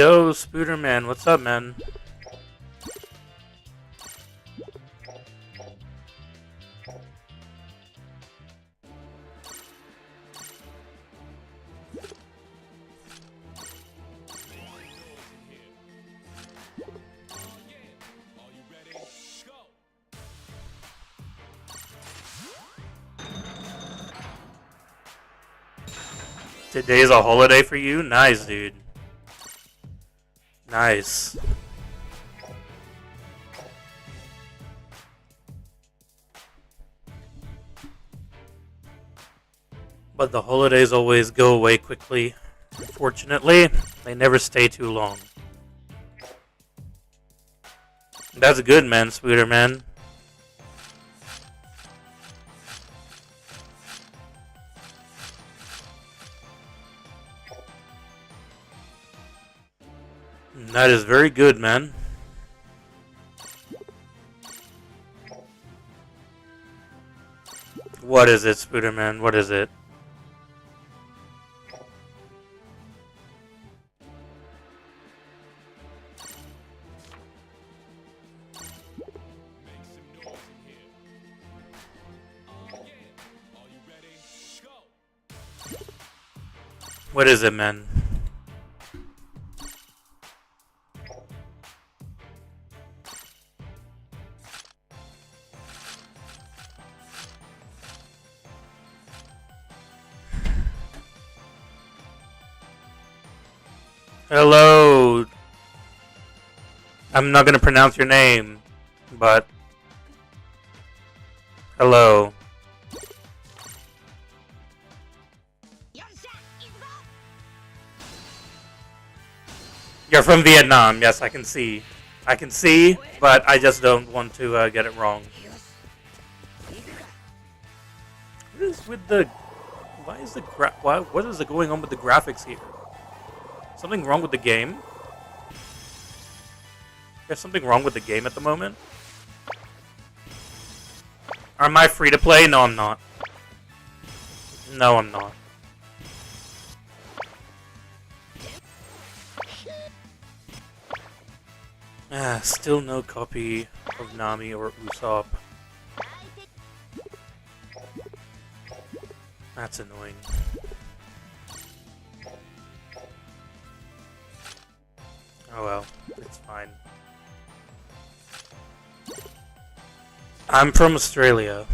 Yo, Spooderman, what's up, man? Today's a holiday for you? Nice, dude. Nice. But the holidays always go away quickly. Unfortunately, they never stay too long. That's good, man, Spooderman. That is very good, man. What is it, Spooderman? What is it? What is it, man? Hello. I'm not gonna pronounce your name, but hello. You're from Vietnam. Yes, I can see. I can see, but I just don't want to get it wrong. What is with the? Why is the what is going on with the graphics here? Something wrong with the game? There's something wrong with the game at the moment? Am I free to play? No, I'm not. No, I'm not. Still no copy of Nami or Usopp. That's annoying. Oh well, it's fine. I'm from Australia.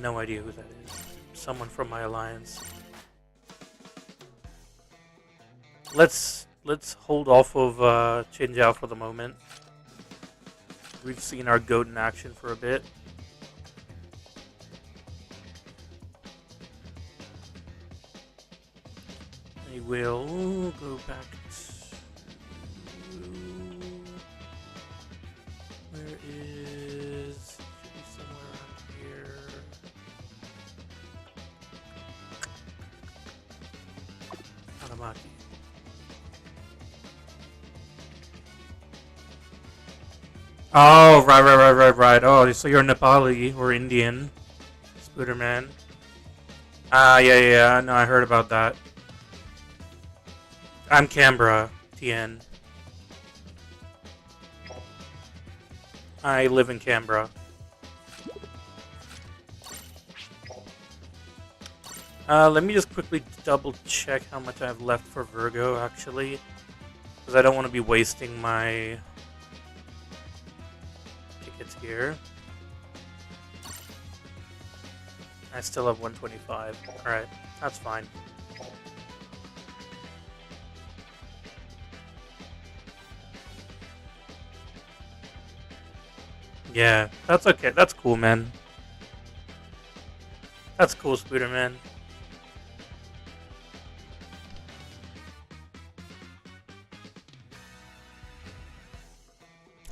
No idea who that is. Someone from my alliance. Let's hold off of Chinjiao for the moment. We've seen our goat in action for a bit. I will go back to... Where is... Should be somewhere around here. Hanamaki. Oh, right. Oh, so you're Nepali or Indian, Spooderman. Ah, yeah. No, I heard about that. I'm Canberra, TN. I live in Canberra. Let me just quickly double check how much I have left for Virgo, actually. Because I don't want to be wasting my tickets here. I still have 125. Alright, that's fine. Yeah, that's okay. That's cool, man. That's cool, Spooderman.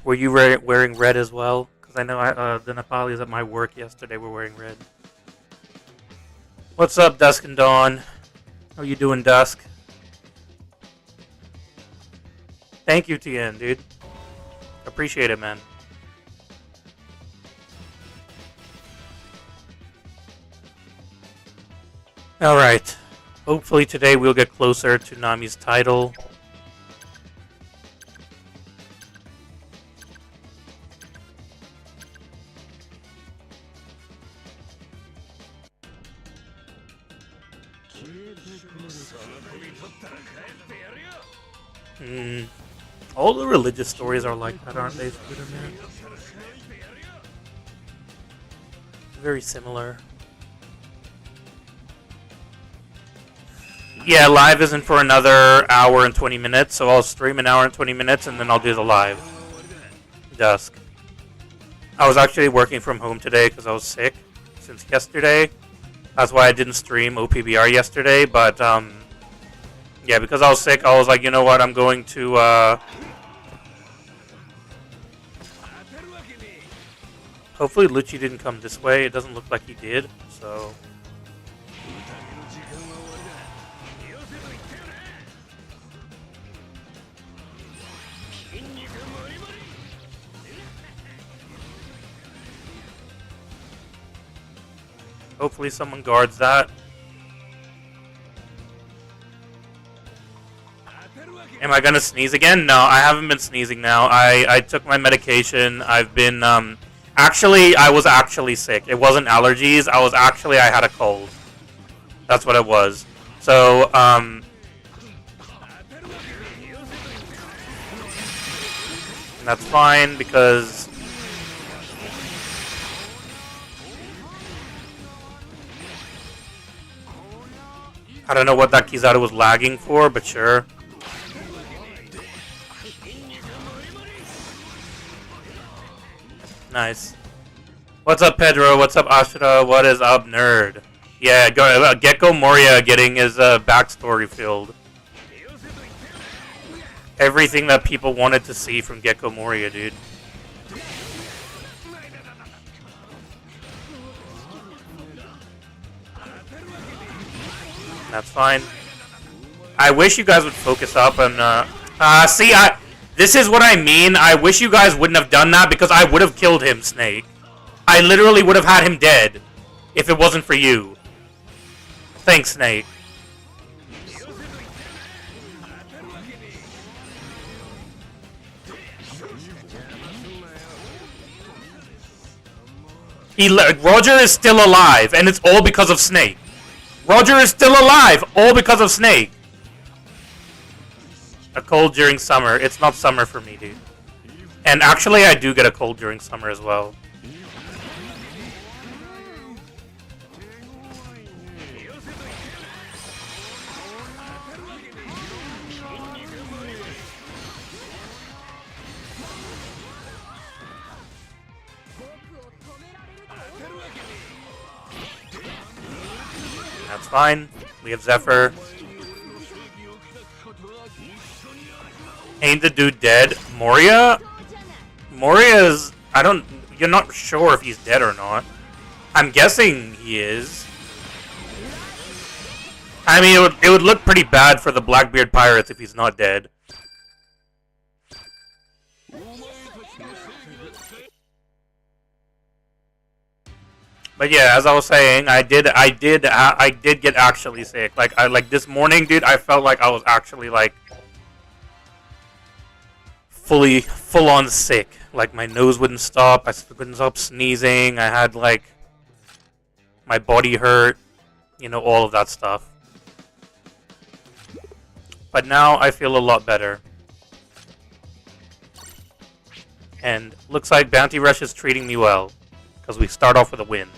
Were you wearing red as well? Because I know the Nepalis at my work yesterday were wearing red. What's up, Dusk and Dawn? How you doing, Dusk? Thank you, TN, dude. Appreciate it, man. Alright. Hopefully today we'll get closer to Nami's title. All the religious stories are like that, aren't they, Spider-Man? Very similar. Yeah, live isn't for another hour and 20 minutes, so I'll stream an hour and 20 minutes and then I'll do the live. Dusk. I was actually working from home today because I was sick since yesterday. That's why I didn't stream OPBR yesterday, but yeah, because I was sick, I was like, you know what, I'm going to hopefully Lucci didn't come this way. It doesn't look like he did, so hopefully someone guards that. Am I gonna sneeze again? No, I haven't been sneezing now. I took my medication. I've been, actually, I was actually sick. It wasn't allergies. I had a cold. That's what it was. So, that's fine because I don't know what that Kizaru was lagging for, but sure. Nice. What's up, Pedro? What's up, Ashura? What is up, nerd? Yeah, Gecko Moria getting his backstory filled. Everything that people wanted to see from Gecko Moria, dude. That's fine. I wish you guys would focus up on, see, this is what I mean. I wish you guys wouldn't have done that because I would have killed him, Snake. I literally would have had him dead if it wasn't for you. Thanks, Snake. Roger is still alive, and it's all because of Snake. Roger is still alive, all because of Snake. A cold during summer. It's not summer for me, dude. And actually, I do get a cold during summer as well. That's fine. We have Zephyr. Ain't the dude dead? Moria? Moria's... You're not sure if he's dead or not. I'm guessing he is. I mean, it would look pretty bad for the Blackbeard Pirates if he's not dead. But yeah, as I was saying, I did get actually sick. Like this morning, dude, I felt like I was actually like full on sick. Like my nose wouldn't stop, I couldn't stop sneezing, I had like my body hurt, you know, all of that stuff. But now I feel a lot better. And looks like Bounty Rush is treating me well, because we start off with a win.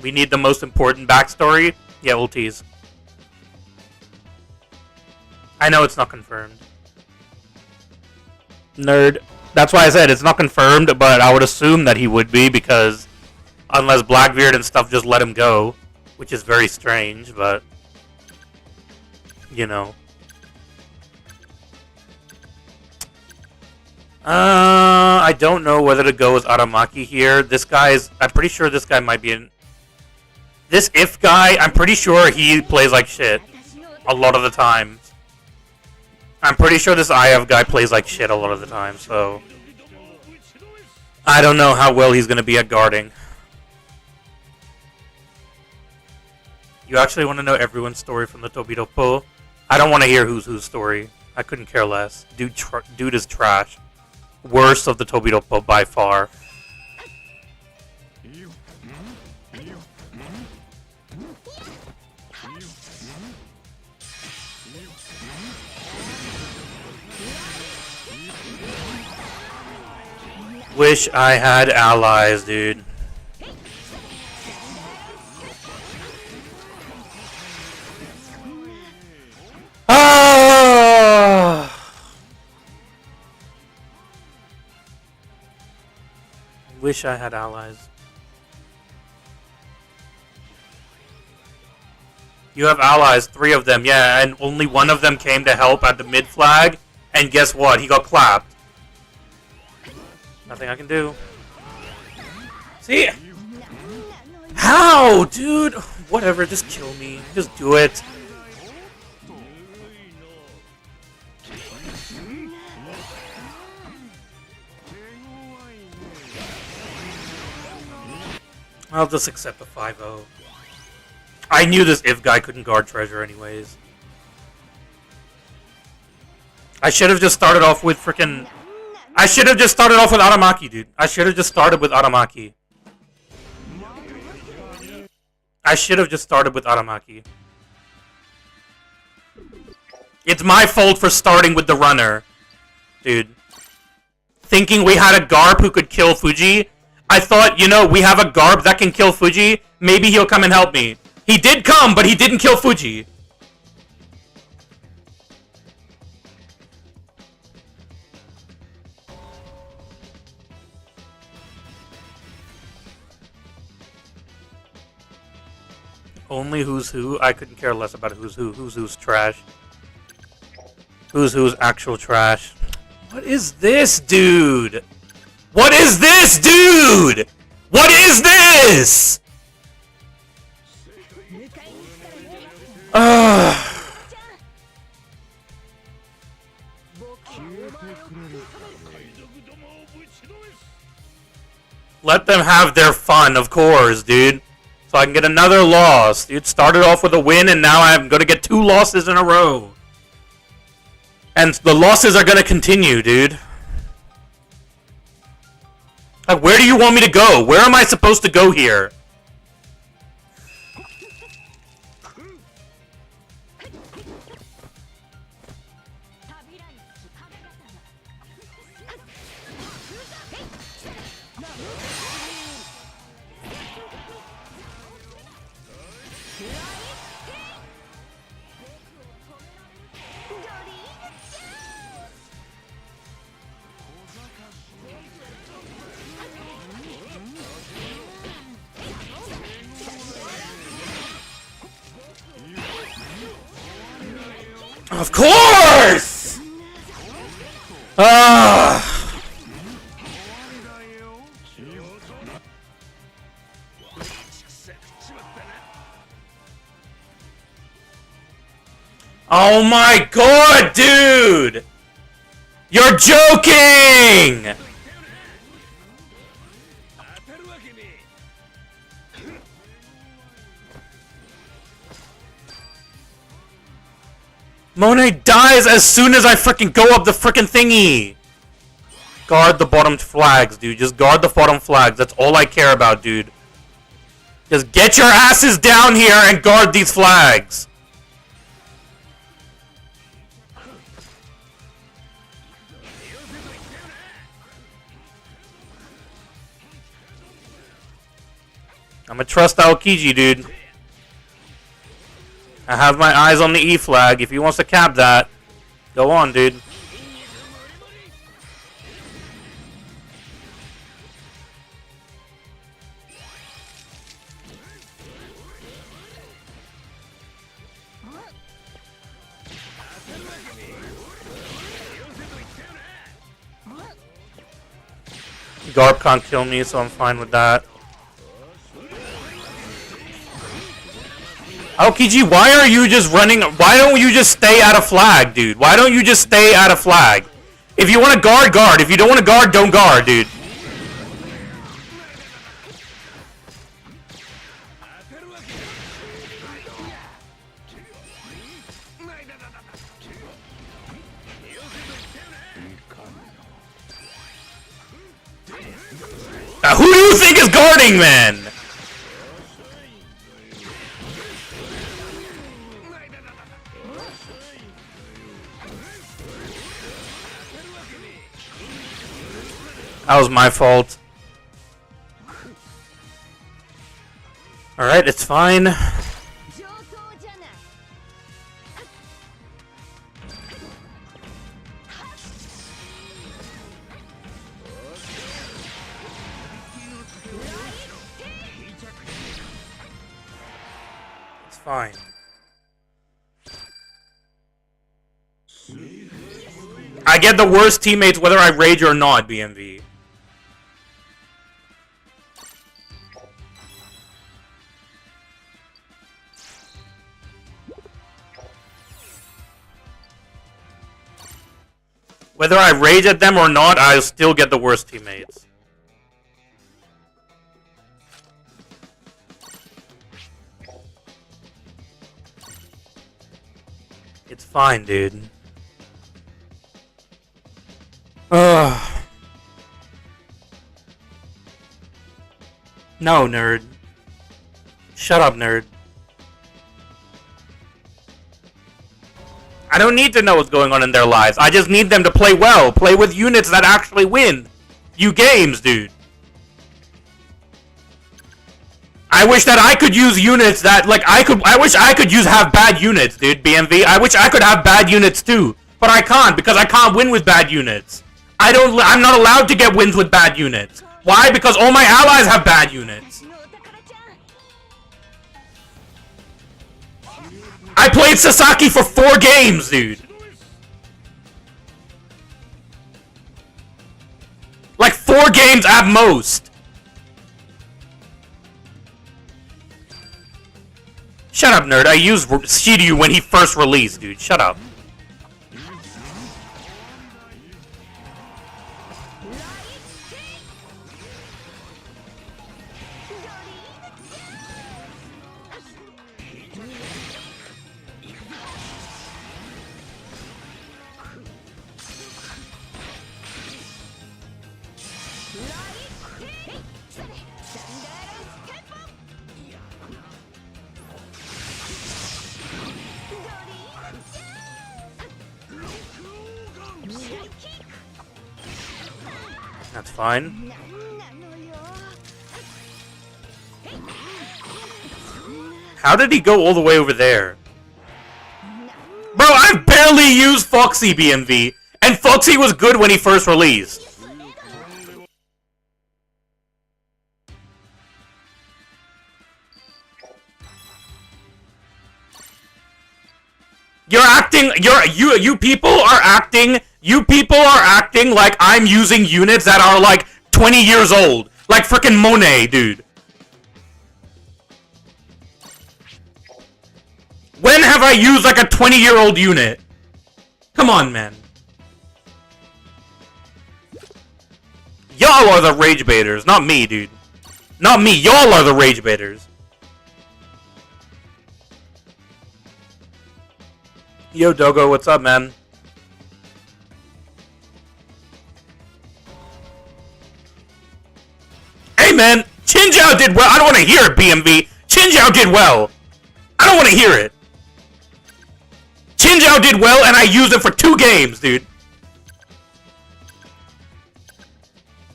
We need the most important backstory. Yeah, we'll tease. I know it's not confirmed. Nerd. That's why I said it's not confirmed, but I would assume that he would be, because unless Blackbeard and stuff just let him go, which is very strange, but you know. I don't know whether to go with Aramaki here. This guy's... I'm pretty sure this guy might be in... This If guy, I'm pretty sure he plays like shit a lot of the time. I'm pretty sure this IF guy plays like shit a lot of the time, so... I don't know how well he's going to be at guarding. You actually want to know everyone's story from the Tobitopo? I don't want to hear whose story. I couldn't care less. Dude is trash. Worst of the Tobitopo by far. Wish I had allies, dude. Wish I had allies. You have allies, 3 of them, yeah, and only one of them came to help at the mid flag, and guess what? He got clapped. Nothing I can do. See? How, dude? Whatever, just kill me. Just do it. I'll just accept the 5-0. I knew this if guy couldn't guard treasure anyways. I should have just started off with frickin'... I should have just started off with Aramaki, dude. I should have just started with Aramaki. I should have just started with Aramaki. It's my fault for starting with the runner. Dude. Thinking we had a Garb who could kill Fuji. I thought, you know, we have a Garb that can kill Fuji. Maybe he'll come and help me. He did come, but he didn't kill Fuji. Only who's who? I couldn't care less about who's who. Who's who's trash. Who's who's actual trash. What is this, dude? What is this, dude? What is this? Let them have their fun, of course, dude. So I can get another loss. Dude, started off with a win, and now I'm going to get 2 losses in a row. And the losses are going to continue, dude. Like, where do you want me to go? Where am I supposed to go here? Of course! Oh my god, dude! You're joking! Monet dies as soon as I frickin' go up the frickin' thingy! Guard the bottom flags, dude. Just guard the bottom flags. That's all I care about, dude. Just get your asses down here and guard these flags! I'ma trust Aokiji, dude. I have my eyes on the E flag. If he wants to cap that, go on, dude. Garb can't kill me, so I'm fine with that. Aokiji, why are you just running? Why don't you just stay at a flag, dude? Why don't you just stay at a flag? If you want to guard, guard. If you don't want to guard, don't guard, dude. Who do you think is guarding, man? That was my fault. Alright, it's fine. It's fine. I get the worst teammates whether I rage or not, BMV. Whether I rage at them or not, I'll still get the worst teammates. It's fine, dude. Ugh. No, nerd. Shut up, nerd. I don't need to know what's going on in their lives. I just need them to play well. Play with units that actually win you games, dude. I wish that I could use units that, like, I wish I could have bad units, dude, BMV. I wish I could have bad units, too. But I can't, because I can't win with bad units. I'm not allowed to get wins with bad units. Why? Because all my allies have bad units. I played Sasaki for 4 games, dude. Like 4 games at most. Shut up, nerd. I used Shiryu when he first released, dude. Shut up. That's fine. How did he go all the way over there? Bro, I've barely used Foxy BMV, and Foxy was good when he first released. You people are acting like I'm using units that are like 20 years old. Like frickin' Monet, dude. When have I used like a 20-year-old unit? Come on, man. Y'all are the rage baiters, not me, dude. Not me, y'all are the rage baiters. Yo, Dogo, what's up, man? Hey, man, Chinjiao did well. I don't want to hear it, BMV. Chinjiao did well. I don't want to hear it. Chinjiao did well, and I used it for 2 games, dude.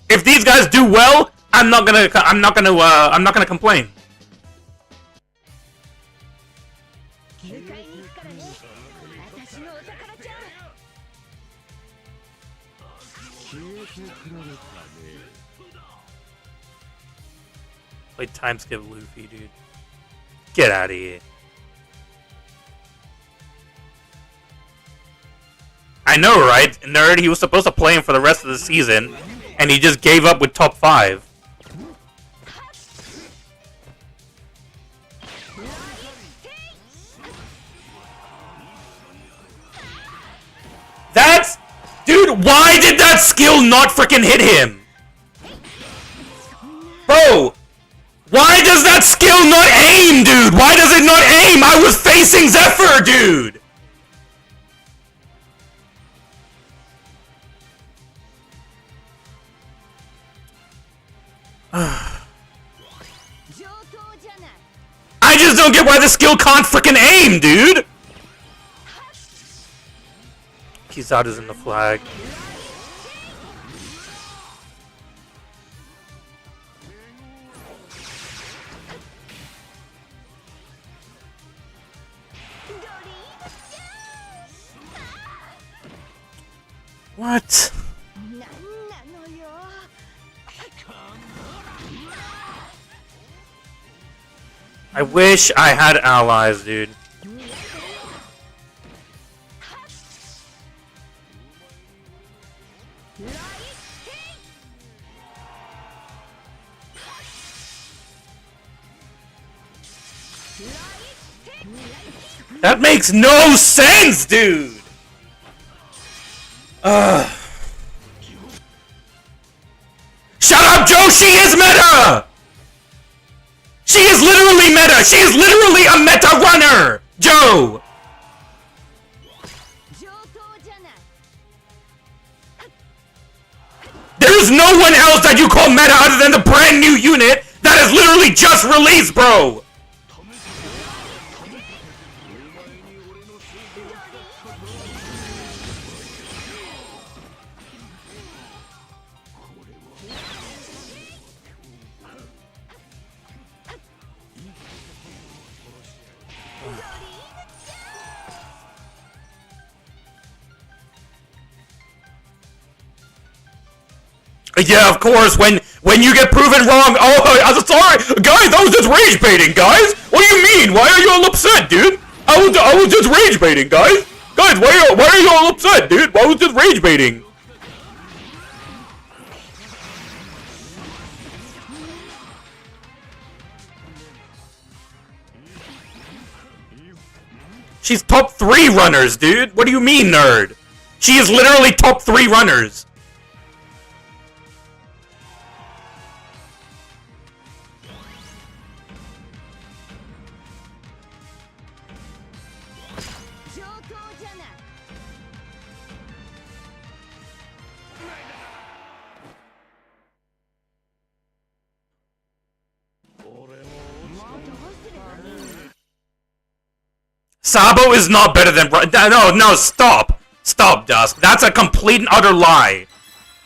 If these guys do well, I'm not gonna complain. Play time skip Luffy, dude. Get out of here. I know, right? Nerd, he was supposed to play him for the rest of the season, and he just gave up with top 5. That's... Dude, why did that skill not freaking hit him? Bro, why does that skill not aim, dude? Why does it not aim? I was facing Zephyr, dude! I just don't get why the skill can't freaking aim, dude! Kizada's in the flag. What? I wish I had allies, dude. That makes no sense, dude! Shut up, Joe! She is meta! She is literally meta! She is literally a meta runner! Joe! There's no one else that you call meta other than the brand new unit that is literally just released, bro! Yeah, of course, when you get proven wrong, oh, I'm sorry, guys, I was just rage baiting, guys! What do you mean? Why are you all upset, dude? I was just rage baiting, guys! Guys, why are you all upset, dude? I was just rage baiting. She's top 3 runners, dude! What do you mean, nerd? She is literally top 3 runners. Sabo is not better than... No, stop. Stop, Dusk. That's a complete and utter lie.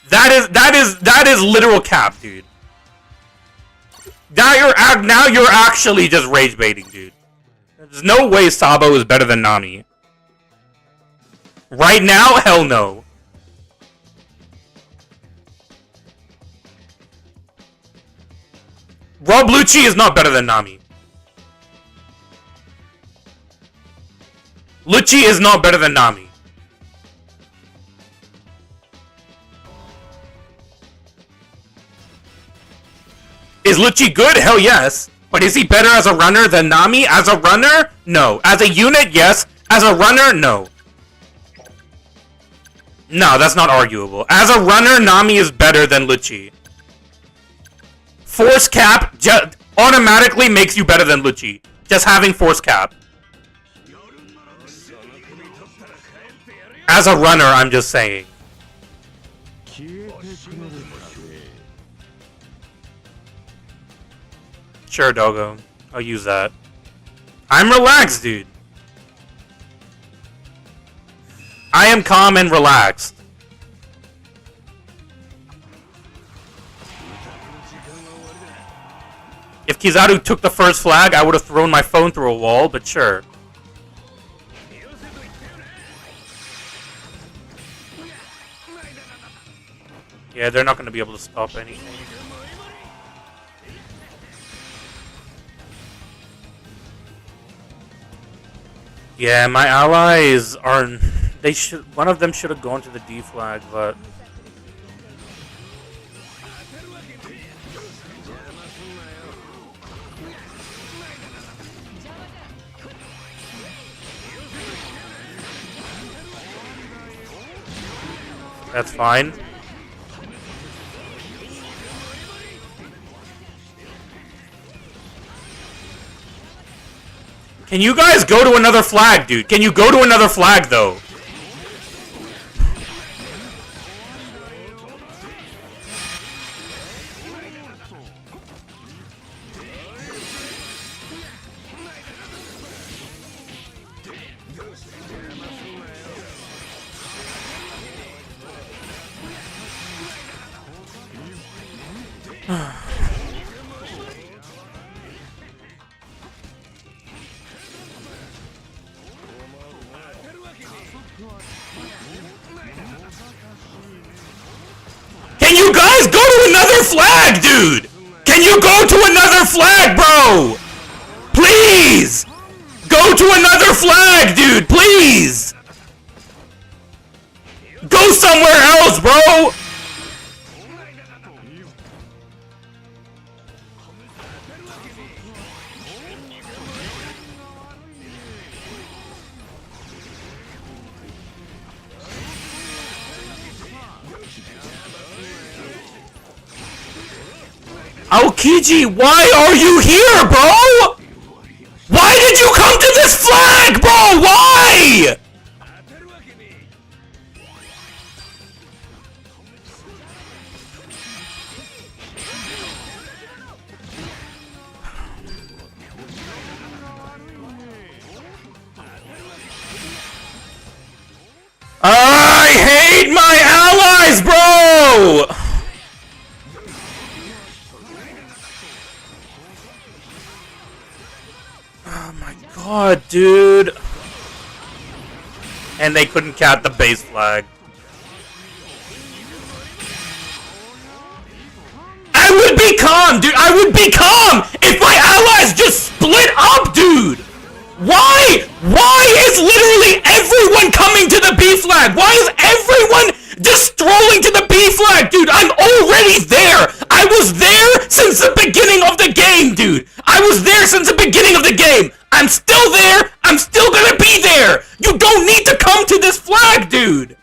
That is literal cap, dude. Now you're actually just rage baiting, dude. There's no way Sabo is better than Nami. Right now, hell no. Rob Lucci is not better than Nami. Lucci is not better than Nami. Is Lucci good? Hell yes. But is he better as a runner than Nami? As a runner? No. As a unit? Yes. As a runner? No. No, that's not arguable. As a runner, Nami is better than Lucci. Force cap automatically makes you better than Lucci. Just having force cap. As a runner, I'm just saying. Sure, doggo. I'll use that. I'm relaxed, dude. I am calm and relaxed. If Kizaru took the first flag, I would have thrown my phone through a wall, but sure. Yeah, they're not going to be able to stop anything. Yeah, my allies are... They should... One of them should have gone to the D flag, but... That's fine. Can you guys go to another flag, dude? Can you go to another flag, though? allies go to another flag, dude? Can you go to another flag, bro? Please! Go to another flag, dude, please! Go somewhere else, bro! Aokiji, why are you here, bro? Why did you come to this flag, bro? Why? I hate my allies, bro! Oh my god, dude. And they couldn't cap the base flag. I would be calm, dude. I would be calm if my allies just split up, dude. Why? Why is literally everyone coming to the B flag? Why is everyone just strolling to the B flag, dude? I'm already there. I was there since the beginning of the game, dude. I was there since the beginning of the game. I'm still there. I'm still gonna be there. You don't need to come to this flag, dude.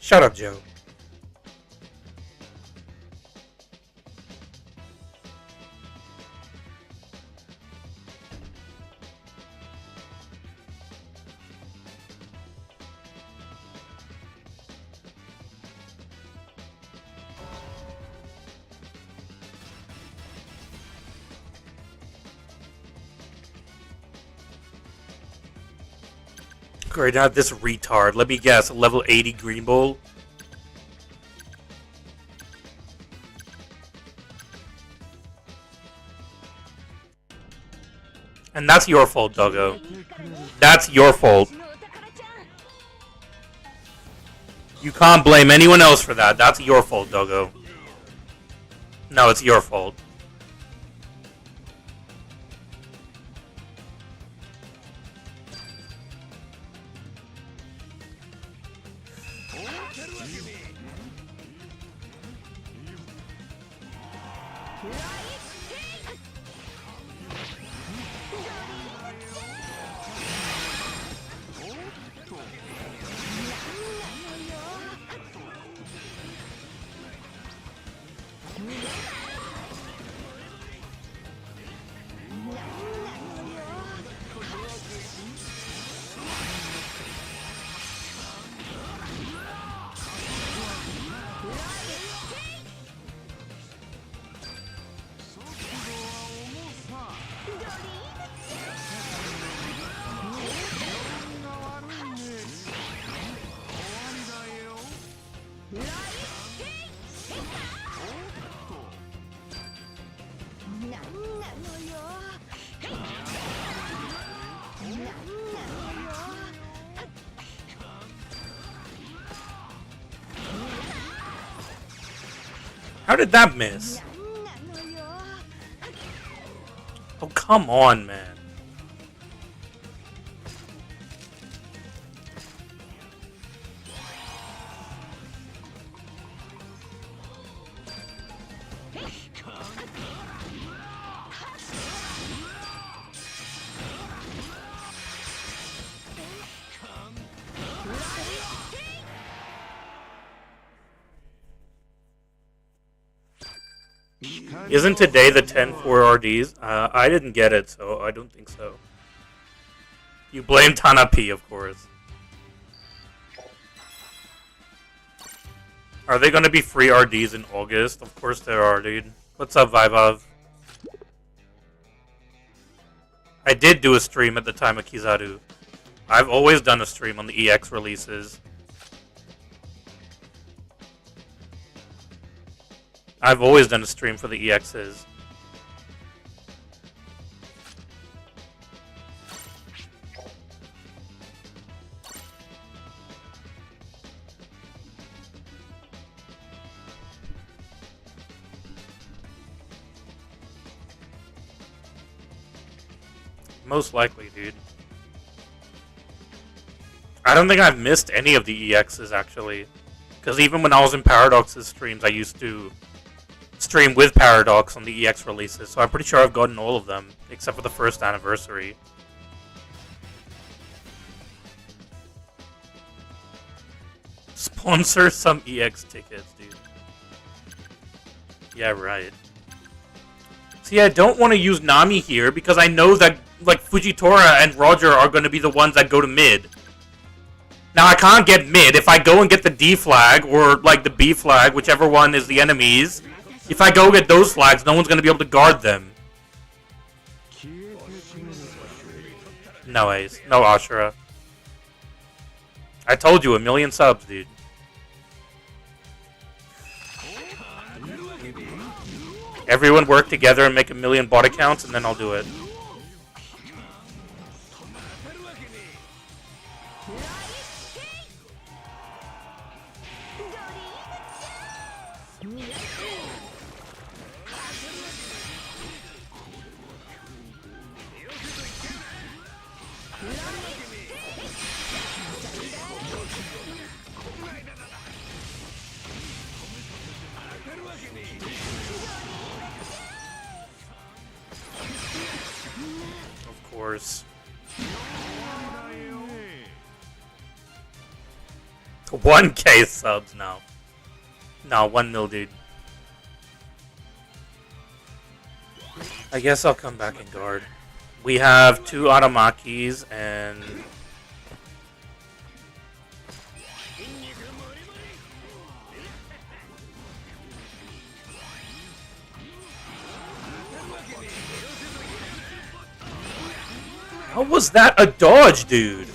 Shut up, Joe. Great, now this retard. Let me guess, level 80 Green Bull. And that's your fault, Doggo. That's your fault. You can't blame anyone else for that. That's your fault, Doggo. No, it's your fault. How did that miss? Oh, come on, man. Isn't today the 10-4 RDs? I didn't get it, so I don't think so. You blame Tanapi, of course. Are they going to be free RDs in August? Of course there are, dude. What's up, Vivav? I did do a stream at the time of Kizaru. I've always done a stream on the EX 「 releases. 「」 「」 「」 「」 「」 「」 「」 「」 「」 「」 "」 「」 "」 "」 "」 "」 "」 "」 "」 "」 "」 "」 "」 「」 "」 「」 "」 「」 "」 「」 "」 "」 "」 "」 "」 "」 "」 "」 "」 "」 "」 "」 "」 "」 "」 "」 "」 "」 "」 "」 "」 "」 "」 "」 "」 "」 "」 "」 "」 "」 "」 "」 "」 "」 "」 "」 "」 "」 "」 "」 "」 "」 "」 "」 "」 "」 "」 "」 "」 "」 "」 "」 "」 "」 "」 "」 "」 "」 "」 "」 "」 "」 "」 "」 "」 "" "" I've always done a stream for the EXs. Most likely, dude. I don't think I've missed any of the EXs, actually. Because even when I was in Paradox's streams, I used to stream with Paradox on the EX releases. So I'm pretty sure I've gotten all of them, except for the first anniversary. Sponsor some EX tickets, dude. Yeah, right. See, I don't want to use Nami here because I know that, like, Fujitora and Roger are going to be the ones that go to mid. Now, I can't get mid. If I go and get the D flag, or, like, the B flag, whichever one is the enemies, if I go get those flags, no one's going to be able to guard them. No Ace. No Ashura. I told you, 1,000,000 subs, dude. Everyone work together and make 1,000,000 bot accounts, and then I'll do it. Of course. 1K subs now. No, 1 mil, dude. I guess I'll come back and guard. We have 2 Aramakis and... How was that a dodge, dude?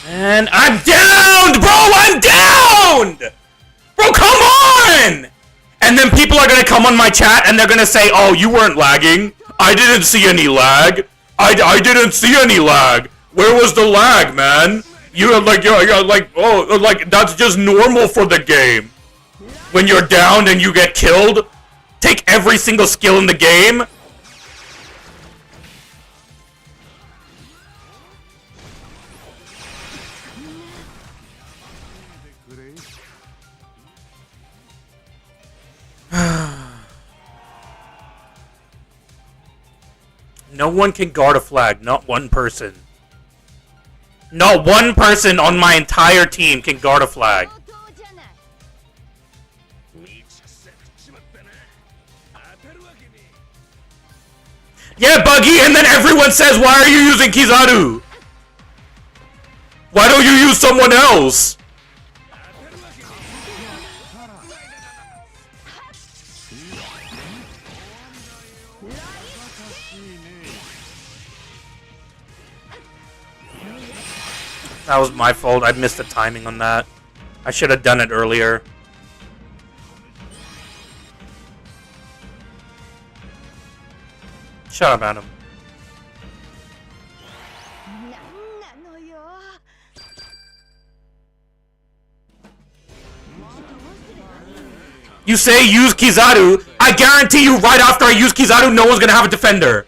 And I'm downed, bro! I'm downed! Bro, come on! And then people are gonna come on my chat and they're gonna say, oh, you weren't lagging. I didn't see any lag. I didn't see any lag. Where was the lag, man? You're like, oh, like, that's just normal for the game. When you're downed and you get killed, take every single skill in the game. No one can guard a flag, not one person. Not one person on my entire team can guard a flag. Yeah, Buggy, and then everyone says, why are you using Kizaru? Why don't you use someone else? That was my fault. I missed the timing on that. I should have done it earlier. Shut up, Adam. You say use Kizaru. I guarantee you right after I use Kizaru, no one's gonna have a defender.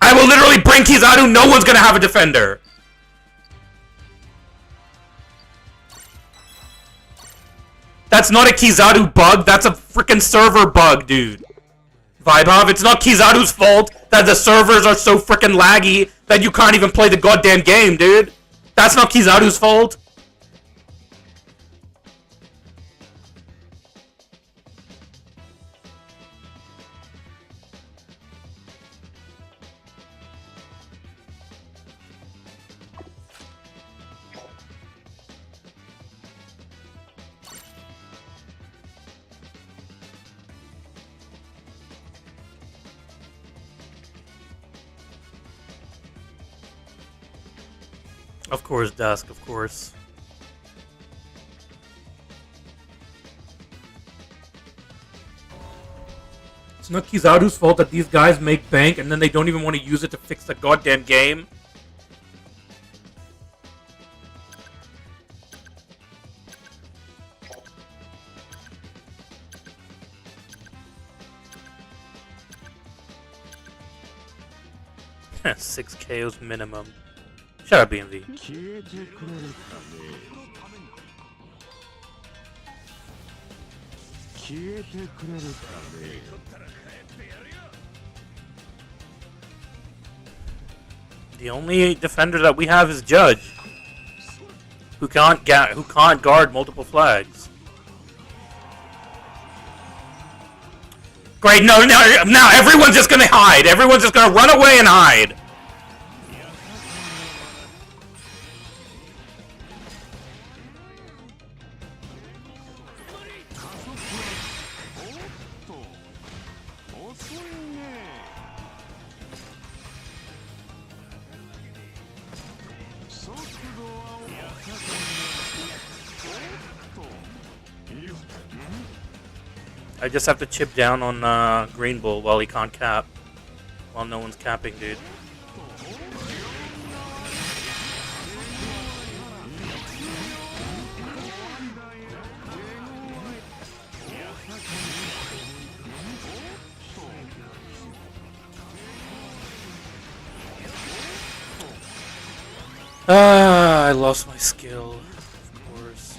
I will literally bring Kizaru, no one's gonna have a defender. That's not a Kizaru bug, that's a freaking server bug, dude. Vibhav, it's not Kizaru's fault that the servers are so freaking laggy that you can't even play the goddamn game, dude. That's not Kizaru's fault. Of course, Dusk, of course. It's not Kizaru's fault that these guys make bank and then they don't even want to use it to fix the goddamn game. 6 KOs minimum. Shut up, BMV. The only defender that we have is Judge, who can't guard multiple flags. Great, no, now everyone's just gonna hide. Everyone's just gonna run away and hide. I just have to chip down on Green Bull while he can't cap. While no one's capping, dude. I lost my skill, of course.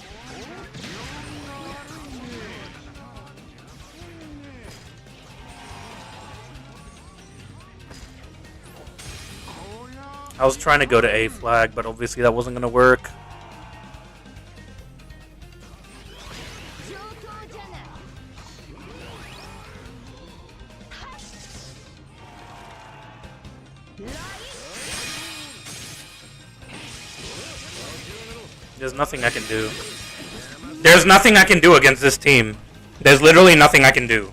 I was trying to go to A flag, but obviously that wasn't going to work. There's nothing I can do. There's nothing I can do against this team. There's literally nothing I can do.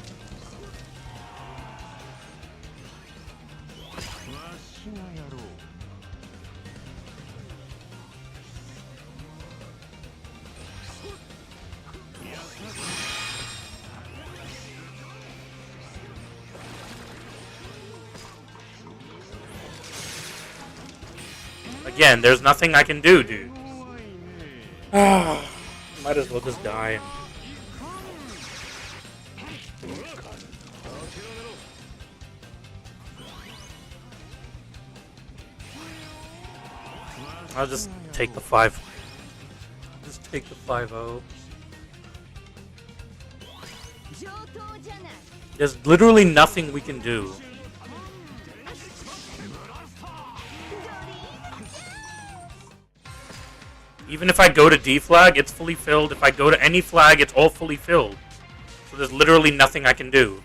Again, there's nothing I can do, dude. Might as well just die. I'll just take the 5. Just take the 5-0. There's literally nothing we can do. Even if I go to D flag, it's fully filled. If I go to any flag, it's all fully filled. So there's literally nothing I can do.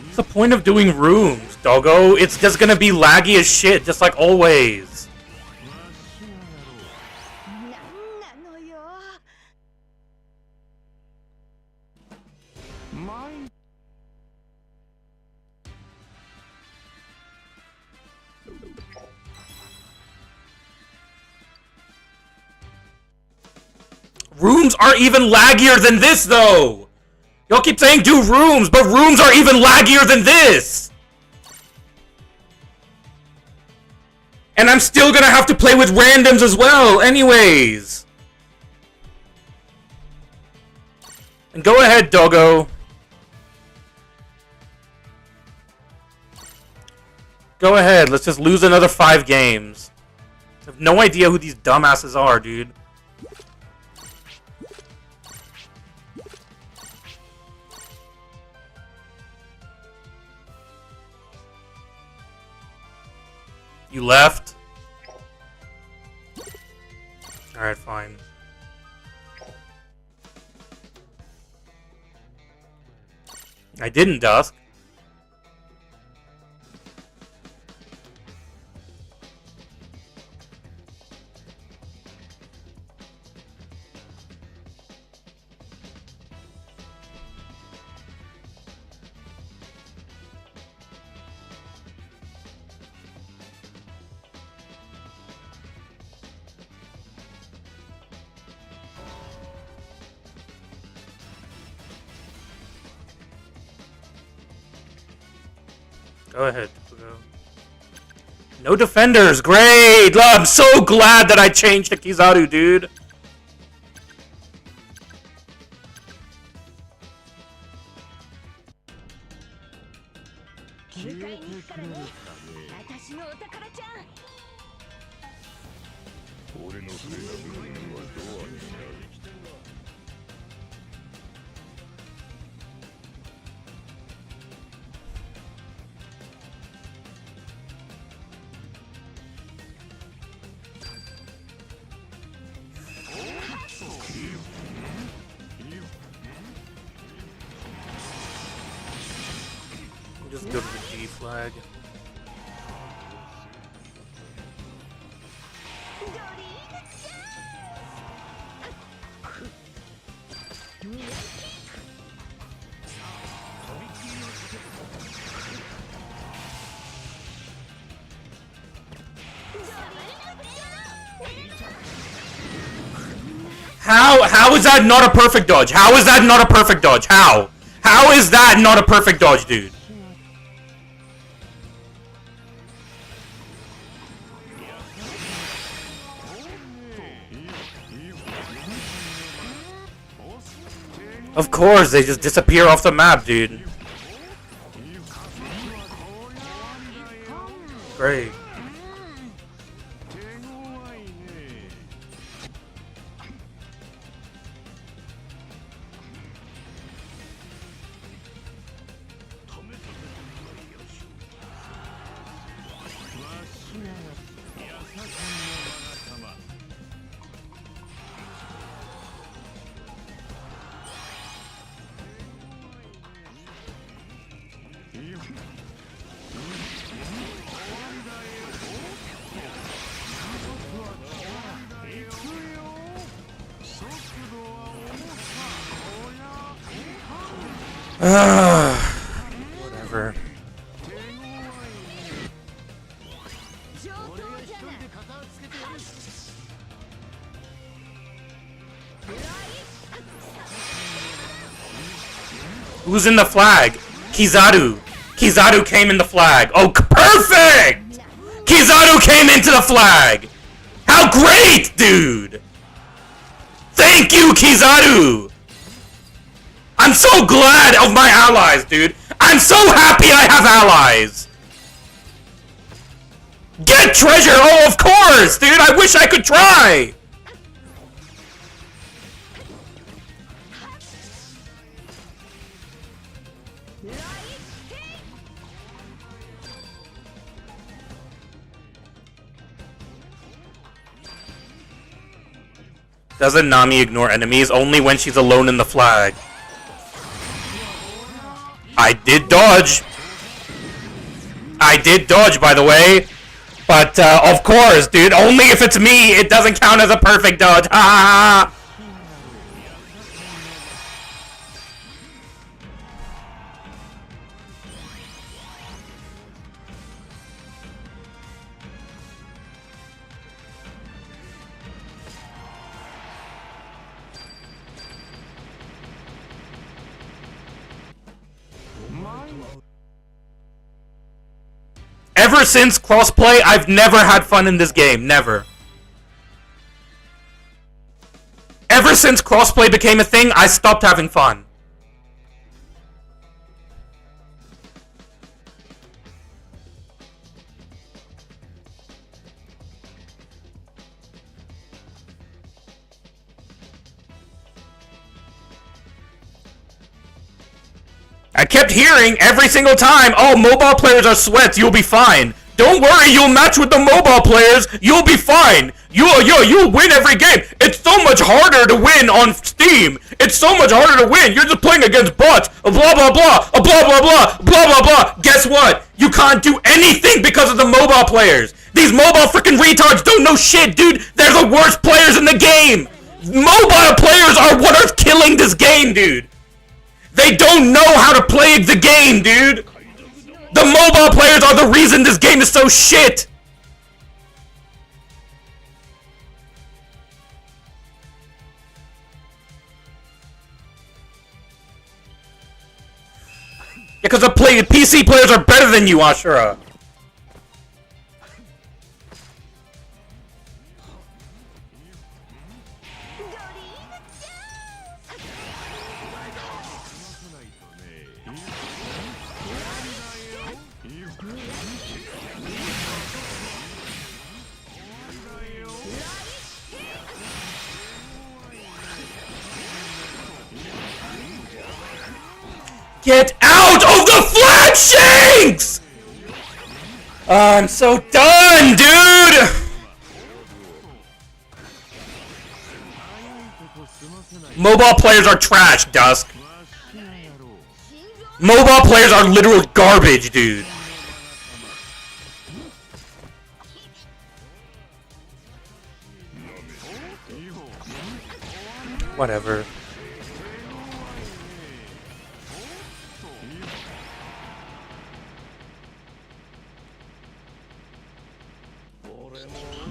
What's the point of doing rooms, doggo? It's just gonna be laggy as shit, just like always. Rooms are even laggier than this, though! Y'all keep saying do rooms, but rooms are even laggier than this! And I'm still gonna have to play with randoms as well, anyways! And go ahead, doggo. Go ahead, let's just lose another 5 games. I have no idea who these dumbasses are, dude. You left? Alright, fine. I didn't, Dusk. Go ahead. No defenders. Great. I'm so glad that I changed to Kizaru, dude. Just go to the G flag. How is that not a perfect dodge? How is that not a perfect dodge? How? How is that not a perfect dodge, dude? Of course, they just disappear off the map, dude. Great. Whatever. Who's in the flag? Kizaru. Kizaru came in the flag. Oh, perfect! Kizaru came into the flag! How great, dude! Thank you, Kizaru! I'm so glad of my allies, dude. I'm so happy I have allies. Get treasure! Oh, of course, dude. I wish I could try. Doesn't Nami ignore enemies? Only when she's alone in the flag. I did dodge. I did dodge, by the way. But, of course, dude. Only if it's me, it doesn't count as a perfect dodge. Ha! Ever since Crossplay, I've never had fun in this game. Never. Ever since Crossplay became a thing, I stopped having fun. I kept hearing every single time, oh, mobile players are sweats, you'll be fine. Don't worry, you'll match with the mobile players, you'll be fine. You'll win every game. It's so much harder to win on Steam. It's so much harder to win. You're just playing against bots. Blah, blah, blah. Blah, blah, blah. Blah, blah, blah. Guess what? You can't do anything because of the mobile players. These mobile freaking retards don't know shit, dude. They're the worst players in the game. Mobile players are what are killing this game, dude. They don't know how to play the game, dude! The mobile players are the reason this game is so shit! Because the PC players are better than you, Ashura. Get out of the flag shanks! I'm so done, dude! Mobile players are trash, Dusk. Mobile players are literal garbage, dude. Whatever.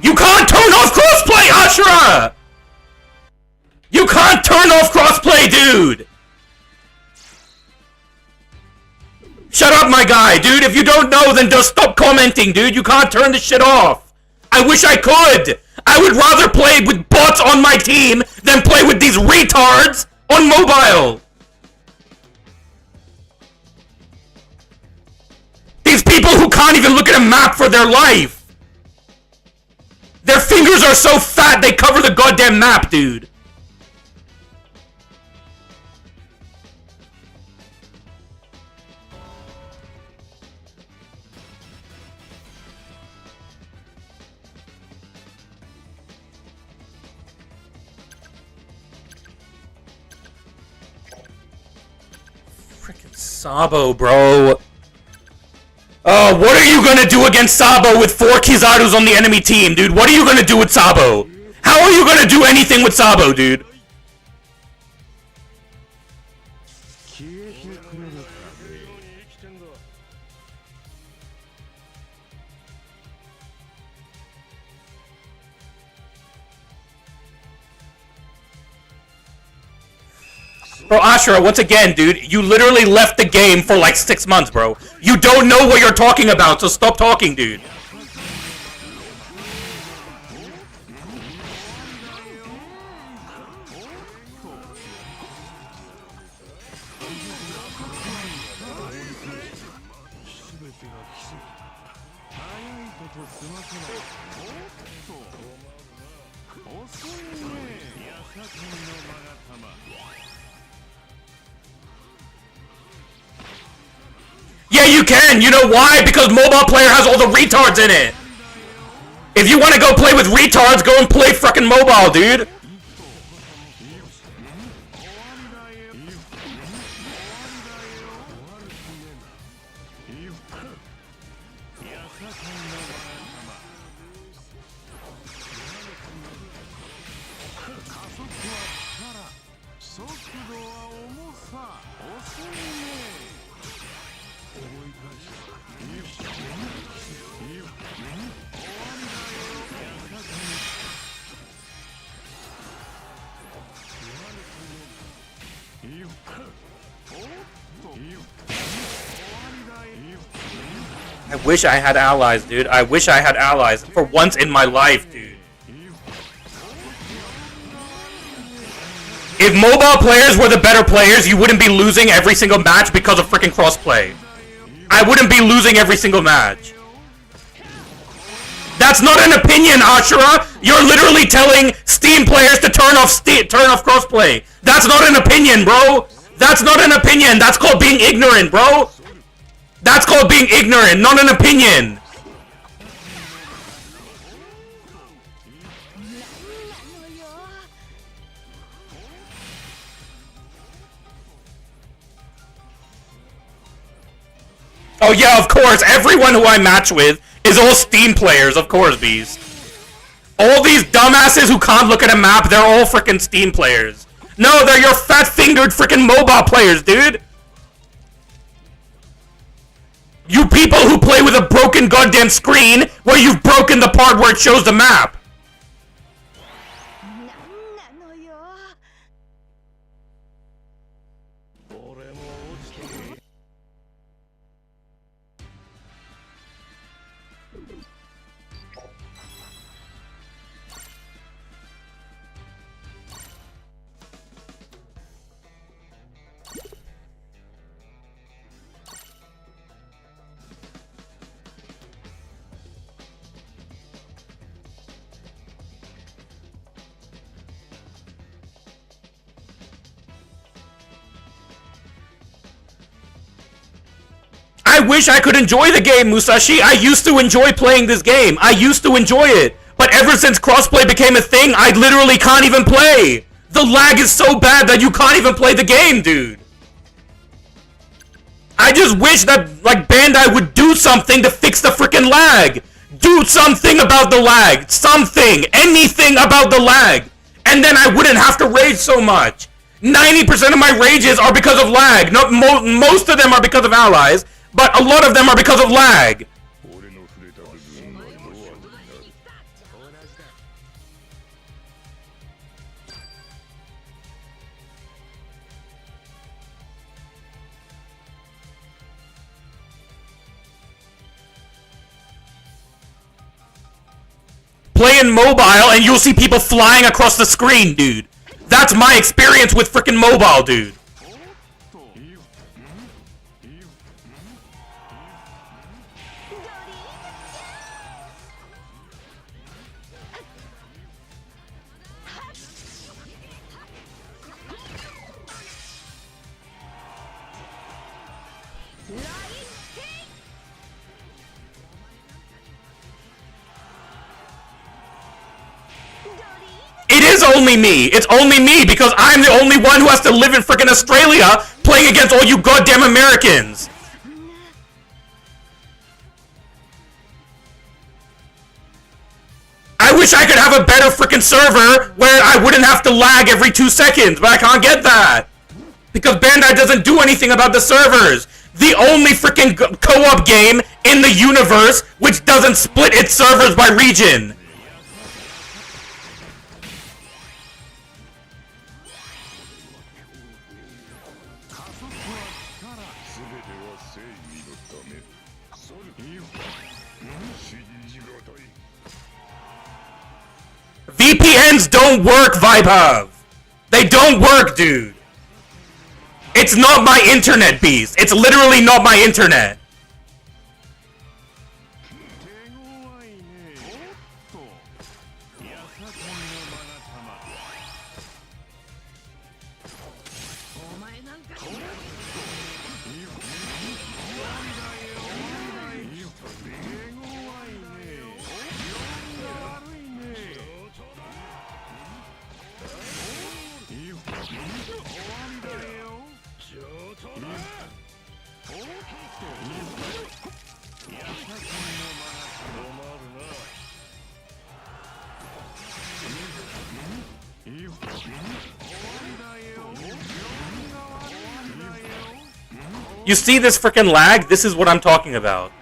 You can't turn off crossplay, Ashura! You can't turn off crossplay, dude! Shut up, my guy, dude. If you don't know, then just stop commenting, dude. You can't turn this shit off. I wish I could. I would rather play with bots on my team than play with these retards on mobile. These people who can't even look at a map for their life. Their fingers are so fat they cover the goddamn map, dude. Frickin' Sabo, bro. Oh, what are you gonna do against Sabo with 4 Kizarus on the enemy team, dude? What are you gonna do with Sabo? How are you gonna do anything with Sabo, dude? Bro, Ashura, once again, dude, you literally left the game for like 6 months, bro. You don't know what you're talking about, so stop talking, dude. Yeah, you can. You know why? Because mobile player has all the retards in it. If you want to go play with retards, go and play fucking mobile, dude. I wish I had allies, dude. I wish I had allies for once in my life, dude. If mobile players were the better players, you wouldn't be losing every single match because of freaking crossplay. I wouldn't be losing every single match. That's not an opinion, Ashura. You're literally telling Steam players to turn off crossplay. That's not an opinion, bro. That's not an opinion. That's called being ignorant, bro. That's called being ignorant, not an opinion. Oh yeah, of course. Everyone who I match with is all Steam players, of course, Beast. All these dumbasses who can't look at a map, they're all freaking Steam players. No, they're your fat-fingered freaking mobile players, dude. You people who play with a broken goddamn screen where you've broken the part where it shows the map. I wish I could enjoy the game, Musashi. I used to enjoy playing this game. I used to enjoy it. But ever since crossplay became a thing, I literally can't even play. The lag is so bad that you can't even play the game, dude. I just wish that, like, Bandai would do something to fix the freaking lag. Do something about the lag. Something. Anything about the lag. And then I wouldn't have to rage so much. 90% of my rages are because of lag. No, most of them are because of allies, but a lot of them are because of lag. Play in mobile and you'll see people flying across the screen, dude. That's my experience with freaking mobile, dude. It is only me. It's only me because I'm the only one who has to live in freaking Australia playing against all you goddamn Americans. I wish I could have a better freaking server where I wouldn't have to lag every 2 seconds, but I can't get that. Because Bandai doesn't do anything about the servers. The only freaking co-op game in the universe which doesn't split its servers by region. VPNs don't work, Vibehub. They don't work, dude. It's not my internet, beast. It's literally not my internet. You see this freaking lag? This is what I'm talking about.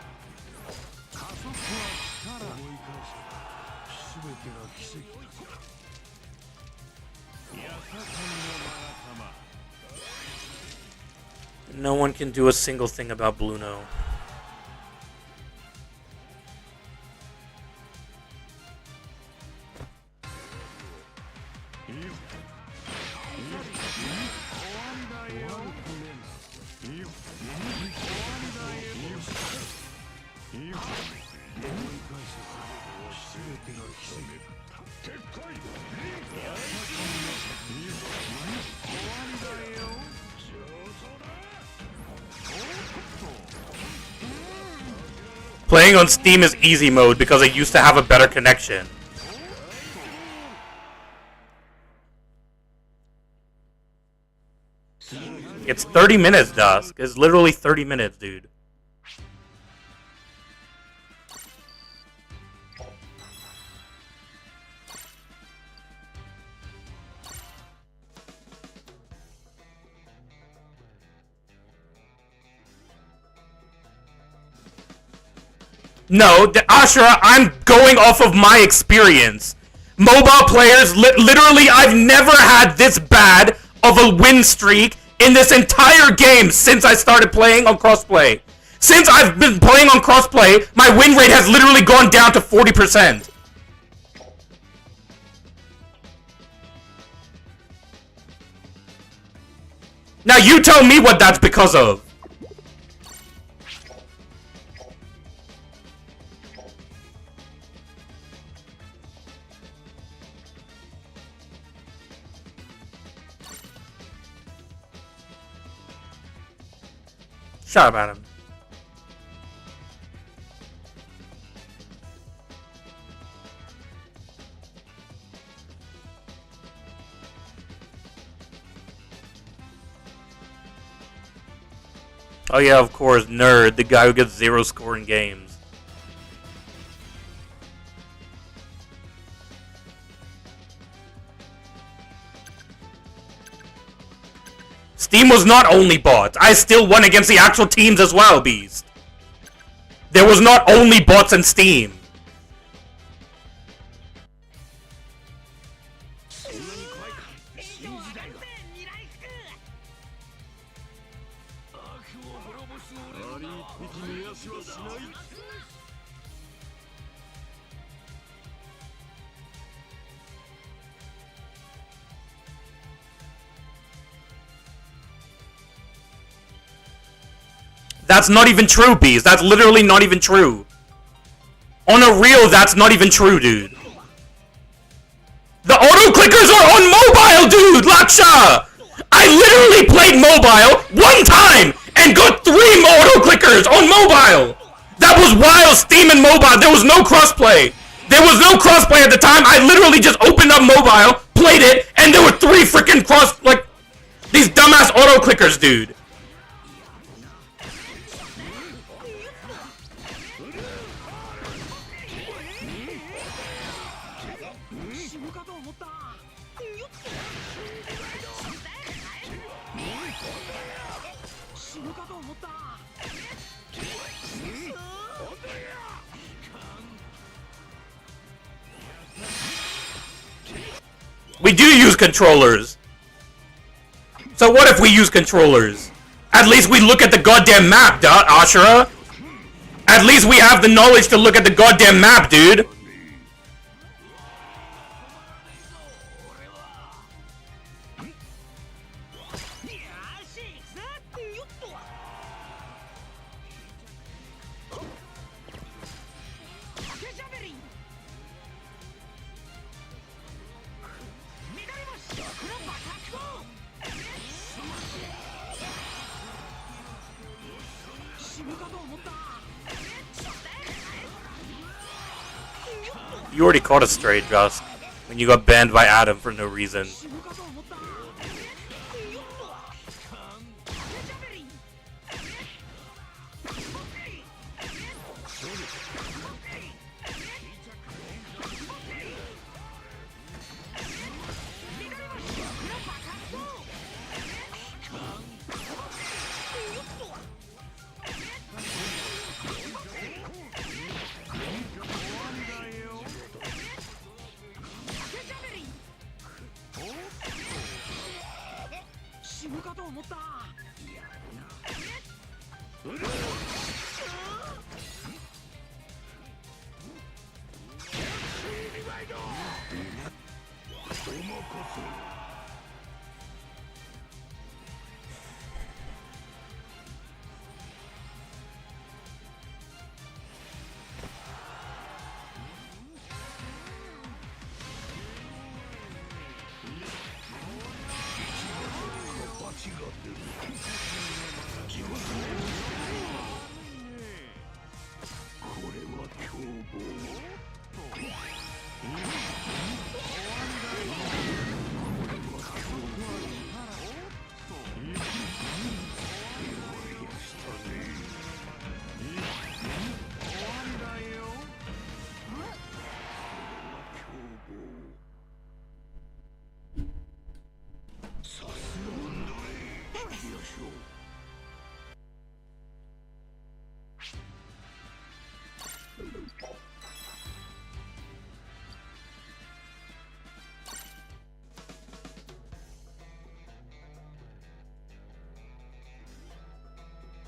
No one can do a single thing about Bluno. Playing on Steam is easy mode because I used to have a better connection. It's 30 minutes, Dusk. It's literally 30 minutes, dude. No, Ashura, I'm going off of my experience. Mobile players, literally, I've never had this bad of a win streak in this entire game since I started playing on Crossplay. Since I've been playing on Crossplay, my win rate has literally gone down to 40%. Now you tell me what that's because of. Shut up, Adam. Oh yeah, of course, Nerd, the guy who gets 0 score in games. Steam was not only bots. I still won against the actual teams as well, Beast. There was not only bots in Steam. That's not even true, Beast. That's literally not even true. On a real, that's not even true, dude. The auto-clickers are on mobile, dude, Laksha! I literally played mobile 1 time and got 3 auto-clickers on mobile! That was while Steam and mobile, there was no crossplay. There was no crossplay at the time. I literally just opened up mobile, played it, and there were 3 freaking these dumbass auto-clickers, dude. We do use controllers. So what if we use controllers? At least we look at the goddamn map, duh, Ashura. At least we have the knowledge to look at the goddamn map, dude. You already caught a stray, Just, when you got banned by Adam for no reason.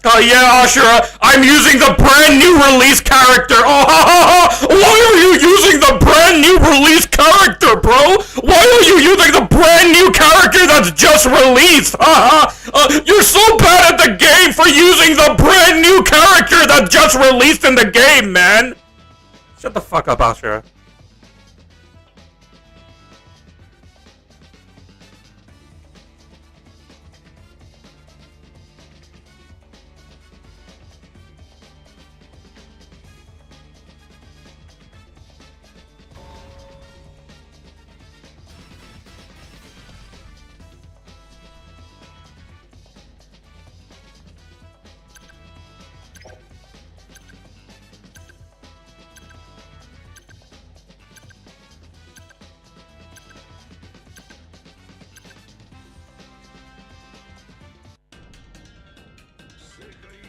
Oh yeah, Ashura, I'm using the brand new release character. Oh, ha, ha, ha. Why are you using the brand new release character, bro? Why are you using the brand new character that's just released? Ha, ha. You're so bad at the game for using the brand new character that just released in the game, man. Shut the fuck up, Ashura.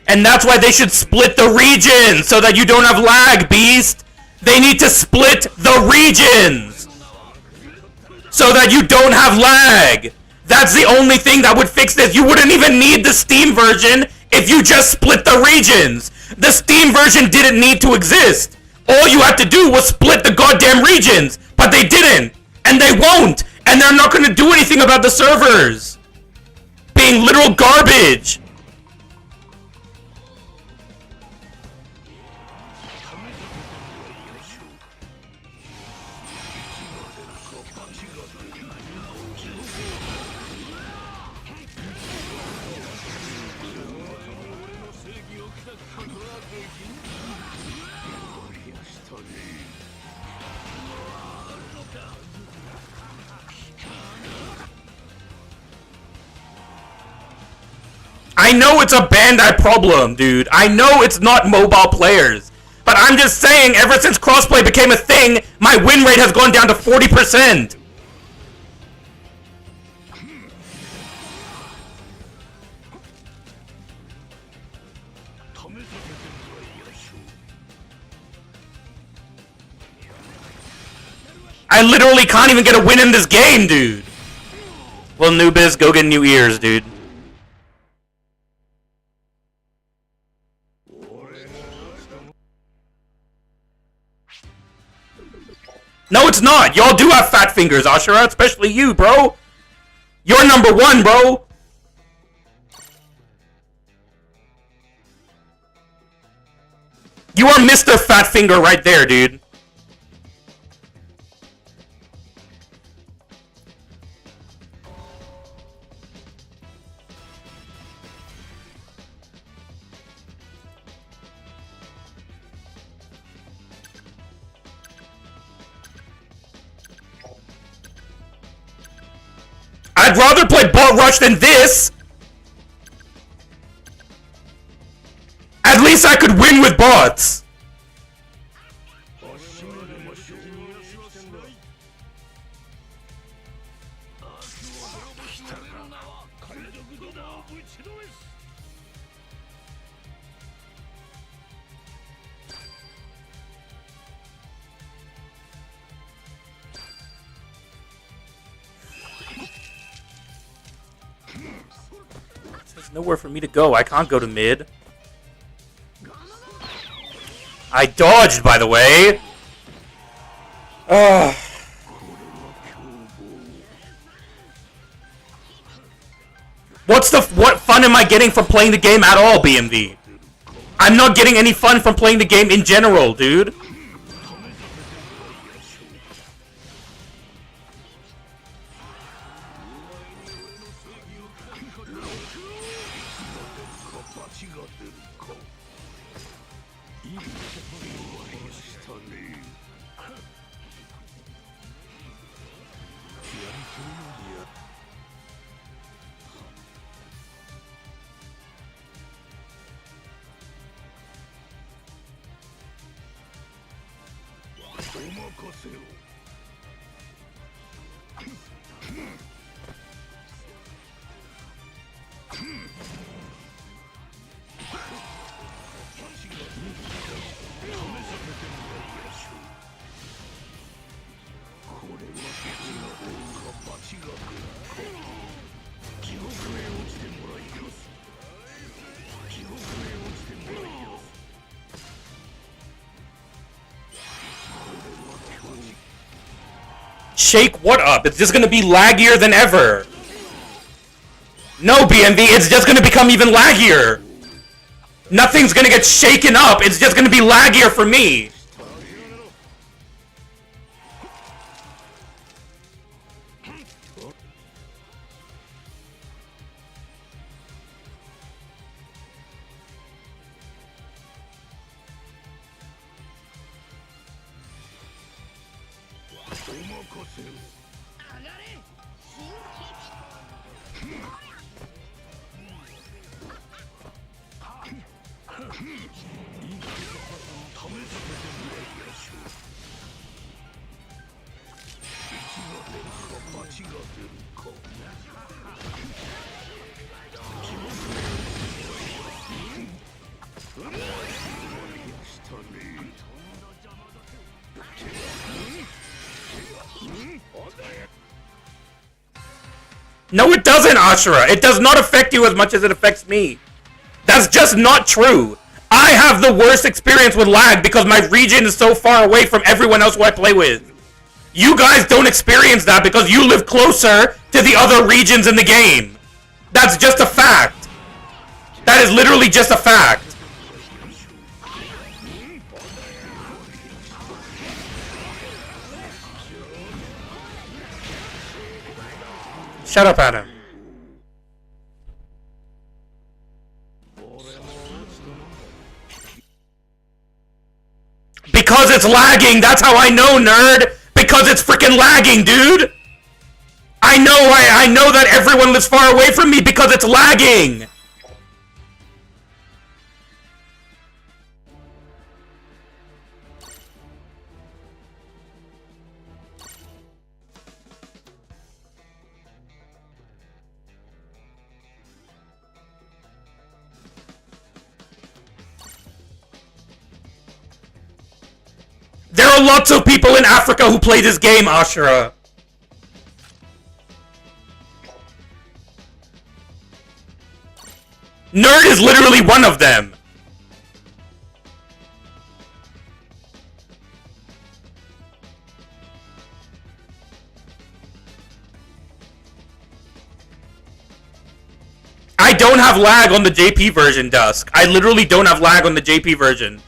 And that's why they should split the regions so that you don't have lag, Beast. They need to split the regions so that you don't have lag. That's the only thing that would fix this. You wouldn't even need the Steam version if you just split the regions. The Steam version didn't need to exist. All you had to do was split the goddamn regions. But they didn't. And they won't. And they're not going to do anything about the servers being literal garbage. I know it's a Bandai problem, dude. I know it's not mobile players. But I'm just saying, ever since Crossplay became a thing, my win rate has gone down to 40%. I literally can't even get a win in this game, dude. Well, Nubis, go get new ears, dude. No, it's not. Y'all do have fat fingers, Ashura. Especially you, bro. You're number one, bro. You are Mr. Fat Finger right there, dude. I'd rather play Bot Rush than this. At least I could win with bots. There's nowhere for me to go. I can't go to mid. I dodged, by the way. What fun am I getting from playing the game at all, BMD? I'm not getting any fun from playing the game in general, dude. Shake what up? It's just gonna be laggier than ever. No, BMV, it's just gonna become even laggier. Nothing's gonna get shaken up. It's just gonna be laggier for me. No, it doesn't, Ashura. It does not affect you as much as it affects me. That's just not true. I have the worst experience with lag because my region is so far away from everyone else who I play with. You guys don't experience that because you live closer to the other regions in the game. That's just a fact. That is literally just a fact. Shut up, Adam. Because it's lagging, that's how I know, nerd! Because it's freaking lagging, dude! I know that everyone lives far away from me because it's lagging! There are lots of people in Africa who play this game, Ashura. Nerd is literally one of them. I don't have lag on the JP version, Dusk. I literally don't have lag on the JP version.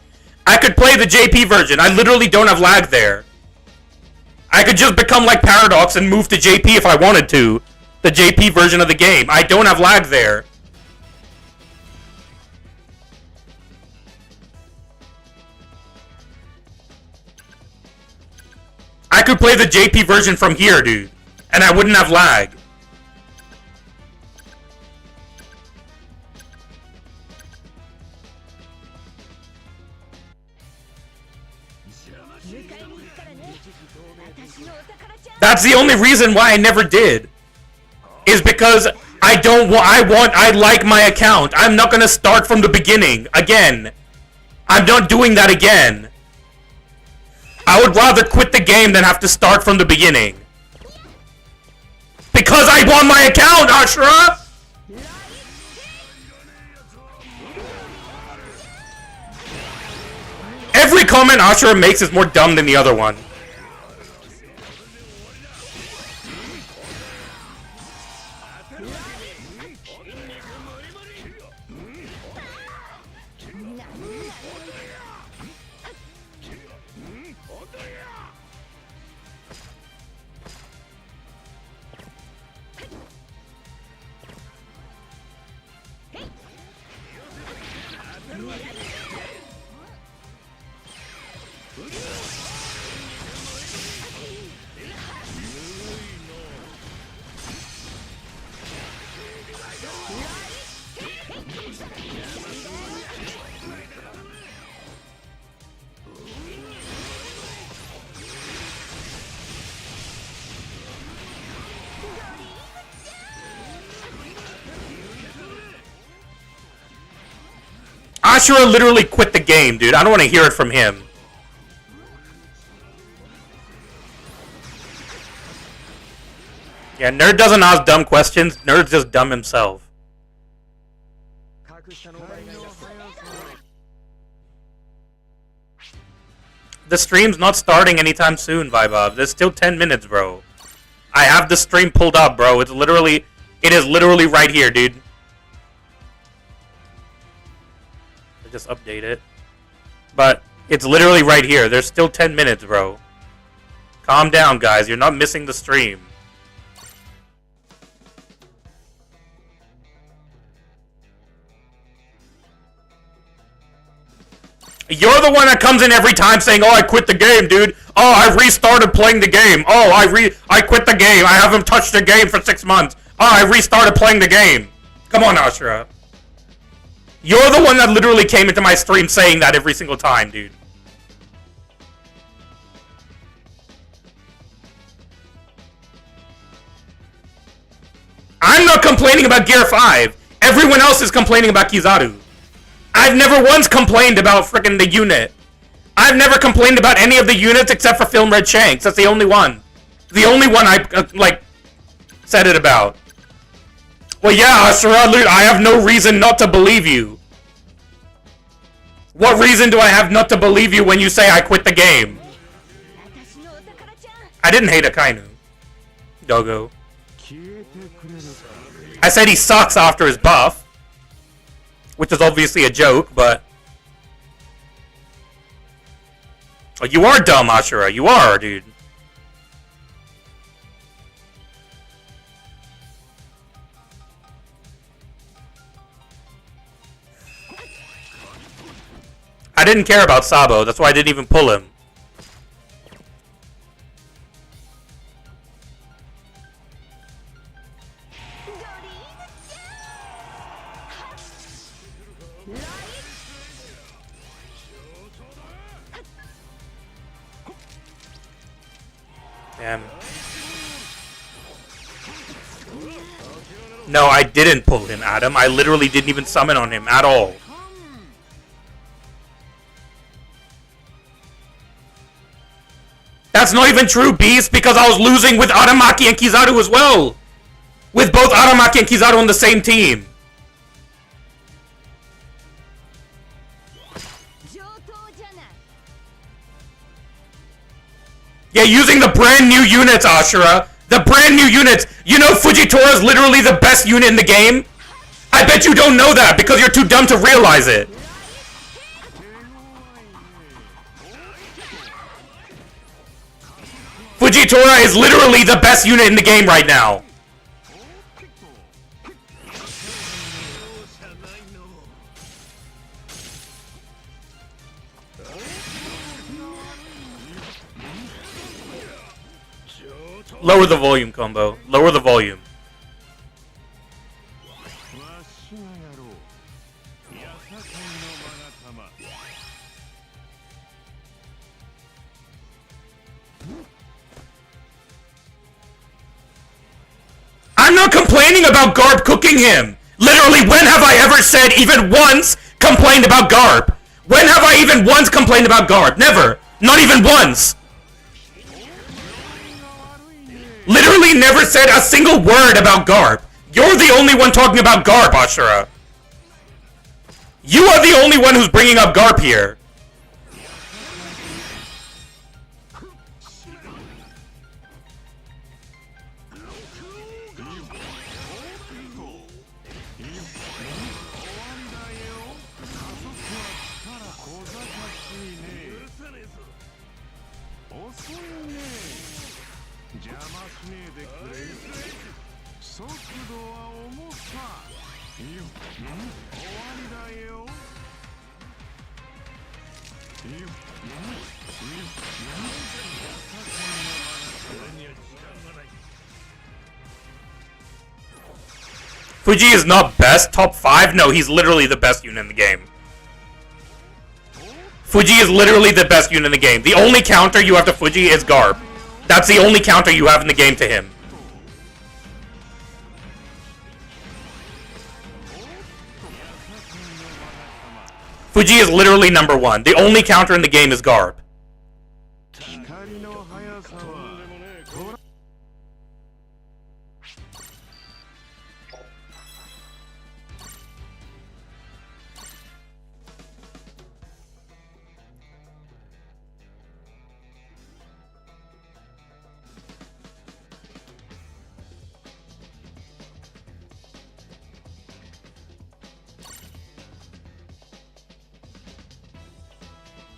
I could play the JP version. I literally don't have lag there. I could just become like Paradox and move to JP if I wanted to. The JP version of the game. I don't have lag there. I could play the JP version from here, dude. And I wouldn't have lag. That's the only reason why I never did. Is because I like my account. I'm not gonna start from the beginning again. I'm not doing that again. I would rather quit the game than have to start from the beginning. Because I want my account, Ashura! Every comment Ashura makes is more dumb than the other one. Ashura literally quit the game, dude. I don't want to hear it from him. Yeah, Nerd doesn't ask dumb questions. Nerd's just dumb himself. The stream's not starting anytime soon, Vibob. There's still 10 minutes, bro. I have the stream pulled up, bro. It is literally right here, dude. Just update it. But it's literally right here. There's still 10 minutes, bro. Calm down, guys. You're not missing the stream. You're the one that comes in every time saying, "Oh, I quit the game, dude. Oh, I restarted playing the game. Oh, I quit the game. I haven't touched the game for 6 months. Oh, I restarted playing the game." Come on, Ashura. You're the one that literally came into my stream saying that every single time, dude. I'm not complaining about Gear 5. Everyone else is complaining about Kizaru. I've never once complained about frickin' the unit. I've never complained about any of the units except for Film Red Shanks. That's the only one. The only one I, said it about. Well, yeah, Ashura, I have no reason not to believe you. What reason do I have not to believe you when you say I quit the game? I didn't hate Akainu. Dogo. I said he sucks after his buff. Which is obviously a joke, but... Oh, you are dumb, Ashura. You are, dude. I didn't care about Sabo. That's why I didn't even pull him. Damn. No, I didn't pull him, Adam. I literally didn't even summon on him at all. That's not even true, Beast, because I was losing with Aramaki and Kizaru as well. With both Aramaki and Kizaru on the same team. Yeah, using the brand new units, Ashura. The brand new units. You know Fujitora is literally the best unit in the game? I bet you don't know that because you're too dumb to realize it. Fujitora is literally the best unit in the game right now. Lower the volume, Combo. Lower the volume. I'm not complaining about Garp cooking him. Literally, when have I ever said even once complained about Garp? When have I even once complained about Garp? Never. Not even once. Literally never said a single word about Garp. You're the only one talking about Garp, Ashura. You are the only one who's bringing up Garp here. Fuji is not best, top 5? No, he's literally the best unit in the game. Fuji is literally the best unit in the game. The only counter you have to Fuji is Garp. That's the only counter you have in the game to him. Fuji is literally number 1. The only counter in the game is Garp.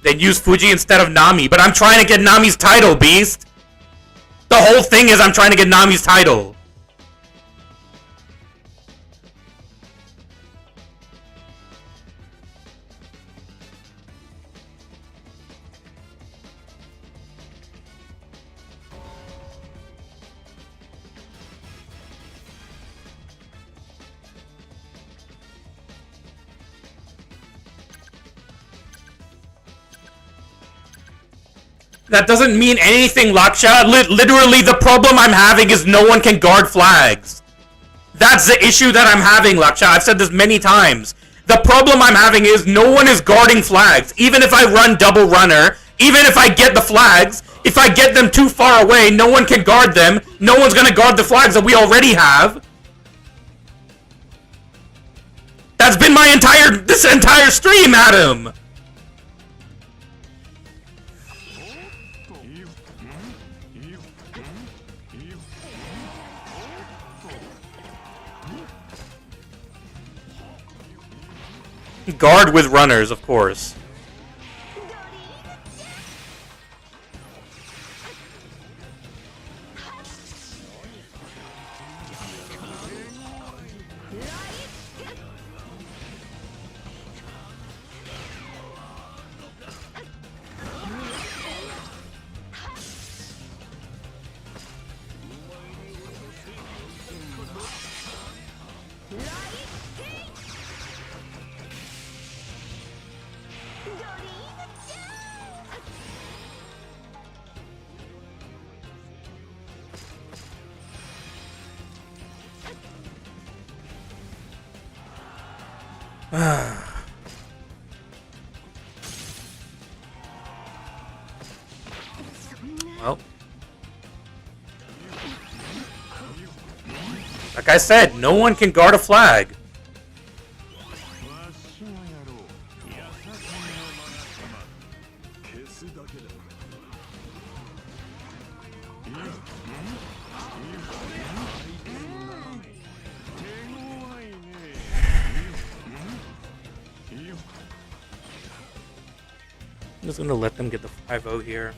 Then use Fuji instead of Nami. But I'm trying to get Nami's title, Beast. The whole thing is I'm trying to get Nami's title. That doesn't mean anything, Laksha. Literally, the problem I'm having is no one can guard flags. That's the issue that I'm having, Laksha. I've said this many times. The problem I'm having is no one is guarding flags. Even if I run double runner, even if I get the flags, if I get them too far away, no one can guard them. No one's gonna guard the flags that we already have. spend this entire stream at him. Guard with runners, of course. Well, like I said, no one can guard a flag. I'm just gonna let them get the 5-0 here.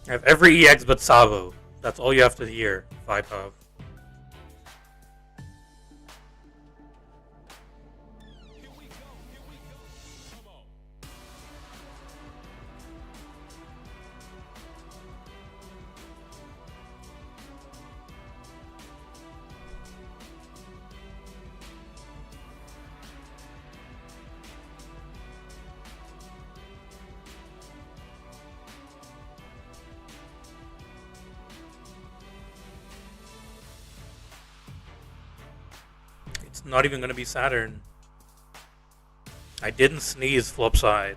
I have every EX but Sabo. That's all you have to hear. Vipov. Not even gonna be Saturn. I didn't sneeze, flip side.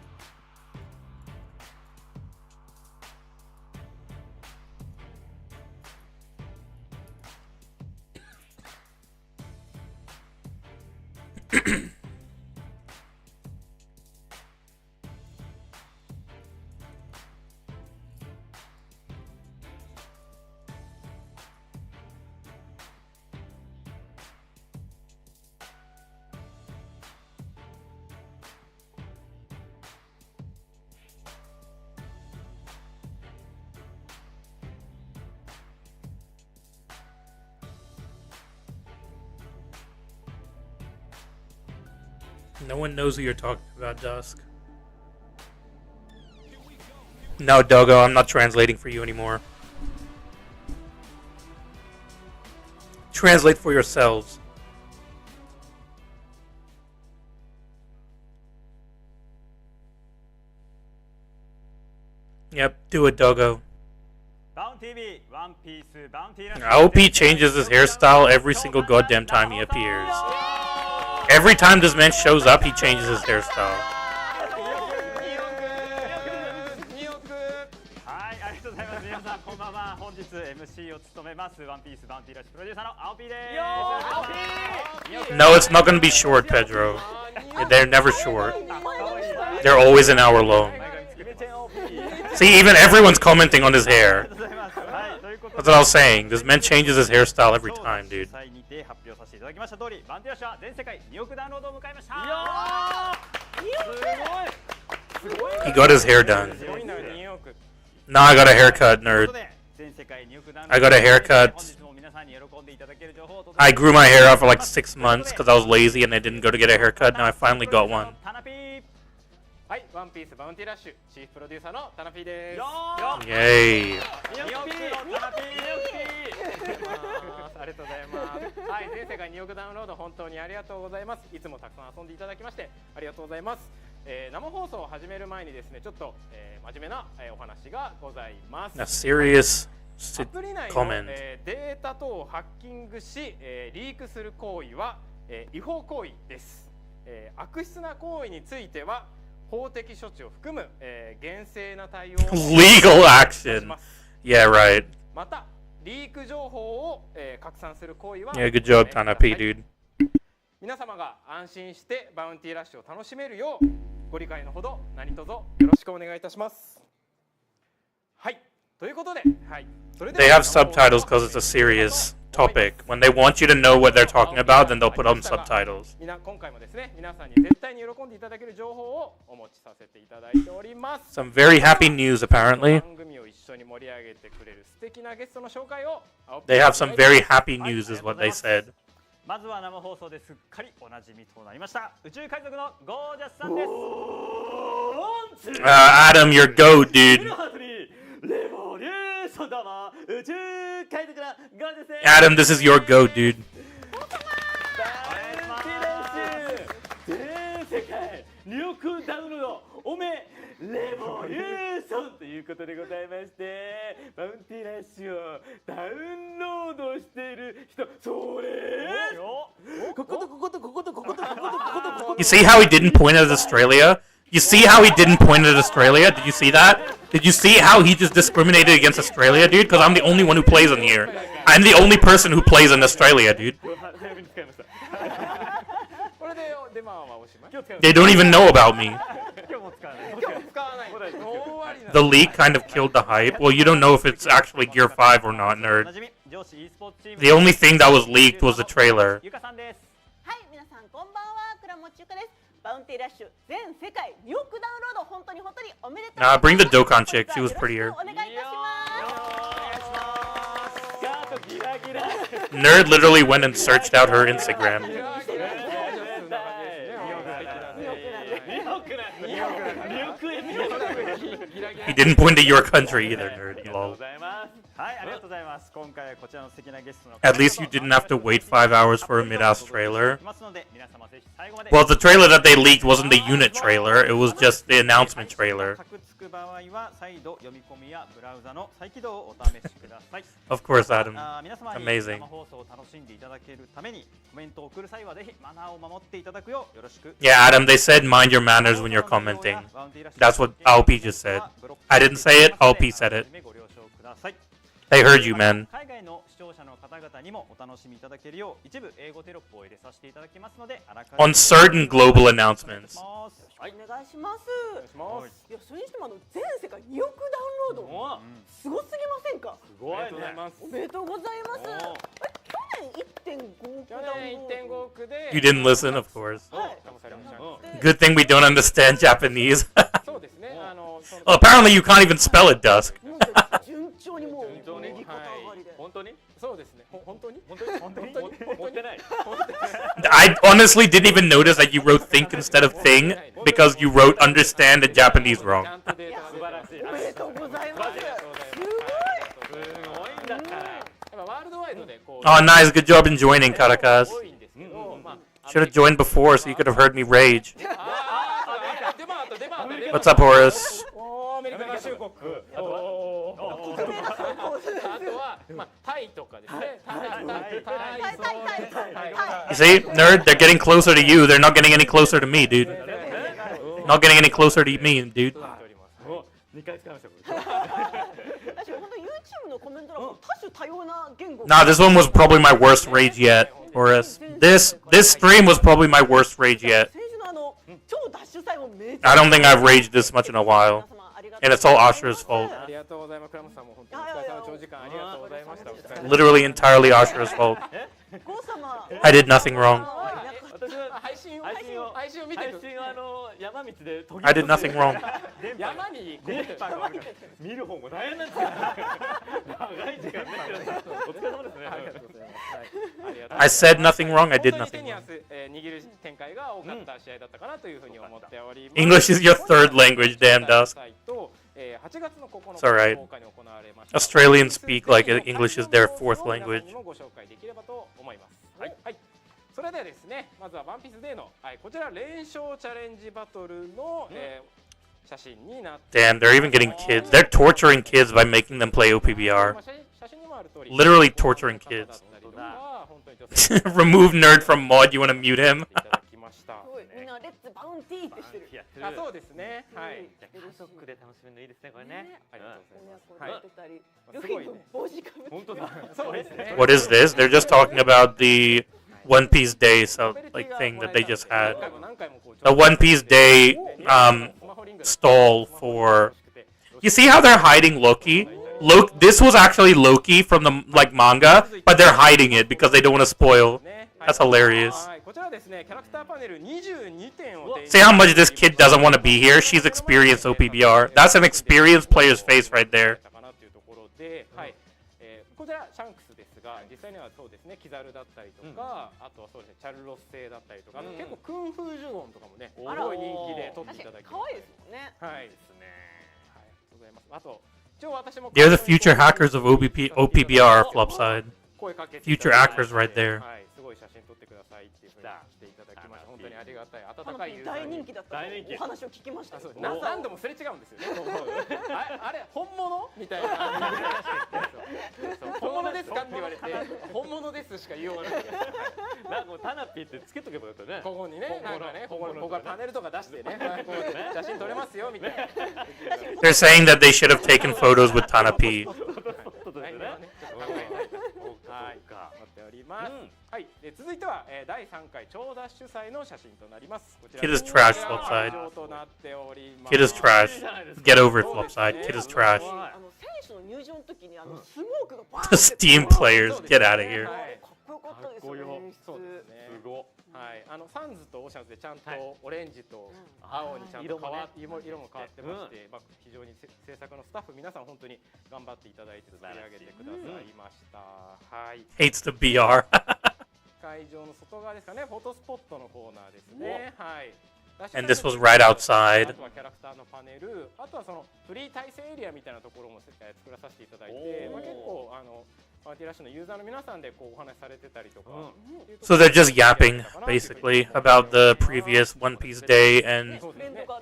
No one knows who you're talking about, Dusk. No, Dogo, I'm not translating for you anymore. Translate for yourselves. Yep, do it, Dogo. OP changes his hairstyle every single goddamn time he appears. Every time this man shows up, he changes his hairstyle. No, it's not going to be short, Pedro. They're never short. They're always an hour long. See, even everyone's commenting on his hair. That's what I was saying. This man changes his hairstyle every time, dude. He got his hair done. Now I got a haircut, nerd. I got a haircut. I grew my hair out for like 6 months because I was lazy and I didn't go to get a haircut. Now I finally got one. Yay. ありがとうございます。はい、全世界2億ダウンロード本当にありがとうございます。いつもたくさん遊んでいただきましてありがとうございます。生放送を始める前にですね、ちょっと真面目なお話がございます。A serious アプリ内の comment. データ等をハッキングし、リークする行為は違法行為です。悪質な行為については法的処置を含む厳正な対応を Legal action. Yeah, right. またリーク情報を拡散する行為は Yeah, good job, Tanapi, dude. 皆様が安心してバウンティーラッシュを楽しめるようご理解のほど何卒よろしくお願いいたします。はい、ということで、はい。They have subtitles because it's a serious topic. When they want you to know what they're talking about, then they'll put on subtitles. 今回もですね、皆さんに絶対に喜んでいただける情報をお持ちさせていただいております。Some very happy news, apparently. 番組を一緒に盛り上げてくれる素敵なゲストの紹介を They have some very happy news, is what they said. まずは生放送ですっかりおなじみとなりました宇宙海賊のゴージャスさんです。Adam, you're goat, dude. Adam, this is your goat, dude. 全世界2億ダウンロードおめレボリューションということでございましてバウンティーラッシュをダウンロードしている人それこことこことこことこことこことこことここと You see how he didn't point at Australia? You see how he didn't point at Australia? Did you see that? Did you see how he just discriminated against Australia, dude? Because I'm the only one who plays on here. I'm the only person who plays in Australia, dude. They don't even know about me. The leak kind of killed the hype. Well, you don't know if it's actually Gear 5 or not, nerd. The only thing that was leaked was the trailer. バウンティーラッシュ全世界2億ダウンロード本当におめでとう。Nah, bring the Dokkan chick. She was prettier. お願いいたします。Nerd literally went and searched out her Instagram. He didn't point to your country either, nerd. Lol. At least you didn't have to wait 5 hours for a mid-ass trailer. Well, the trailer that they leaked wasn't the unit trailer, it was just the announcement trailer. Of course, Adam. Amazing. Yeah, Adam, they said mind your manners when you're commenting. That's what Alp just said. I didn't say it, Alp said it. They heard you, man. On certain global announcements. お願いします。いや、それにしても全世界2億ダウンロード。すごすぎませんか。すごいね。おめでとうございます。去年1.5億ダウンロード。You didn't listen, of course. はい。 Good thing we don't understand Japanese. そうですね。Well, apparently you can't even spell it, Dusk. 順調にもう右肩上がりで。本当に？そうですね。本当に？本当に持ってない。 I honestly didn't even notice that you wrote think instead of thing because you wrote understand in Japanese wrong. 素晴らしい。おめでとうございます。すごい。すごいんだったら。やっぱワールドワイドでこう。 Oh, nice. Good job in joining, Karakas. Should have joined before so you could have heard me rage. What's up, Horace? アメリカ合衆国。あとはまあタイとかですね。You see, nerd, they're getting closer to you. They're not getting any closer to me, dude. Not getting any closer to me, dude. 2回使いました。 YouTube のコメント欄も多種多様な言語。 Nah, this one was probably my worst rage yet, Horace. This stream was probably my worst rage yet. 先週の超ダッシュ最後めっち I don't think I've raged this much in a while. And it's all Ashura's fault. ありがとうございます。クラムさんも本当にお疲れ様長時間ありがとうございました。 Literally entirely Ashura's fault. ゴー様。 I did nothing wrong. 私は配信を見てる。 山道で I did nothing wrong. 山に見る方も大変なんですよ。長い時間ね。お疲れ様ですね。 I said nothing wrong. I did nothing wrong. 握る展開が多かった試合だったかなというふうに思っております。 English is your third language, damn Dusk. 8月の9 It's alright. Australians speak like English is their fourth language. ご紹介できればと思います。はい。それではですね、まずはワンピースデーのこちら連勝チャレンジバトルの写真になって。 Damn, they're even getting kids. They're torturing kids by making them play OPBR. Literally torturing kids. Remove nerd from mod. You want to mute him? みんなレッツバウンティーってしてる。あ、そうですね。はい。家族で楽しめるのいいですねこれね。ありがとうございます。親子で出てたり。ルフィの帽子かぶって。本当だ。そうですね。 What is this? They're just talking about the One Piece Day like thing that they just had. The One Piece Day stall for. You see how they're hiding Loki? This was actually Loki from the manga, but they're hiding it because they don't want to spoil. That's hilarious. See how much this kid doesn't want to be here? She's experienced OPBR. That's an experienced player's face right there. こちらシャンクスですが、実際にはそうですね、キザルだったりとか、あとはそうですね、チャルロス製だったりとか、結構クンフージュゴンとかもね、すごい人気で撮っていただきました。可愛いですもんね。はいですね。はい、ございます。あと一応私も They're the future hackers of OPBR, Flopside. Future hackers right there. はい、すごい写真撮ってくださいっていうふうにしていただきました。本当にありがたい温かいユーザーに。大人気だったとお話を聞きました。何度もすれ違うんですよね。あれ本物みたいな。本物ですかって言われて本物ですしか言いようがない。なんかもうタナピーってつけとけばよかったね。ここにね、なんかね、ここからパネルとか出してね、写真撮れますよみたいな。 They're saying that they should have taken photos with Tana P. はい、続いては第3回超ダッシュ祭の写真となります。 Kid is trash, Flopside. Kid is trash. Get over it, Flopside. Kid is trash. 選手の入場の時にスモークがバーン The Steam players, get out of here. かっこよかったですよね。そうですね。すご。はいサンズとオーシャンズでちゃんとオレンジと青にちゃんと色も変わってまして、非常に制作のスタッフ皆さん本当に頑張っていただいて作り上げてくださいました。はい。Hates the BR. 会場の外側ですかね、フォトスポットのコーナーですね。はい。And this was right outside. あとはキャラクターのパネル、あとはそのフリー対戦エリアみたいなところも作らさせていただいて、結構パーティーラッシュのユーザーの皆さんでこうお話しされてたりとか。So they're just yapping, basically, about the previous One Piece day and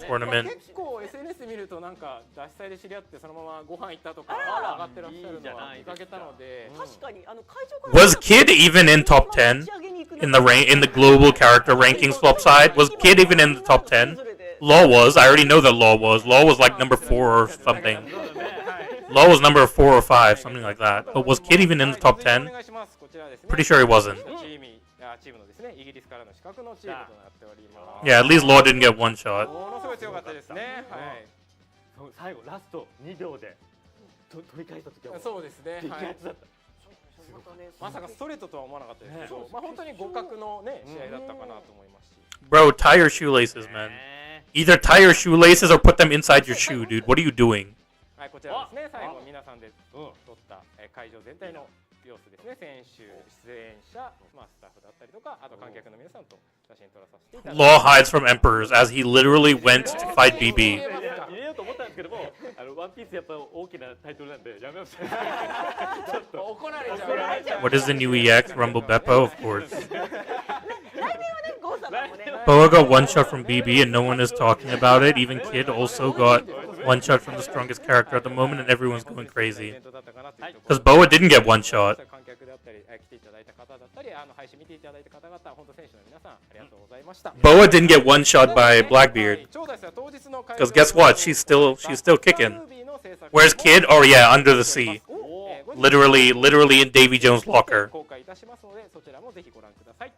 tournament. 結構 SNS 見るとなんか脱祭で知り合ってそのままご飯行ったとか上がってらっしゃるのは見かけたので。確かに会場から Was Kid even in top 10 in the global character rankings flop side? Was Kid even in the top 10? Law was. I already know that Law was. Law was like number 4 or something. Law was number 4 or 5, something like that. But was Kid even in the top 10? Pretty sure he wasn't. Yeah, at least Law didn't get one shot. ものすごい強かったですね。はい。最後ラスト2秒で取り返した時はそうですね。激アツだった。まさかストレートとは思わなかったですけど、まあ本当に互角のね試合だったかなと思いますし。Bro, tie your shoelaces, man. Either tie your shoelaces or put them inside your shoe, dude. What are you doing? はい、こちらですね。最後皆さんで撮った会場全体の様子ですね。選手、出演者、スタッフだったりとか、あと観客の皆さんと写真撮らさせていただきます。Law hides from emperors as he literally went to fight BB. 入れようと思ったんですけども、ワンピースやっぱ大きなタイトルなんでやめます。ちょっと怒られちゃう。What is the new EX? Rumble Beppo, of course. 来年はね、ゴーさんもね。Boa got one shot from BB and no one is talking about it. Even Kid also got one shot from the strongest character at the moment and everyone's going crazy. Because Boa didn't get one shot. 観客であったり、来ていただいた方だったり、配信見ていただいた方々、本当選手の皆さんありがとうございました。Boa didn't get one shot by Blackbeard. Because guess what? She's still kicking. Where's Kid? Oh yeah, under the sea. Literally in Davy Jones' locker. 公開いたしますので、そちらもぜひご覧ください。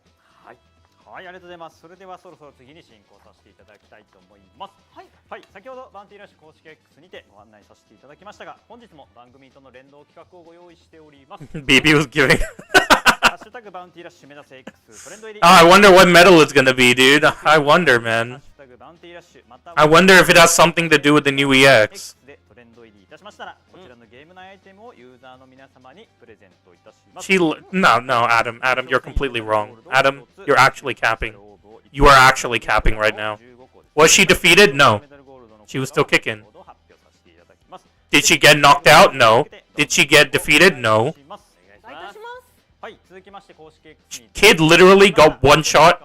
はい、ありがとうございます。それではそろそろ次に進行させていただきたいと思います。はい、先ほどバウンティーラッシュ公式 X にてご案内させていただきましたが、本日も番組との連動企画をご用意しております。BB was giving. ハッシュタグバウンティーラッシュ目指せ X トレンド入り。Oh, I wonder what medal it's gonna be, dude. I wonder, man. ハッシュタグバウンティーラッシュまた I wonder if it has something to do with the new EX. でトレンド入りいたしましたら、こちらのゲーム内アイテムをユーザーの皆様にプレゼントいたします。No, Adam, you're completely wrong. Adam, you're actually capping. You are actually capping right now. Was she defeated? No. She was still kicking. Did she get knocked out? No. Did she get defeated? No. Kid literally got one shot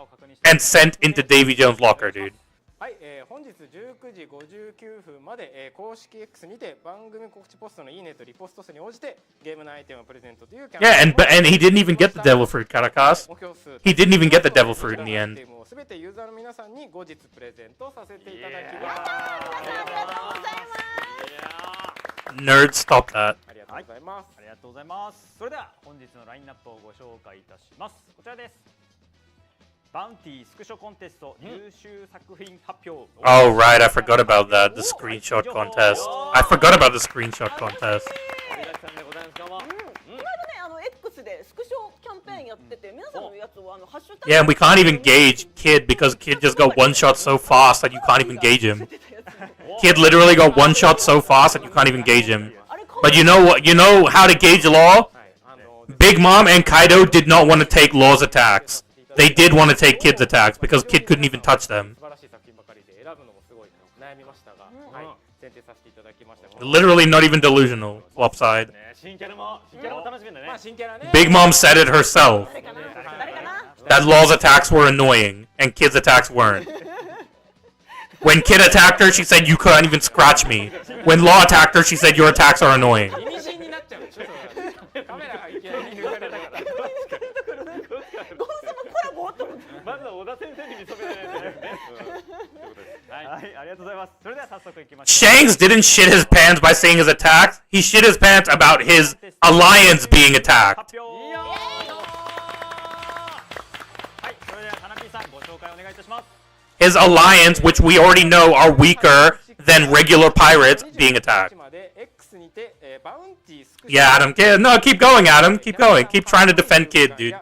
and sent into Davy Jones' locker, dude. はい、本日19時59分まで、公式 X にて番組告知ポストのいいねとリポスト数に応じてゲームのアイテムをプレゼントというキャンペーン Yeah, and he didn't even get the devil fruit, Caracas. He didn't even get the devil fruit in the end. すべてユーザーの皆さんに後日プレゼントさせていただきます。ありがとうございます。 Nerds, stop that. ありがとうございます。ありがとうございます。それでは本日のラインナップをご紹介いたします。こちらです。バウンティースクショコンテスト優秀作品発表。Oh, right, I forgot about that. The screenshot contest. I forgot about the screenshot contest. X でスクショキャンペーンやってて、皆さんのやつをハッシュタグ Yeah, and we can't even gauge Kid because Kid just got one shot so fast that you can't even gauge him. Kid literally got one shot so fast that you can't even gauge him. But you know what? You know how to gauge Law? Big Mom and Kaido did not want to take Law's attacks. They did want to take Kid's attacks because Kid couldn't even touch them. Literally not even delusional. Flopside. Big Mom said it herself. That Law's attacks were annoying and Kid's attacks weren't. When Kid attacked her, she said you couldn't even scratch me. When Law attacked her, she said your attacks are annoying. Shanks didn't shit his pants by saying his attacks. He shit his pants about his alliance being attacked. His alliance, which we already know are weaker than regular pirates, being attacked. Yeah, Adam. No, keep going, Adam. Keep going. Keep trying to defend Kid, dude.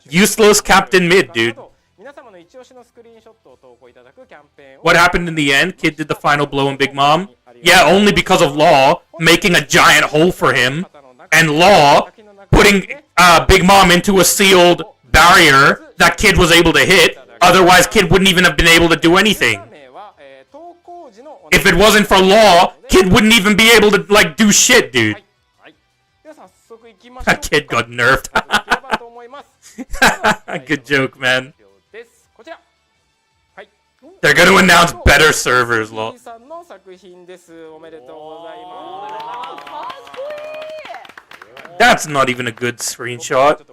Useless Captain Mid, dude. 皆様の一押しのスクリーンショットを投稿いただくキャンペーンを What happened in the end? Kid did the final blow on Big Mom? Yeah, only because of Law making a giant hole for him, and Law putting Big Mom into a sealed barrier that Kid was able to hit. Otherwise, Kid wouldn't even have been able to do anything. If it wasn't for Law, Kid wouldn't even be able to, like, do shit, dude. That kid got nerfed. Good joke, man. They're gonna announce better servers, lol. That's not even a good screenshot.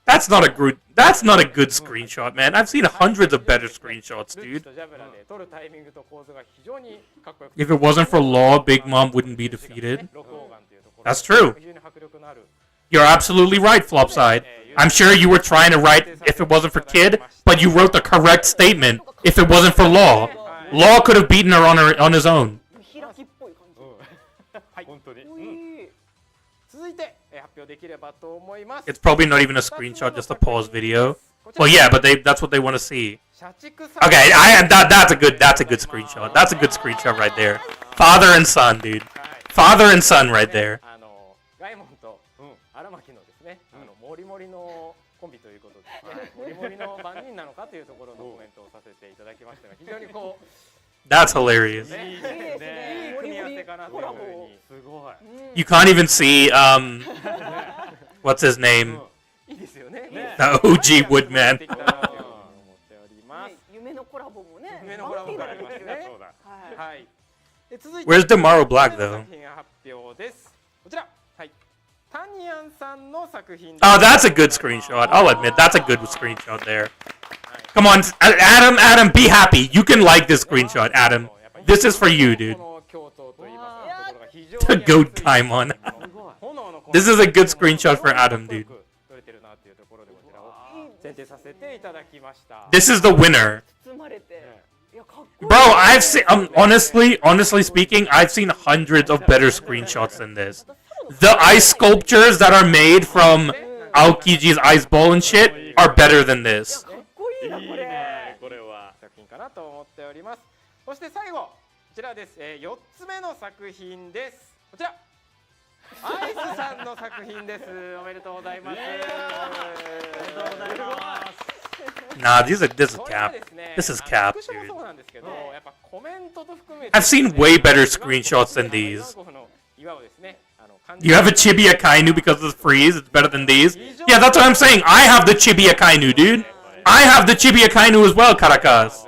That's not a good screenshot, man. I've seen hundreds of better screenshots, dude. If it wasn't for Law, Big Mom wouldn't be defeated. That's true. You're absolutely right, Flopside. I'm sure you were trying to write if it wasn't for Kid, but you wrote the correct statement if it wasn't for Law. Law could have beaten her on his own. It's probably not even a screenshot, just a pause video. Well, yeah, but that's what they want to see. Okay, that's a good screenshot. That's a good screenshot right there. Father and son, dude. Father and son right there. That's hilarious. You can't even see what's his name? The OG Woodman. Where's Tomorrow Black though? Oh, that's a good screenshot. I'll admit, that's a good screenshot there. Come on, Adam, be happy. You can like this screenshot, Adam. This is for you, dude. The goat Kaimon. This is a good screenshot for Adam, dude. This is the winner. Bro, I've seen, honestly speaking, I've seen hundreds of better screenshots than this. The ice sculptures that are made from Aokiji's ice ball and shit are better than this. Nah, this is cap. This is cap, dude. I've seen way better screenshots than these. You have a Chibi Akainu because of the freeze. It's better than these. Yeah, that's what I'm saying. I have the Chibi Akainu, dude. I have the Chibi Akainu as well, Caracas.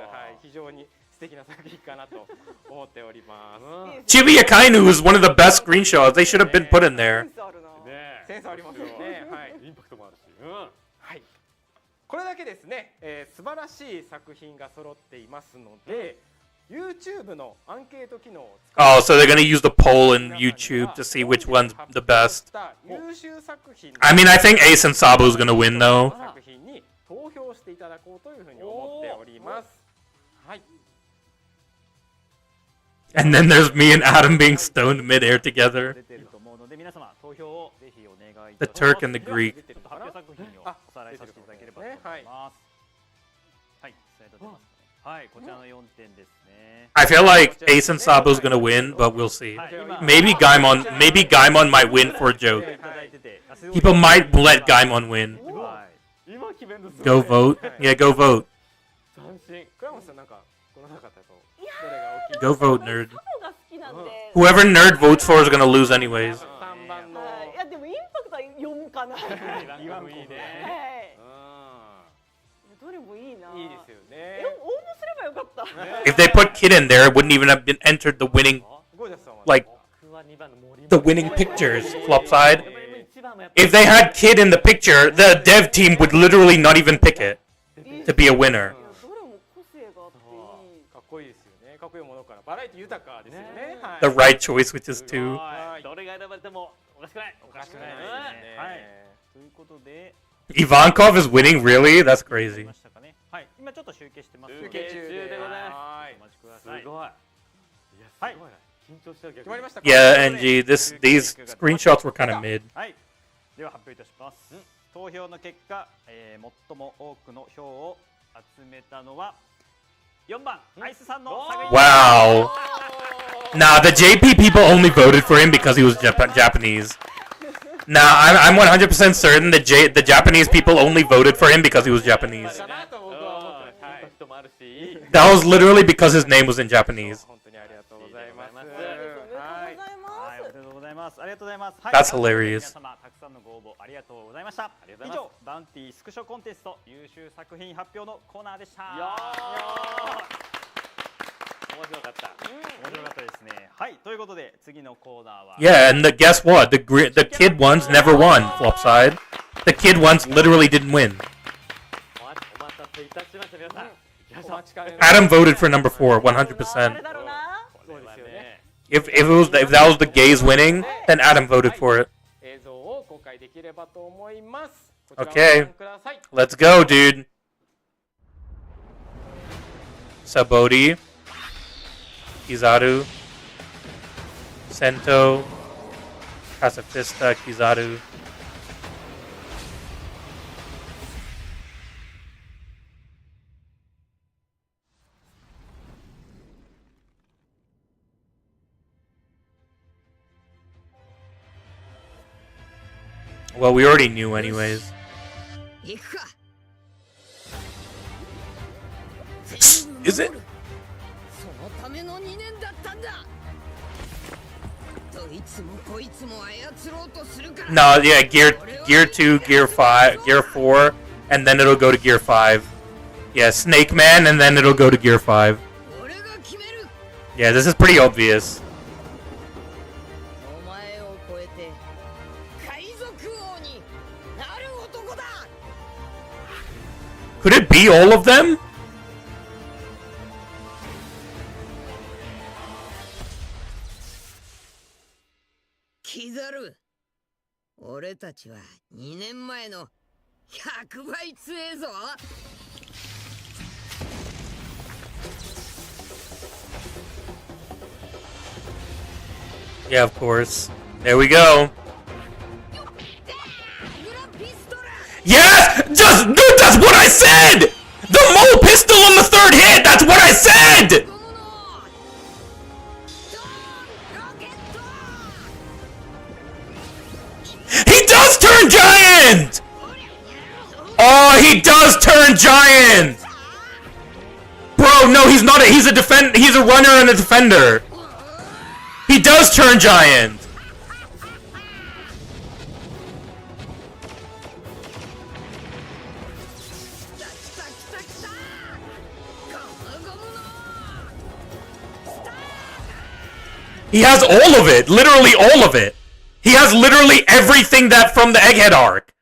Chibi Akainu is one of the best screenshots. They should have been put in there. Oh, so they're gonna use the poll in YouTube to see which one's the best. I mean, I think Ace and Sabo's gonna win though. And then there's me and Adam being stoned midair together. The Turk and the Greek. I feel like Ace and Sabo's gonna win, but we'll see. Maybe Gaimon might win for a joke. People might let Gaimon win. Go vote. Yeah, go vote. Go vote, nerd. Whoever nerd votes for is gonna lose anyways. If they put Kid in there, it wouldn't even have been entered the winning, like, the winning pictures, Flopside. If they had Kid in the picture, the dev team would literally not even pick it to be a winner. The right choice, which is 2. Ivankov is winning, really? That's crazy. Yeah, NG, these screenshots were kind of mid. 投票の結果、最も多くの票を集めたのは4番アイスさんの作品。 Wow. Nah, the JP people only voted for him because he was Japanese. Nah, I'm 100% certain that the Japanese people only voted for him because he was Japanese. かなと僕は思ってます。インパクトもあるし、 That was literally because his name was in Japanese. 本当にありがとうございます。おめでとうございはい、おめます。でとうございます。ありがとうございます。はい、 That's hilarious. 皆様たくさんのご応募ありがとうございました。以上、バウンティスクショコンテスト優秀作品発表のコーナーでした。いや面白かった。面白かったですね。はい、ということで次のコーナーは Yeah, and guess what? The kid ones never won. Flopside. The kid ones literally didn't win. お待たせいたしました皆さん。お待ちかねの Adam voted for number 4, 誰 100%. だろうな。そうですよね。 If that was the gays winning, then Adam voted for it. 映像を公開できればと思います。こちらを Okay. ご覧ください。 Let's go, dude. Sabodi, Kizaru, Sento, Pacifista, Kizaru. Well, we already knew anyways. 行くか。 Is it? そのための2年だったんだ。どいつもこいつも操ろうとするから。 No, yeah, gear 2, gear 5, gear 4, and then it'll go to gear 5. Yeah, Snake Man, and then it'll go to gear 5. 俺が決める。 Yeah, this is pretty obvious. お前を超えて海賊王になる男だ。 Could it be all of them? キザル。俺たちは2年前の100倍強えぞ。 Yeah, of course. There we go. グラピストラ。 Yes! Dude, that's what I said! The mole pistol on the third hit! That's what I said! ゴムのドーンロケット。 He does turn giant! Oh, he does turn giant! Bro, no, he's not he's a runner and a defender. He does turn giant! He has all of it! Literally all of it! He has literally everything that from the Egghead arc!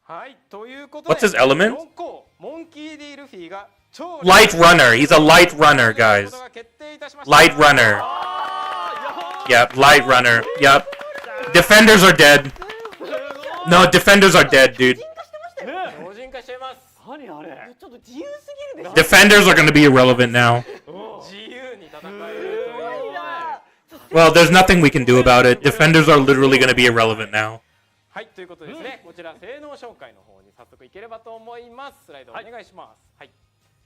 はい、ということで What's his element? 4校モンキー D ルフィが超 Light runner. He's a light runner, guys. 決定いたしました Light runner. Yep, light runner. Yep. Defenders are dead. No, defenders are dead, dude. 進化してましたよ。老人化してます。何あれ。ちょっと自由すぎるでしょ。 Defenders are gonna be irrelevant now. 自由に戦えるという。 Well, there's nothing we can do about it. Defenders are literally gonna be irrelevant now. はい、ということでですね、こちら性能紹介の方に早速いければと思います。スライドお願いします。はい。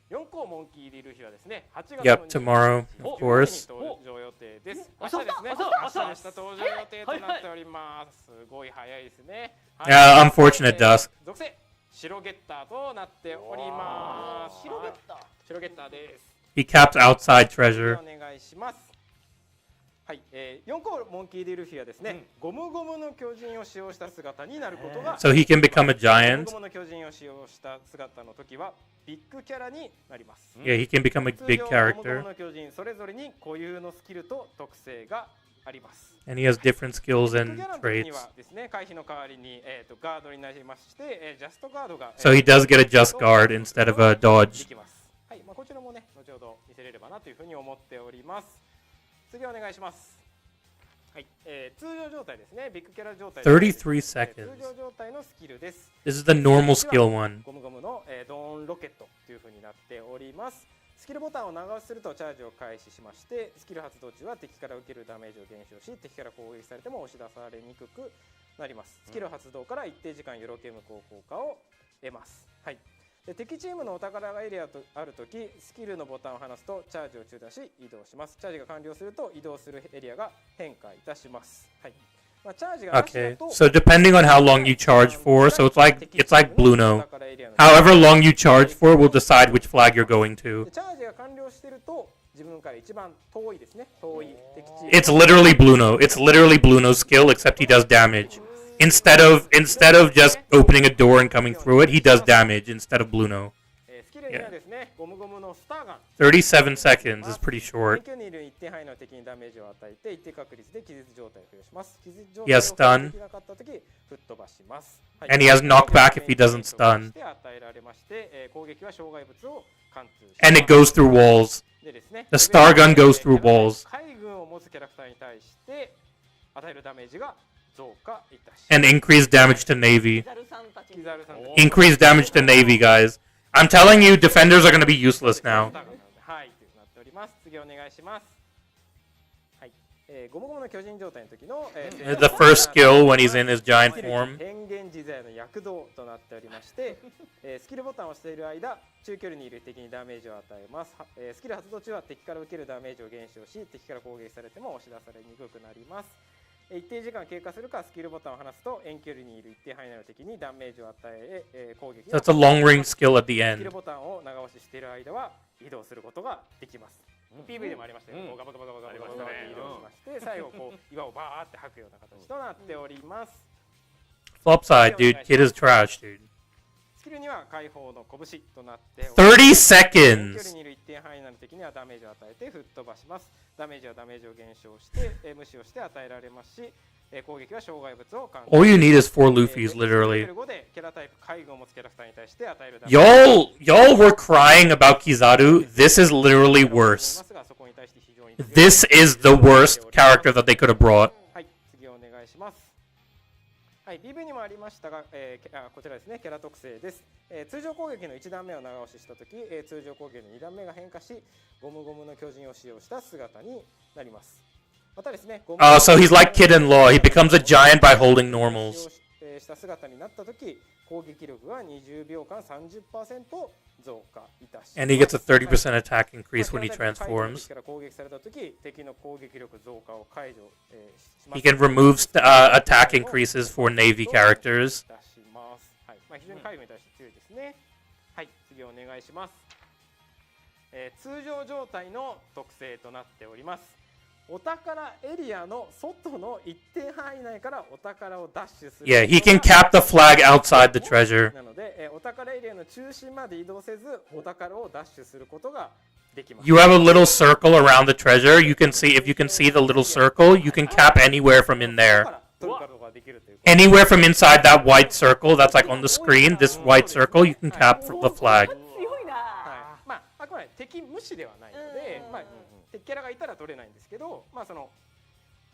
4校モンキー D ルフィはですね、8月の Yep, tomorrow, of course. 登場予定です。明明日日ですね。明日明日登場予定となっております。すごい早いですね。 Yeah, unfortunate Dusk. 属性白ゲッターとなっております。白ゲッター。白ゲッターです。 He caps outside treasure. お願いします。はい、4校モンキー D ルフィはですね、ゴムゴムの巨人を使用した姿になることが So he can become a ゴム giant. ゴムの巨人を使用した姿の時はビッグキャラになります。 Yeah, he can become a 通 big 常ゴムゴ character. ムの巨人それぞれに固有のスキルと特性があります。 And he has different skills ビッグ and キャラの時に traits. はですね、回避の代わりに、ガードになりまして、ジャストガードが So he does get a just guard instead of a で dodge. きます。はい、まあこちらもね、後ほど見せれればなというふうに思っております。次お願いします。はい、通常状態ですね。ビッグキャラ状態。 33通 seconds. 常状態のスキルです。 This is the normal skill one. ゴムゴムの、ドーンロケットというふうになっております。スキルボタンを長押しするとチャージを開始しまして、スキル発動中は敵から受けるダメージを減少し、敵から攻撃されても押し出されにくくなります。スキル発動から一定時間よろけ無効効果を得ます。はい、で敵チームのお宝エリアとあるとき、スキルのボタンを離すとチャージを中断し移動します。チャージが完了すると移動するエリアが変化いたします。はい、Okay, so depending on how long you charge for, so it's like Blue No. However long you charge for will decide which flag you're going to. It's literally Blue No. It's literally Blue No's skill, except he does damage. Instead of just opening a door and coming through it, he does damage instead of Blue No. Yeah. 37 seconds is pretty short. He has stun. And he has knockback if he doesn't stun. And it goes through walls. The star gun goes through walls. And increased damage to Navy. Increased damage to Navy, guys. I'm telling you, defenders are going to be useless now. The first skill when he's in his giant form. That's a long range skill at the end. PV でもありましたよ。ガバガバガバガバガバガバって移動しまして、最後こう岩をバーって吐くような形となっております。Flop side, dude. Kid is trash, dude. スキルには解放の拳となって30 seconds. 距離にいる一定範囲内の敵にはダメージを与えて吹っ飛ばします。ダメージはダメージを減少して無視をして与えられますし、攻撃は障害物を All you need is 4 Luffys, literally. キャラタイプ海軍を持つキャラクターに対して与える Y'all were crying about Kizaru. This is literally worse. This is the worst character that they could have brought. はい、次お願いします。はい、PV にもありましたが、こちらですね、キャラ特性です。通常攻撃の1段目を長押ししたとき、通常攻撃の2段目が変化し、ゴムゴムの巨人を使用した姿になります。またですね、Oh, so he's like Kid in Law. He becomes a giant by holding normals. した姿になったとき、攻撃力が20秒間 30% 増加いたします。And he gets a 30% attack increase when he transforms. He can remove attack increases for Navy characters. 非常に海軍に対して強いですね。はい、次お願いします。通常状態の特性となっております。お宝エリアの外の一定範囲内からお宝をダッシュする。Yeah, he can cap the flag outside the treasure. なので、お宝エリアの中心まで移動せず、お宝をダッシュすることができます。You have a little circle around the treasure. You can see, if you can see the little circle, you can cap anywhere from in there. Anywhere from inside that white circle that's like on the screen, this white circle, you can cap the flag. まあ、あくまで敵無視ではないので、まあ敵キャラがいたら取れないんですけど、まあその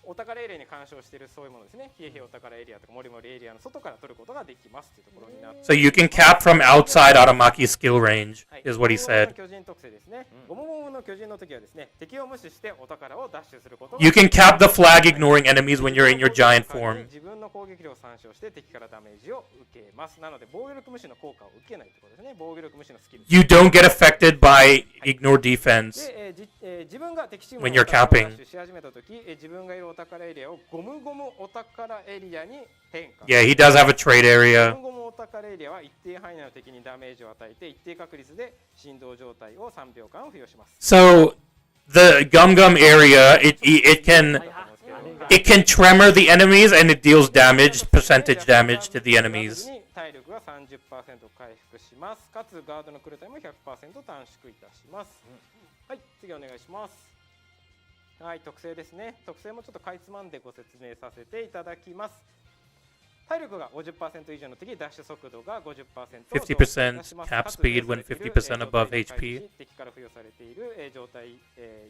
お宝エリアに干渉しているそういうものですね。冷え冷えお宝エリアとかモリモリエリアの外から取ることができますというところになって。So you can cap from outside Aramaki's skill range, is what he said. 巨人特性ですね。ゴムゴムの巨人の時はですね、敵を無視してお宝をダッシュすることが。You can cap the flag ignoring enemies when you're in your giant form. 自分の攻撃力を参照して敵からダメージを受けます。なので防御力無視の効果を受けないということですね。防御力無視のスキル。You don't get affected by ignore defense when you're capping. し始めた時、自分がいるお宝エリアをゴムゴムお宝エリアに変化。Yeah, he does have a trade area. ゴムゴムお宝エリアは一定範囲内の敵にダメージを与えて一定確率で振動状態を3秒間付与します。So the Gum Gum area, it can tremor the enemies and it deals percentage damage to the enemies. 体力が 30% 回復します。かつガードの来るタイム 100% 短縮いたします。はい、次お願いします。はい、特性ですね。特性もちょっとかいつまんでご説明させていただきます。体力が 50% 以上の時、ダッシュ速度が 50% 50% cap speed when 50% above HP. 敵から付与されている状態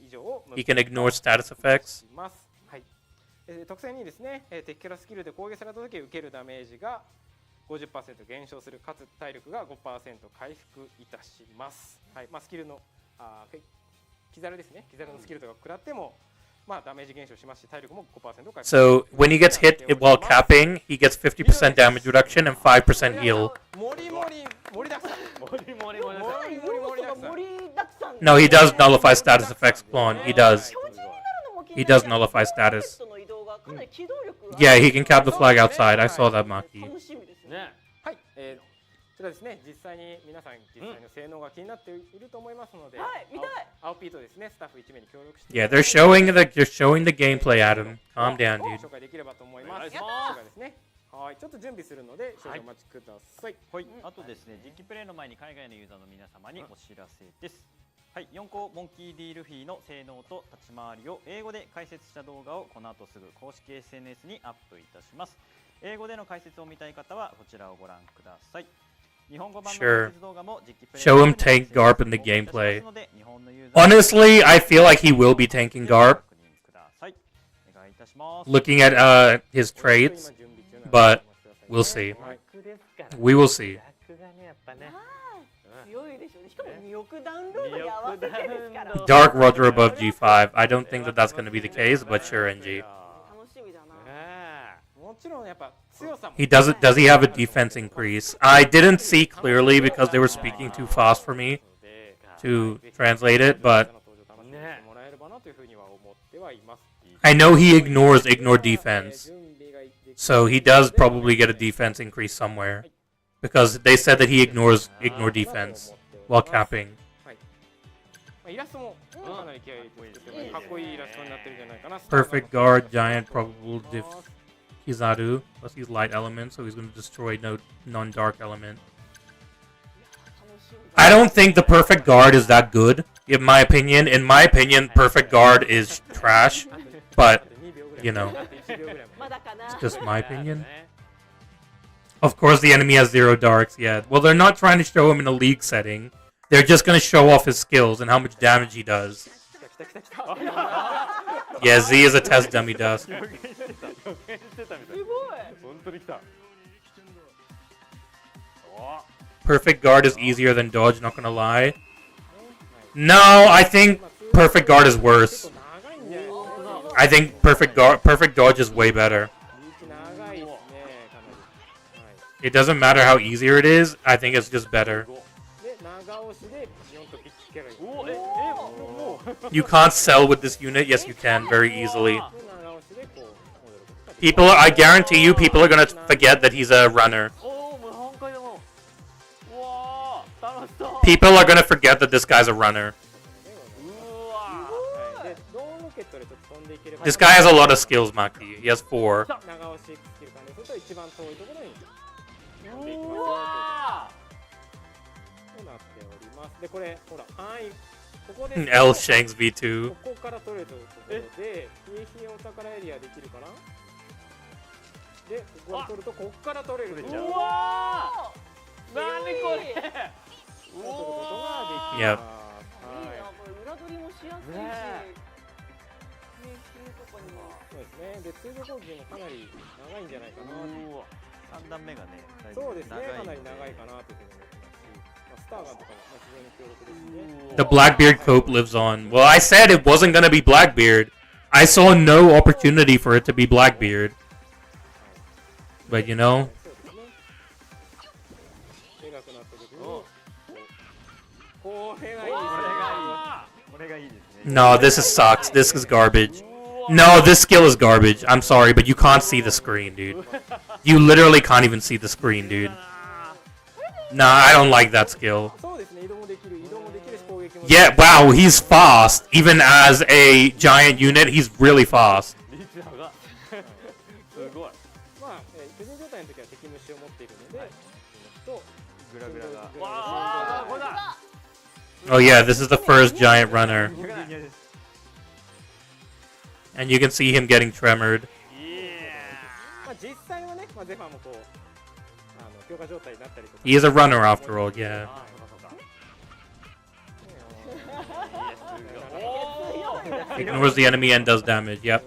以上を He can ignore status effects. はい。特性にですね、敵からスキルで攻撃された時受けるダメージが 50% 減少する、かつ体力が 5% 回復いたします。はい、まあスキルのキザルですね。キザルのスキルとか食らっても、まあダメージ減少しますし、体力も 5% 回復。 So when he gets hit while capping, he gets 50% damage reduction and 5% heal. 盛りだくさん。かなり要素が盛りだくさん。 No, he does nullify status effects, Clone. He does. 標準になるのも気に He なる does nullify status. ロケットの移動がかなり機動力が Yeah, he can cap the flag outside. I saw that, Maki. 楽しみですね。ね。はい、それはですね、実際に皆さん実際の性能が気になっていると思いますので、はい見たい。青 P とですね、スタッフ1名に協力して、 Yeah, they're showing the gameplay, Adam. Calm down, dude. 紹介できればと思います。お願いします紹介ですね。はい、ちょっと準備するので少々お待ちください。はい、あとですね、実機プレイの前に海外のユーザーの皆様にお知らせです。はい、4個モンキー D ルフィの性能と立ち回りを英語で解説した動画をこの後すぐ公式 SNS にアップいたします。英語での解説を見たい方はこちらをご覧ください。日本語版の解説動画も実機プレイ Show him tank Garp in the gameplay. Honestly, I feel like he will be tanking Garp, お願いいたします。 looking at his traits, but we'll see. We will see. 強いでしょうね。しかも2億ダウンロードに合わせてですから。 Dark Roger above G5. I don't think that that's going to be the case, but sure, NG. 楽しみだな。もちろんやっぱ強さも Does he have a defense increase? I didn't see clearly because they were speaking too fast for me to translate it, but I know he ignore defense. So he does probably get a defense increase somewhere. Because they said that he ignore defense while capping. イラストもかなり気合い入れて作ってかっこいいイラストになってるんじゃないかな。 Perfect guard, giant, probable diff Kizaru. Plus he's light element, so he's going to destroy non-dark element. I don't think the perfect guard is that good, in my opinion. In my opinion, perfect guard is trash. But, you know, it's just my opinion. Of course, the enemy has 0 darks, yeah. Well, they're not trying to show him in a league setting. They're just going to show off his skills and how much damage he does. Yeah, Z is a test dummy, Dusk. Perfect guard is easier than dodge, not going to lie. No, I think perfect guard is worse. I think perfect dodge is way better. It doesn't matter how easier it is. I think it's just better. You can't sell with this unit. Yes, you can very easily. I guarantee you, people are gonna forget that he's a runner. People are gonna forget that this guy's a runner. This guy has a lot of skills, Maki. He has 4. L Shanks V2. ここから取れたところで、景品お宝エリアできるかな。で、ここから取ると、ここから取れる。うわー、なにこれ。取ることができます。裏取りもしやすいし、景品とかにも。そうですね。で、通常攻撃もかなり長いんじゃないかな。3段目がね、そうですね。かなり長いかなというふうに思ってますし、スターガンとかも非常に強力ですね。 The Blackbeard cope lives on. Well, I said it wasn't gonna be Blackbeard. I saw no opportunity for it to be Blackbeard. But you know. No, this sucks. This is garbage. No, this skill is garbage. I'm sorry, but you can't see the screen, dude. You literally can't even see the screen, dude. Nah, I don't like that skill. Yeah, wow, he's fast. Even as a giant unit, he's really fast. Oh yeah, this is the first giant runner. And you can see him getting tremored. He is a runner after all, yeah. Ignores the enemy and does damage, yep.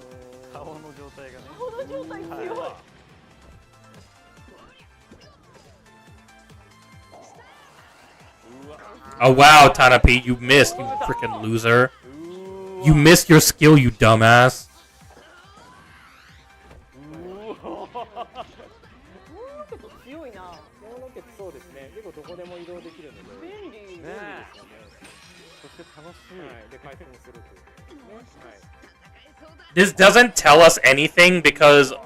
Oh wow, Tanapi, you missed, you freaking loser. You missed your skill, you dumbass. ちょっと強いな。このロケットそうですね。結構どこでも移動できるので。便利。ねえ。そして楽しい。はい。で回復もするというね。はい。 This doesn't tell us anything because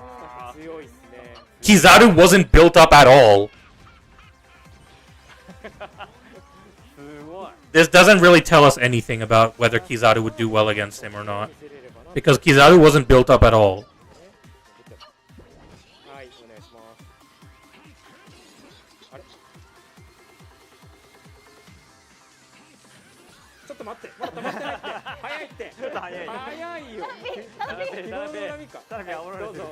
強いですね。 Kizaru wasn't built up at all. すごい。 This doesn't really tell us anything about whether Kizaru would do well against him or not. Because Kizaru wasn't built up at all. はい、お願いします。あれ？ちょっと待って、まだ止まってないって。早いって。ちょっと早い。早いよ。並べ並べ。波か。田辺煽られてる。どうぞ。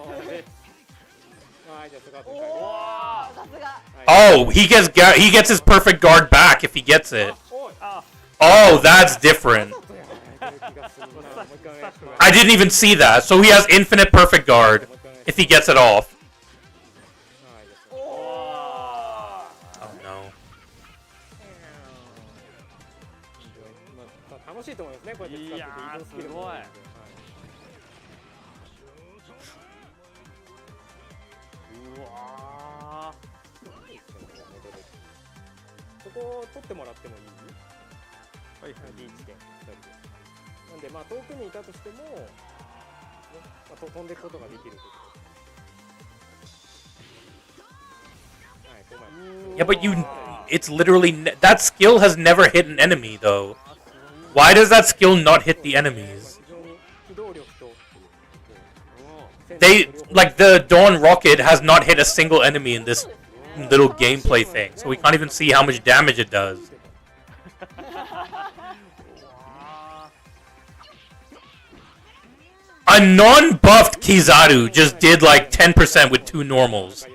はい、じゃあ菅君。さすが。 Oh, he gets his perfect guard back if he gets it. おい。 Oh, that's different. I didn't even see that. So he has infinite perfect guard if he gets it off. Oh no. 楽しいと思いますね。こうやって使ってて移動スキルも。いやーすごい。うわそこを取ってもらってもいい？はい、リーチでなんでまあ遠くにいたとしても、ねまあ、飛んでいくことができるということで。はい、 Yeah, but it's literally, that skill has never hit an enemy though. Why does that skill not hit the enemies? 非常に機動力と They, like the Dawn Rocket has not hit a single enemy in this little gameplay thing. So we can't even see how much damage it does. A non-buffed Kizaru just did like 10% with 2 normals.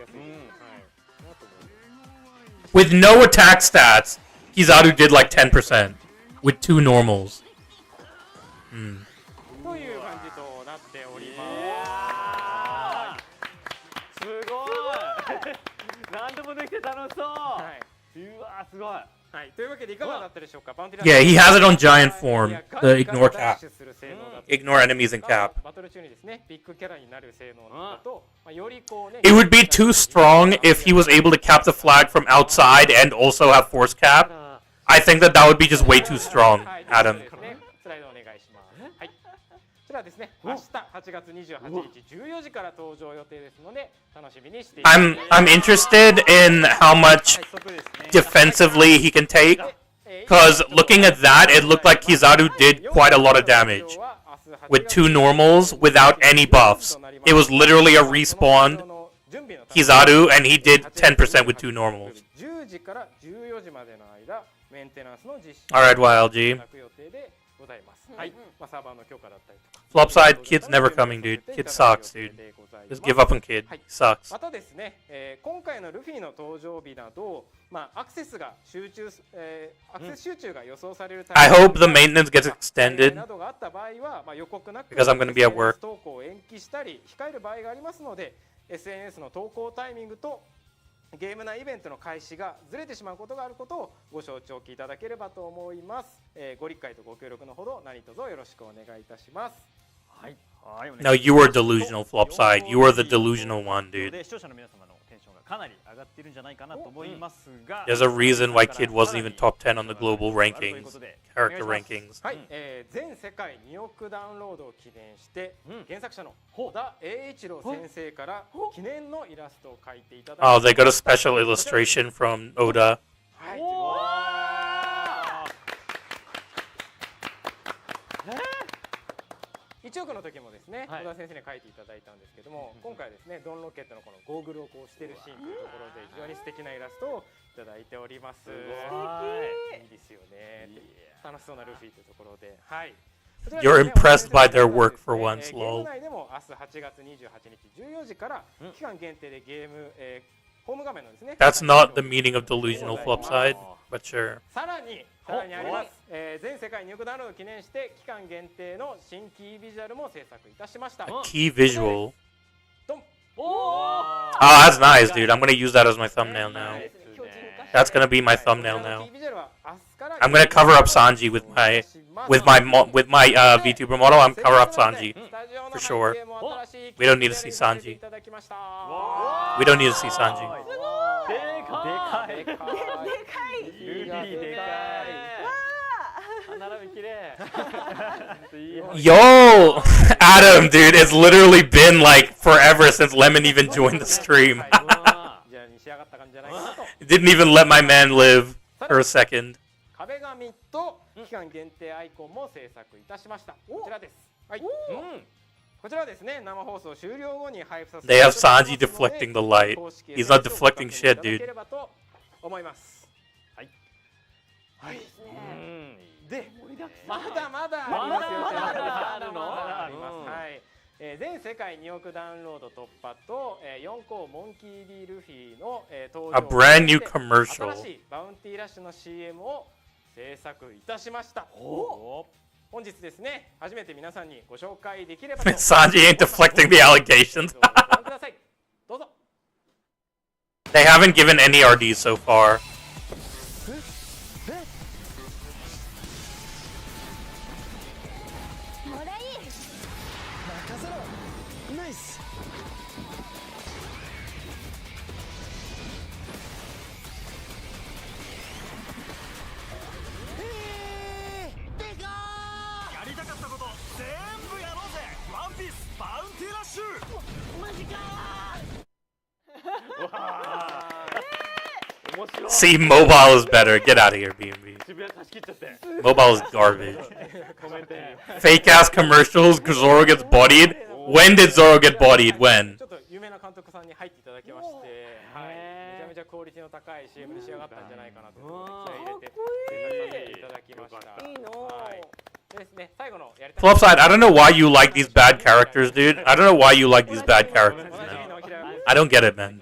With no attack stats, Kizaru did like 10% with 2 normals. という感じとなっております。すごい。何でもできて楽しそう。はい、うわすごい。はい、というわけでいかがだったでしょうか。 Yeah, he has it on giant form. The ignore cap. Ignore enemies in cap. バトル中にですね、ビッグキャラになる性能だと、よりこうね、 It would be too strong if he was able to cap the flag from outside and also have force cap. I think that would be just way too strong, はい、 Adam. ですね、スライドお願いします。はい。こちらですね、明日8月28日14時から登場予定ですので、楽しみにしています。 I'm interested in how much defensively he can take. Because looking at that, it looked like Kizaru did quite a lot of damage with 2 normals without any buffs. It was literally a respawned Kizaru, and he did 10% with 2 normals. 10時から14時までの間、メンテナンスの実施 Alright, を YLG. いただく予定でございます。はい。まあサーバーの許可だったりとか。 Flopside, kid's never coming, dude. Kid sucks, dude. Just give up on kid. He sucks. またですね、今回のルフィの登場日など、まあアクセス集中が予想される I hope the maintenance gets extended などがあった場合は、まあ予告なく because I'm going to be at work. 投稿を延期したり控える場合がありますので、SNS の投稿タイミングとゲーム内イベントの開始がずれてしまうことがあることをご承知おきいただければと思います。ご理解とご協力のほど何卒よろしくお願いいたします。はい。No, you were delusional, Flopside. You were the delusional one, dude. で視聴者の皆様のテンションがかなり上がっているんじゃないかなと思いますが、 There's a reason why Kid wasn't even top 10 on the global rankings, character rankings. はい、全世界2億ダウンロードを記念して、原作者の小田栄一郎先生から記念のイラストを描いていただきま Oh, した。 they got a special illustration from Oda. はい、1億の時もですね、小田先生に書いていただいたんですけども、今回ですね、ドンロケットのこのゴーグルをこうしてるシーンというところで非常に素敵なイラストをいただいております。いいですよね。楽しそうなルフィというところで、はい。 You're impressed by their work for once, ゲーム lol. 内でも明日8月28日14時から期間限定でゲーム、ホーム画面のですね。 That's not the meaning of delusional, Flopside, but sure. さらにあります。全世界2億ダウンロードを記念して期間限定の新キービジュアルも制作いたしました。 Key visual. ドン。 Oh, that's nice, dude. I'm gonna use that as my thumbnail now. That's gonna be my thumbnail now. I'm gonna cover up Sanji with my With my VTuber model, I'm cover up Sanji for sure. We don't need to see Sanji. We don't need to see Sanji. でかい。でかい。ルビーでかい。歯並び綺麗。 Yo, Adam, dude, it's literally been like forever since Lemon even joined the stream. じゃあに仕上がった感じじゃないかなと。 Didn't even let my man live for a second. 壁紙と期間限定アイコンも制作いたしました。こちらです。はい。こちらはですね、生放送終了後に配布させて They have Sanji deflecting the light. He's not deflecting shit, dude. 思います。はい。はい。で、まだまだありますよ。まだあるの？まだあります。はい。全世界2億ダウンロード突破と4校モンキー D ルフィの登場 A brand new commercial. 新しいバウンティーラッシュの CM を制作いたしました。本日ですね、初めて皆さんにご紹介できればと。 Sanji ain't deflecting the allegations. ご覧ください。どうぞ。 They haven't given any RDs so far. 面白い。 See, mobile is better. Get out of here, BMB. 渋谷貸し切っちゃって。 Mobile is garbage. ごめんね。 Fake ass commercials. Zoro gets bodied. When did Zoro get bodied? When? ちょっと有名な監督さんに入っていただきまして、はい、めちゃめちゃクオリティの高い CM に仕上がったんじゃないかなということで気合い入れて制作させていただきました。いいの。ですね、最後のやりたい。 Flip side, I don't know why you like these bad characters, dude. I don't know why you like these bad characters, man. I don't get it, man.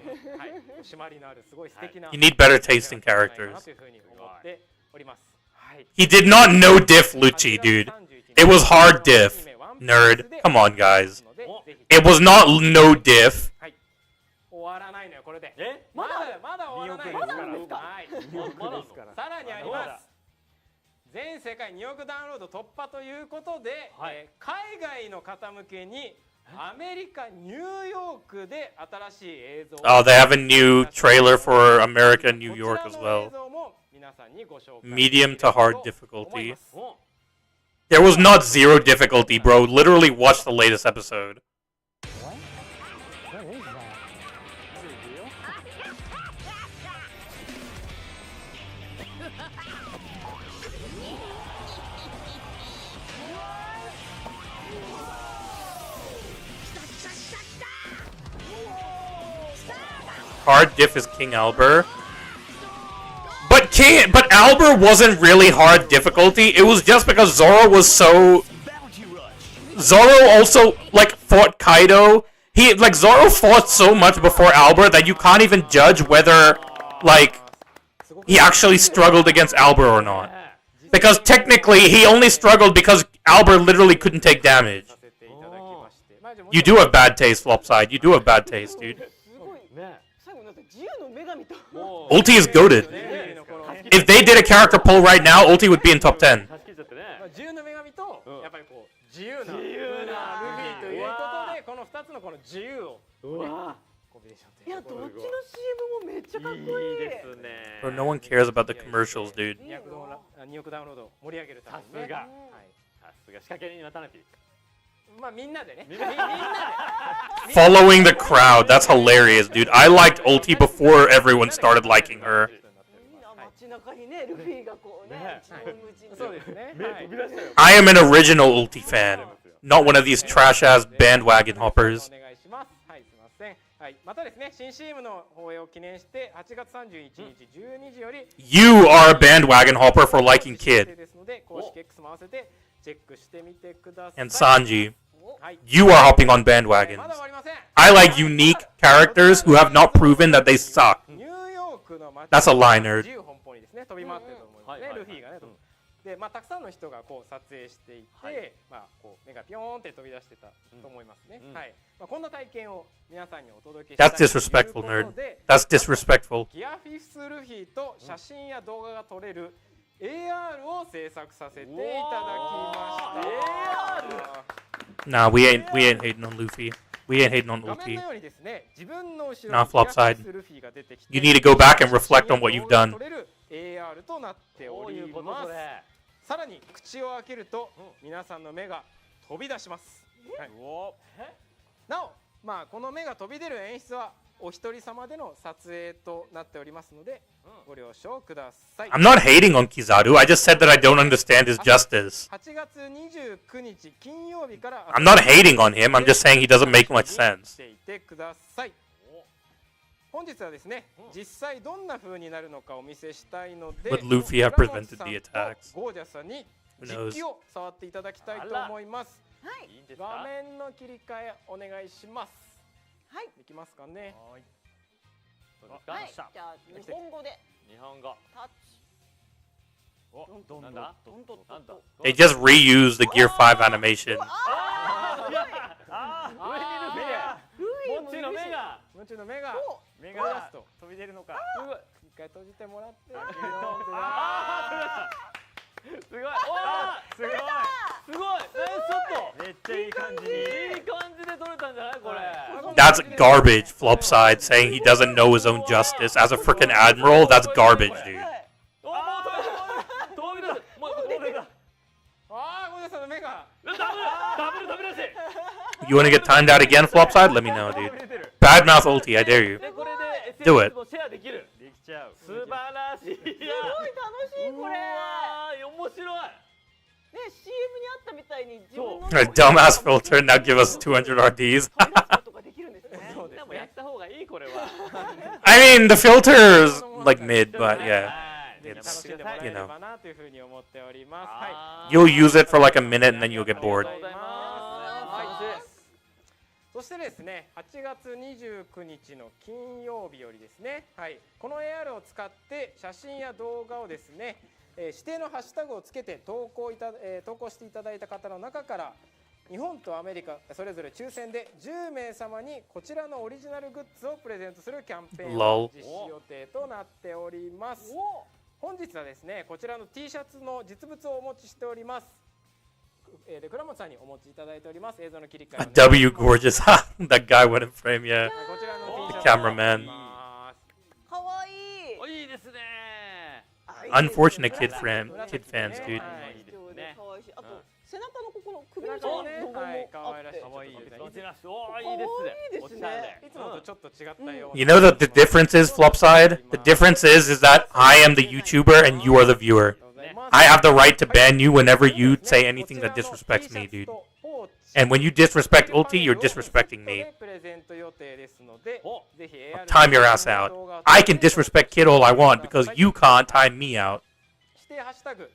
You need better taste in characters. He did not no diff Lucci, dude. It was hard diff. Nerd. Come on, guys. It was not no diff. 終わらないのよこれで。まだ終わらないですから。さらにあります。全世界2億ダウンロード突破ということで、海外の方向けにアメリカニューヨークで新しい映像。Oh, they have a new trailer for America, New York as well. Medium to hard difficulty. There was not zero difficulty, bro. Literally watch the latest episode. Hard diff is King Albert. But Albert wasn't really hard difficulty. It was just because Zoro was so... Zoro also, like, fought Kaido. Zoro fought so much before Albert that you can't even judge whether, like, he actually struggled against Albert or not. Because technically, he only struggled because Albert literally couldn't take damage. You do have bad taste, Flopside. You do have bad taste, dude. Ulti is goated. If they did a character poll right now, Ulti would be in top 10. 自由なルフィということでこの2つのこの自由をコンビネーションという。いやどっちの CM もめっちゃかっこいいですね。 Bro, no one cares about the commercials, dude. 2億ダウンロードを盛り上げるためにね。さすが仕掛け人渡辺。まあみんなでね。 Following the crowd, that's hilarious, dude. I liked Ulti before everyone started liking her. 街中にねルフィがこうね一文無尽。そうですね。 I am an original Ulti fan, not one of these trash-ass bandwagon hoppers. お願いします。はいすみません。はい。またですね新 CM の放映を記念して8月31日12時より You are a bandwagon hopper for liking Kid. ですので公式 X も合わせてチェックしてみてください。 And Sanji, you are hopping on bandwagons. I like unique characters who have not proven that they suck. That's a lie, nerd. 飛び回ってると思うんですね、ルフィがね。で、まあたくさんの人がこう撮影していて、まあこう目がピョーンって飛び出してたと思いますね。はい。まあこんな体験を皆さんにお届けしたい That's disrespectful, nerd. That's disrespectful. ギアフィスルフィと写真や動画が撮れる AR を制作させていただきました。 Nah, we ain't hating on Luffy. We ain't hating on 画面 Ulti. のようにですね、自分の後ろ Nah, に flop キラ side. キラするルフィが出てきて You need to go back and reflect on what you've done. 撮れる AR となっておりどういうことますそ。れ。さらに口を開けると皆さんの目が飛び出します。はい、なお、まあこの目が飛び出る演出はお一人様での撮影となっておりますので、ご了承ください。 I'm not hating on Kizaru. I just said that I don't understand his justice. 8月29日金曜日から I'm not hating on him. I'm just saying he doesn't make much sense. していてください。本日はですね、実際どんな風になるのかお見せしたいので、 Would Luffy have 倉本 prevented さん the と attacks? ゴージャスさんに Who 実 knows? 機を触っていただきたいと思います。はいいいんですか。画面の切り替えお願いします。はいできますかね。どうですか。はいじゃあ日本語で日本語。タッチお、どんなんだ。どんどんどんなんだ。 They just reused the Gear 5 animation. ああ、上にルフィ。ルフィもっちの目が。もちろん目が目ゴージャスと飛び出るのか。すごい。一回閉じてもらって。あすごい。おー、すごい。すごい。ちょっと。めっちゃいい感じに。いい感じで撮れたんじゃないこれ。 That's garbage, Flopside, saying he doesn't know his own justice. As a freaking admiral, that's garbage, dude. おー、もう飛び出す。もう飛び出す。ああ、ゴージャスさんの目が。ダブル飛び出し。 You want to get timed out again, Flopside? Let me know, dude. Badmouth ulti, I dare you. でこれで Do it. SNS もシェアできる。できちゃう。素晴らしい。すごいすごい楽しいこれ面白い。ね CM にあったみたいに自分の A dumbass filter, now give us 200 RDs. 飛び出すことができるんですねそうでですもやっね。た方がいいこれは。 I mean, the filter's like mid, but yeah. はい楽 It's, しんでもらえ you れ know. ばなというふうに思っております。はい。あー You'll use it for like a minute and then you'll get あ bored. りがとうございます。はいそしてですね、8月29日の金曜日よりですね、はい、この AR を使って写真や動画をですね、指定のハッシュタグをつけて投稿していただいた方の中から日本とアメリカそれぞれ抽選で10名様にこちらのオリジナルグッズをプレゼントするキャンペーンを Lol. 実施予定となっております。本日はですね、こちらの T シャツの実物をお持ちしております。で倉本さんにお持ちいただいております。映像の切り替え W gorgeous. Ha! That guy went in frame, yeah. こちらの T シャツ The cameraman. かわいいおいいですね。 Unfortunate kid fans, dude. はいかわいいしあと背中のここの首背の中にねロゴもはい可あって愛らしい可愛いです。ちょっとこちらおーいいですね。可愛いですねおしゃれいつもとちょっと違ったような You know that the difference is, Flopside? The difference is that I am the YouTuber and you are the viewer. I have the right to ban you whenever you say anything that disrespects me, dude. And when you disrespect Ulti, you're disrespecting me. Time your ass out. I can disrespect Kid all I want because you can't time me out. 指定ハッシュタグ、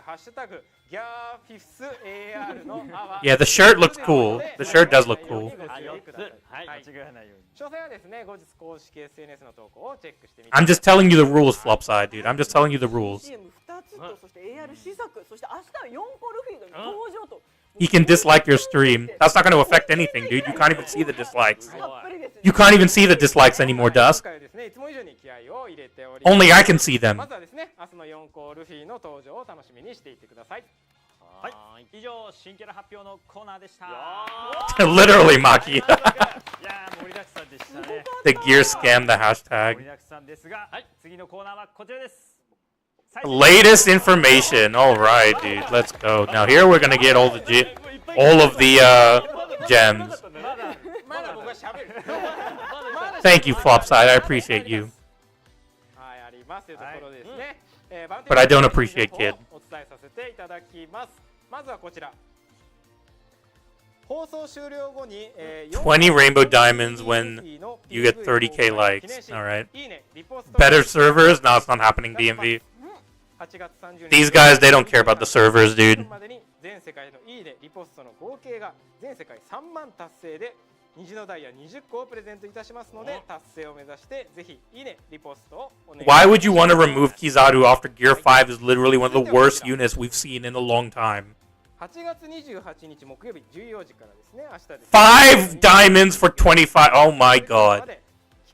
ハッシュタグギャーフィフス AR の Yeah, the shirt looks cool. The shirt does look cool. あ4つ。はい。間違わないように。詳細はですね、後日公式 SNS の投稿をチェックしてみて I'm just telling you the rules, Flopside, dude. I'm just telling you the rules. CM2 つとそして AR 試作そして明日は4個ルフィが登場と He can dislike your stream. That's not going to affect anything, dude. You can't even see the dislikes. たっぷりですね You can't even see the dislikes anymore, 今 Dusk. 回はですね、いつも以上に気合を入れております。 Only I can see them. まずはですね、明日の4個ルフィの登場を楽しみにしていてください。はい。以上新キャラ発表のコーナーでした。 Literally, Maki. いやー盛りだくさんでしたね。 The gear scam, the 盛り hashtag. だくさんですが、次のコーナーはこちらです。 Latest information. All right, dude. Let's go. Now here we're gonna get all of the gems. まだ僕は喋る。 Thank you, Flopside. I appreciate you. はい、ありますというところですね。But I don't appreciate Kid. お伝えさせていただきます。まずはこちら。放送終了後に、20 rainbow diamonds when you get 30k likes. All right. Better servers? No, it's not happening, DMV. These guys, they don't care about the servers, dude. 全世界のいいねリポストの合計が全世界3万達成で虹のダイヤ20個をプレゼントいたしますので達成を目指してぜひいいねリポストをお願いします。 Why would you want to remove Kizaru after Gear 5 is literally one of the worst units we've seen in a long time? 8月28日木曜日14時からですね、明日です。 5 diamonds for 25. Oh my god.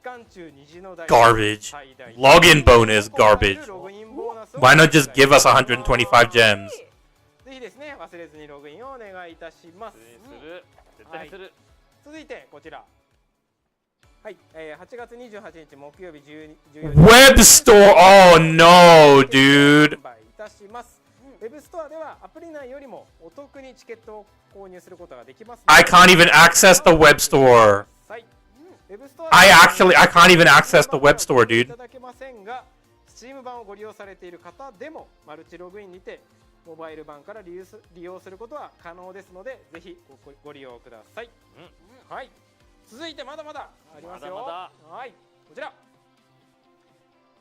期間中虹のダイヤ Garbage. 最大 Login bonus, garbage. ログインボーナスを Why not just give us 125 gems? ぜひですね忘れずにログインをお願いいたします。する絶対する、続いてこちら。はい、8月28日木曜日14時 Web store. Oh no, dude. 販売いたします。ウェブストアではアプリ内よりもお得にチケットを購入することができます。 I can't even access the web store. はい、ウェブストア I can't even access the web store, い dude. ただけませんが、Steam 版をご利用されている方でもマルチログインにてモバイル版から利用することは可能ですので、ぜひご利用ください。はい。続いてまだまだありますよ。まだはい。こちら。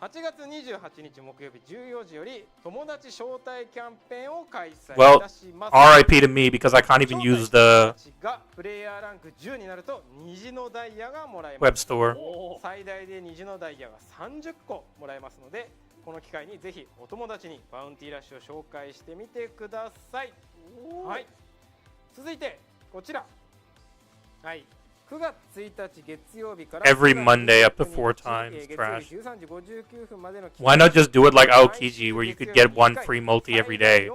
8月28日木曜日14時より友達招待キャンペーンを開催いたします。 RIP to me because I can't even use the がプレイヤーランク10になると虹のダイヤがもらえま web す。 store. 最大で虹のダイヤが30個もらえますので、この機会にぜひお友達にバウンティーラッシュを紹介してみてください。はい。続いてこちら。はい。9月1日月曜日から Every Monday up to 4 times 月曜 trash. 日13時59分までの Why not just do it like Aokiji where you could get one free multi every day?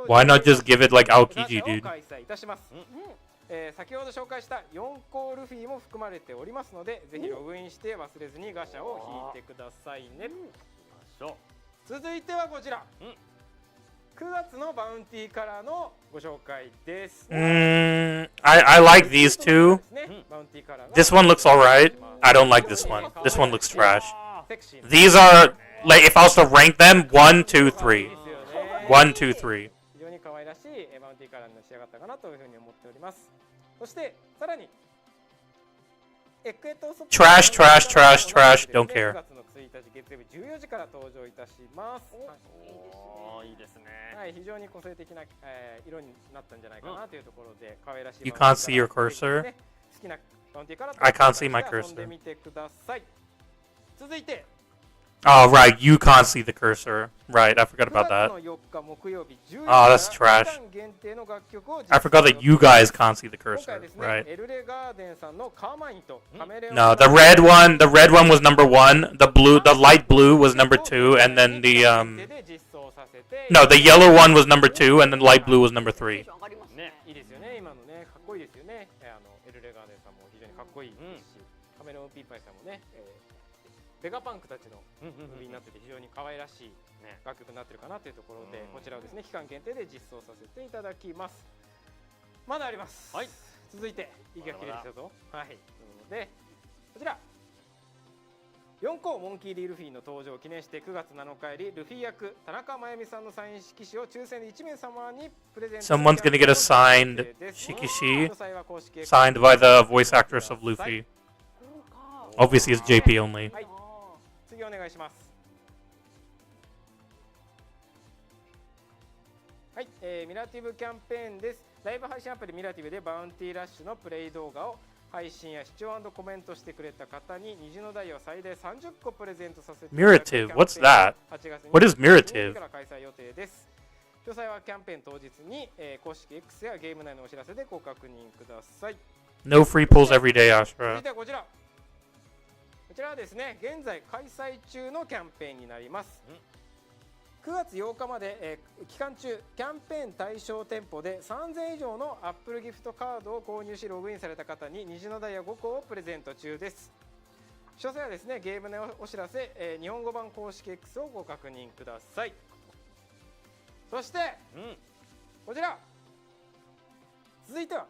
Why not just give it like Aokiji, dude? 開催いたします。先ほど紹介した4個ルフィも含まれておりますので、ぜひログインして忘れずにガシャを引いてくださいね。続いてはこちら。9月のバウンティーからのご紹介です。I like these two. This one looks alright. I don't like this one. This one looks trash. These are, like, if I was to rank them, 1, 2, 3. 1, 2, 3. 非常に可愛らしいバウンティーカラーに仕上がったかなというふうに思っております。そしてさらにTrash, trash, trash, trash. Don't care. 9月の1日月曜日14時から登場いたします。いいですね。はい、非常に個性的な、色になったんじゃないかなというところで、可愛らしい。You can't see your cursor? 好きなバウンティーカラー I can't see my 遊んで cursor. みてください。続いて Oh, right. You can't see the cursor. Right. I forgot about that. 9月の4日木曜日10時 Oh, that's trash. 期間限定の楽曲を I forgot that you guys can't see the 今回 cursor. ですね、 Right. エルレガーデンさんのカーマインとカメレオン No, the red one was number 1. The light blue was number 2, and then the no, the yellow one was number 2, and then light blue was number 3. ね、いいですよね。今のね、かっこいいですよね。エルレガーデンさんも非常にかっこいいですし、カメレオンピーパイさんもね、ベガパンクたちのムービーになってて非常に可愛らしい楽曲になってるかなというところで、こちらをですね期間限定で実装させていただきます。まだあります。はい。続いて息が切れてきたぞ。はい。ということでこちら4個モンキー・D・ルフィの登場を記念して9月7日よりルフィ役田中真由美さんのサイン色紙を抽選で1名様にプレゼント。 Someone's gonna get a signed shikishi signed by the voice actress of Luffy. Obviously, it's JP only. はい。次お願いします。はい、ミラティブキャンペーンです。ライブ配信アプリミラティブでバウンティーラッシュのプレイ動画を配信や視聴&コメントしてくれた方に虹のダイヤを最大30個プレゼントさせていただくキャンペーン Mirative? What's that? 8月 What is Mirative? から開催予定です。詳細はキャンペーン当日に、公式 X やゲーム内のお知らせでご確認ください。 No free pulls every day, 続い Ashra. てはこちら。こちらはですね、現在開催中のキャンペーンになります。9月8日まで、期間中キャンペーン対象店舗で3000以上のアップルギフトカードを購入しログインされた方に虹のダイヤ5個をプレゼント中です。詳細はですね、ゲームのお知らせ、日本語版公式 X をご確認ください。そして、こちら続いては、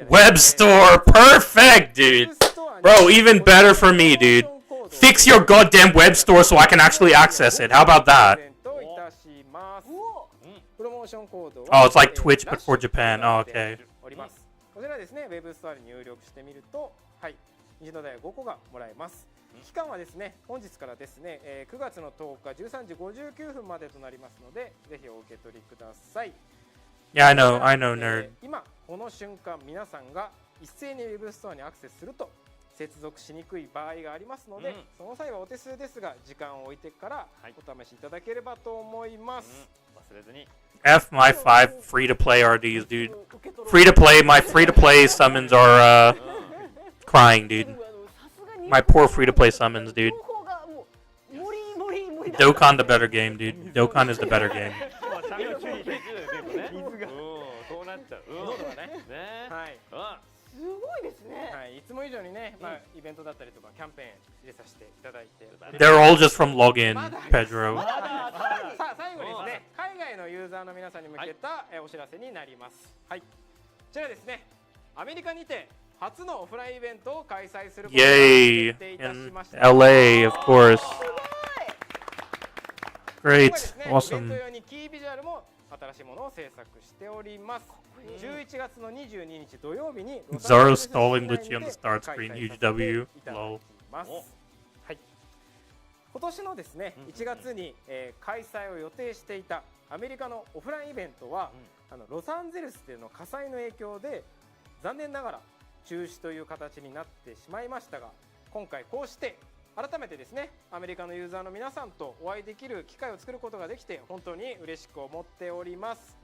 Web store, perfect, dude. Bro, even better for me, dude. Fix your goddamn web store so I can actually access it. How about that? プロモーションコード Oh, it's like Twitch but for Japan. Oh, okay. こちらですね、ウェブストアに入力してみると、はい、虹のダイヤ5個がもらえます。期間はですね、本日からですね、9月の10日13時59分までとなりますので、ぜひお受け取りください。Yeah, I know, nerd. 今この瞬間皆さんが一斉にウェブストアにアクセスすると接続しにくい場合がありますので、その際はお手数ですが時間を置いてからお試しいただければと思います。忘れずに。 F my 5 free to play RDs, dude. My free to play summons are crying, dude. My poor free-to-play summons, dude. 情報がもう盛り盛りだ Dokkan the better game, dude. Dokkan is the better game. そうなっちゃう。喉がね。ね。はい。すごいですね。はい。いつも以上にね、まあイベントだったりとかキャンペーン入れさせていただいて。 They're all just from login, Pedro. さあ最後にですね、海外のユーザーの皆さんに向けたお知らせになります。はい。こちらですね、アメリカにて初のオフラインイベントを開催することが Yay! 決定いたし In ました。 LA, of course. 今回 Great. ですね、イベント Awesome. 用にキービジュアルも新しいものを制作しております。11月の22日土曜日に Zaro stalling Luchi on the start screen. Huge W. Lol. はい。今年のですね、1月に、開催を予定していたアメリカのオフラインイベントは、ロサンゼルスでの火災の影響で残念ながら中止という形になってしまいましたが、今回こうして改めてですね、アメリカのユーザーの皆さんとお会いできる機会を作ることができて本当に嬉しく思っております。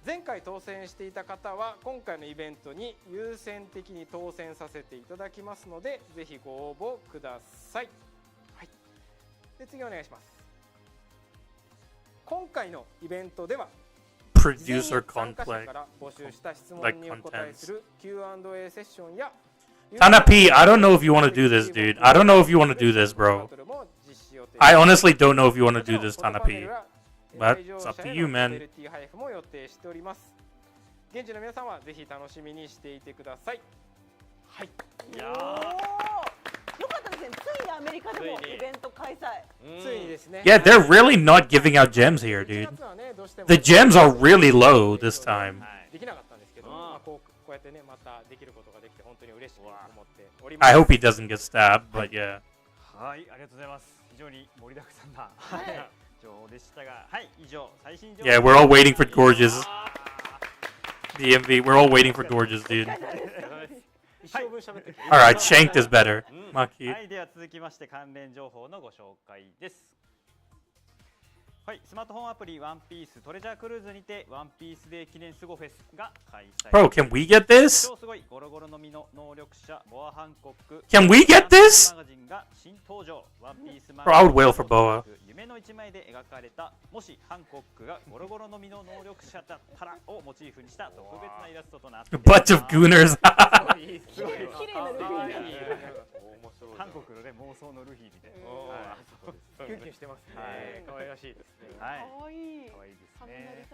前回当選していた方は今回のイベントに優先的に当選させていただきますので、ぜひご応募ください。はい。で次お願いします。今回のイベントでは Producer 参加者 Crossplay. から募集した質問にお答えする Q&A セッションや Tana P, I don't know if you want to do this, dude. I don't know if you want to do this, bro. I honestly don't know if you want to do this, Tana P. But it's up to you, man. も予定しております。現地の皆さんはぜひ楽しみにしていてください。はい。いやよかったですね。ついにアメリカでもイベント開催。ついにですね。Yeah, they're really not giving out gems here, dude. The gems are really low this time. できなかったんですけど、こうやってね、またできることができて本当に嬉しく思っております。 I hope he doesn't get stabbed, but yeah. はい、ありがとうございます。非常に盛りだくさんな情報でしたが、はい、以上最新情報。 Yeah, we're all waiting for Gorgeous. DMV, we're all waiting for Gorgeous, dude. 一生分喋ってる。Alright, Shanked is better. は Maki. い、では続きまして関連情報のご紹介です。はい、スマートフォンアプリワンピーストレジャークルーズにてワンピースデー記念スゴフェスが開催。 Bro, can we get this? 超すごいゴロゴロの実の能力者ボア・ハンコック Can we get this? マガジンが新登場。ワンピースマ Bro, I would wail for Boa. 夢の一枚で描かれたもしハンコックがゴロゴロの実の能力者だったらをモチーフにした特別なイラストとなって A bunch of gooners. すごい。綺麗なルフィが。韓国のね妄想のルフィみたいな。キュンキュンしてますね。可愛らしいですね。はい。可愛い。可愛いです雷ね。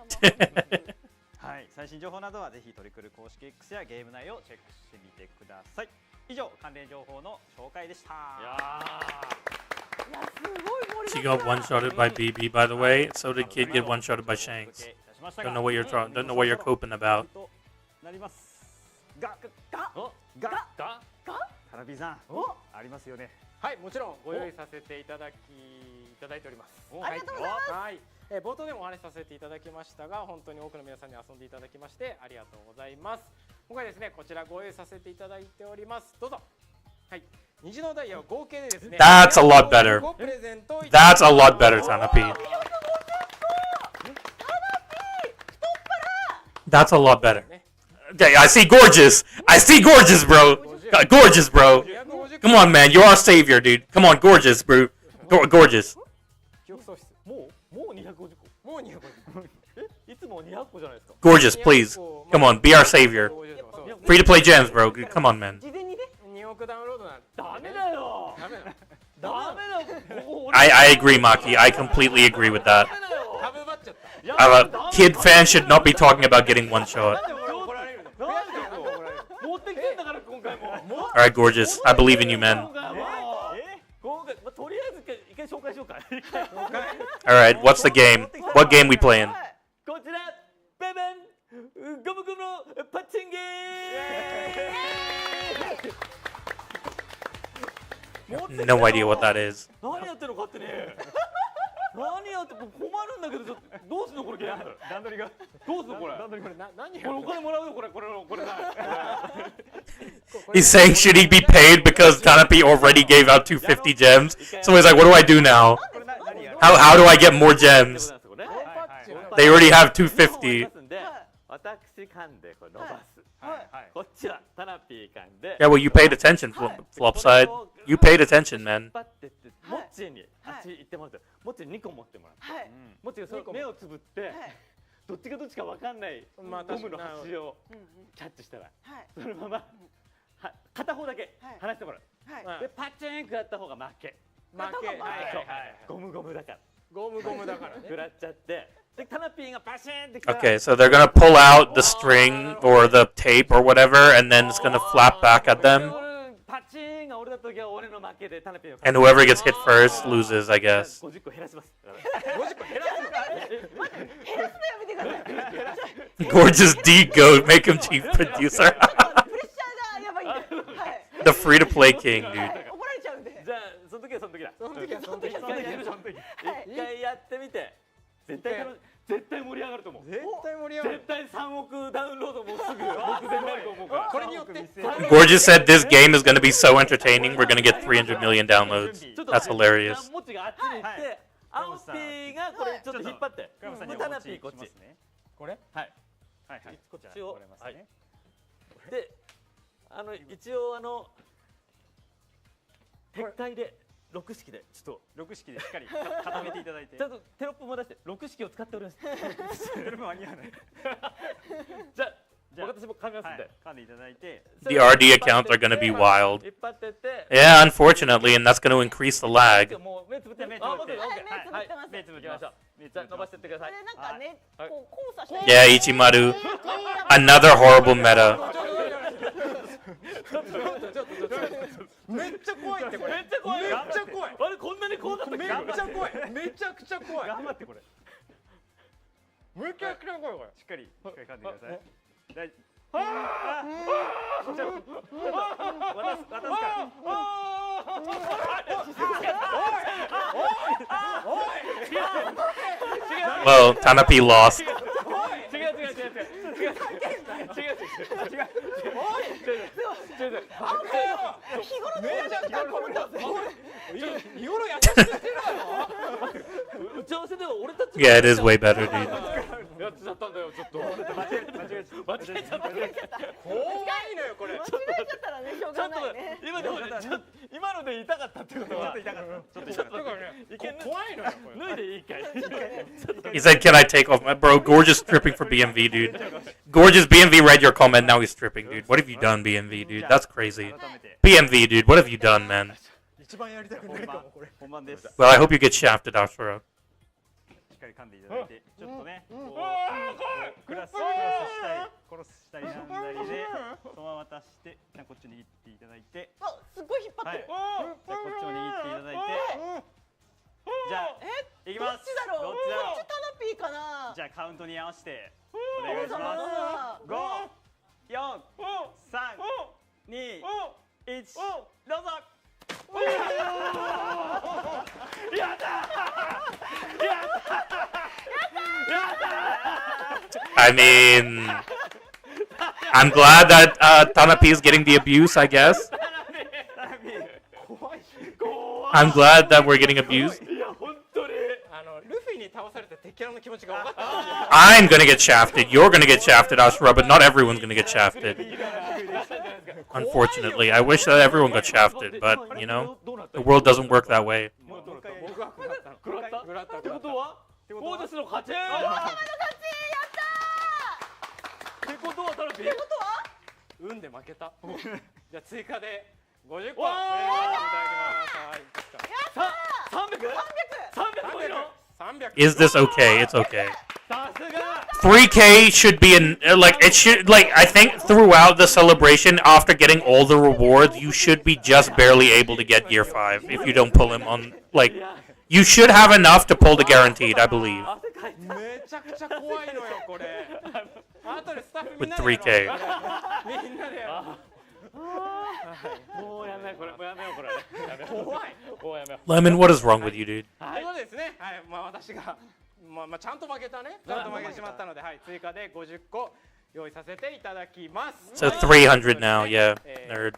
様。はい。最新情報などはぜひトリクル公式 X やゲーム内をチェックしてみてください。以上関連情報の紹介でした。いやすごい盛 She りだ got くさん。 one-shotted by BB, by the way. So did Kid get one-shotted by Shanks. Don't know what you're don't know what you're coping about. なりますがタラビーさんありますよね。はい、もちろんご用意させていただいております。ありがとうございます。はい、冒頭でもお話しさせていただきましたが、本当に多くの皆さんに遊んでいただきましてありがとうございます。今回ですね、こちらご用意させていただいております。どうぞ。はい、虹のダイヤを合計でですね。That's a lot better. That's a lot better, Tana P. That's a lot better. Okay, I see Gorgeous. I see Gorgeous, bro. Gorgeous, bro. Come on, man. You're our savior, dude. Come on, Gorgeous, bro. Gorgeous. 記憶喪失。もう250個。もう250個。いつも200個じゃないですか。 Gorgeous, please. Come on, be our savior. Free to play gems, bro. Come on, man. 事前にね。 2億ダウンロードなんて。ダメだよ。ダメだ。ダメだよ。 I agree, Maki. I completely agree with that. 株奪っちゃった。Kid fans should not be talking about getting one shot. 怒られる。持ってきてんだから今回も。 Alright, Gorgeous. I believe in you, man. 今回とりあえず一回紹介しようか。 Alright, what's the game? What game we playing? こちらベベンゴムゴムのパッチンゲー。 No idea what that is. 何やってるのかってね。何やって困るんだけどどうすんのこれゲーム。段取りがどうすんのこれ。段取りこれ何や。これお金もらうよこれな。 He's saying should he be paid because Tanapi already gave out 250 gems? So he's like, what do I do now? How do I get more gems? They already have 250. 私噛んでこれ伸ばす。こっちはタナピー缶で Yeah, well, you paid attention, Flopside. You paid attention, man. 引っ張ってってモッチーにあっち行ってもらってモッチーに2個持ってもらってはいモッチーがその目をつぶってどっちがどっちか分かんないゴまあムの端をうんうんキャッチしたらはいそのまま片方だけはい離してもらうはいでパチンクやった方が負け負け。はいはいはい。ゴムゴムだからゴムゴムだからね。食らっちゃってでタナピーがパシーンってきたら Okay, so they're gonna pull out the string or the tape or whatever, and then it's gonna flap back at them. パチーンが俺だった時は俺の負けでタナピーが And whoever gets hit first loses, I guess. 50個減らします50個減らすのか。減らすのやめてください Gorgeous D Goat, make him chief producer. プレッシャーがやばいんではい The free to play king, dude. 怒られちゃうんでじゃあその時はその時だその時はその時。一回やってみて絶対盛り上がると思う絶対盛り上がる絶。対3億ダウンロードもうすぐ目前になると思うからこれによって。 Gorgeous said this game is gonna be so entertaining, we're gonna get 300 million downloads. That's hilarious. もちがあっちに行って青ピーがこれちょっと引っ張ってクラムさんにタナピーこっちこれ。はいはいはい。こっちをもらいますね。で一応撤回で6式でちょっ6式でしっかり固めていただいて。とちゃんとテロップも出して6式を使っておりますそれも間に合わない。じゃあ私も噛みますんではい。噛んでいただいて。 The RD accounts are gonna be wild. 引っ張ってって Yeah, unfortunately, and that's gonna increase the lag. もう目つぶって目つぶってはい目つぶってます目つぶってます。じゃあ伸ばしてってくださいこれなんかねはいこう交差した Yeah, Ichimaru. Another horrible meta. めっちゃ怖いってこれ。めっちゃ怖いめっちゃ怖い。あれこんなに怖かったっけめっちゃ怖い。めちゃくちゃ怖い。頑張ってこれ。めちゃくちゃ怖いこれ。しっかり噛んでください。大じゃ渡すから。 Well, Tanapi lost. 違う日頃のやり方この人日頃やってるの。打ち合わせでは俺たち Yeah, it is way better, dude. やっちゃったんだよちょっと間違えちゃった。怖いのよこれ。間違えちゃったらねしょうちょっとがないね今でもね今ので痛かったってことは痛かった。ちょっとだからね怖いのよこれ。脱いでいいかい He said, "Can I take off my bro?" Gorgeous stripping for BMV, dude. Gorgeous BMV read your comment. Now he's stripping, dude. What have you done, BMV, dude? That's crazy. 改めて BMV, dude. What have you done, man? 一番やりたくないかもこれ。本番です。し Well, I hope you get shafted, Ashura. っかり噛んでいただいて、ちょっとね、こうクロスしたりなんだりで、そのまま渡して、じゃあこっち握っていただいて、あすごい引っ張はい。ってるじゃあこっちも握っていただいて、じゃあいきどっます。ちだろうどっちだろうこっちタナピーかなじゃあカウントに合わせてお願いします。5、4、3、2、1、どうぞ。 I mean, I'm glad that Tanapi is getting the abuse. I guess. I'm glad that we're getting abused. いや本当にルフィに倒された敵キャラの気持ちが分かった。 I'm gonna get shafted. You're gonna get shafted, Ashura, but not everyone's gonna get shafted. Unfortunately, I wish that everyone got shafted, but you know, the world doesn't work that way. 食らったグラッタってことはゴージャスの勝ちってことはタラピー運で負けた。じゃあ追加で50個プレゼントいただきます。 300もいるの300。 Is this okay? It's okay. さすが 3K should be I think throughout the celebration, after getting all the rewards, you should be just barely able to get gear 5 if you don't pull him on, you should have enough to pull the guaranteed, I believe. 汗かいためちゃくちゃ怖いのよこれ。後でスタッフみん With なで 3K. みんなで。もうやめようこれもうやめようこれ怖い。もうやめよ Lemon, what is wrong with you, dude? ということでですね、はい、私が、ちゃんと負けたね、ちゃんと負けてしまったので、はい、追加で50個用意させていただきます。 So 300 now, yeah, nerd.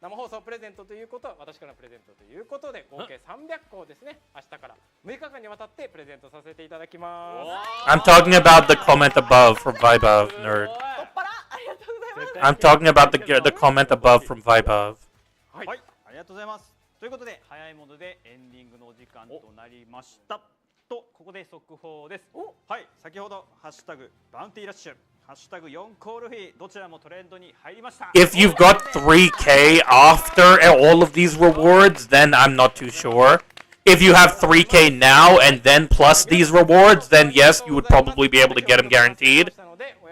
生放送プレゼントということは、私からのプレゼントということで、合計300個をですね、明日から6日間にわたってプレゼントさせていただきます。 I'm talking about the comment above from Vibe of nerd. パラありがとうございます I'm talking about the comment above from Vibov. はい、ありがとうございます。ということで早いものでエンディングのお時間となりました。とここで速報です。はい、先ほどハッシュタグバウンティーラッシュ、ハッシュタグ4コールフィーどちらもトレンドに入りました。If you've got 3K after all of these rewards, then I'm not too sure. If you have 3K now and then plus these rewards, then yes, you would probably be able to get them guaranteed.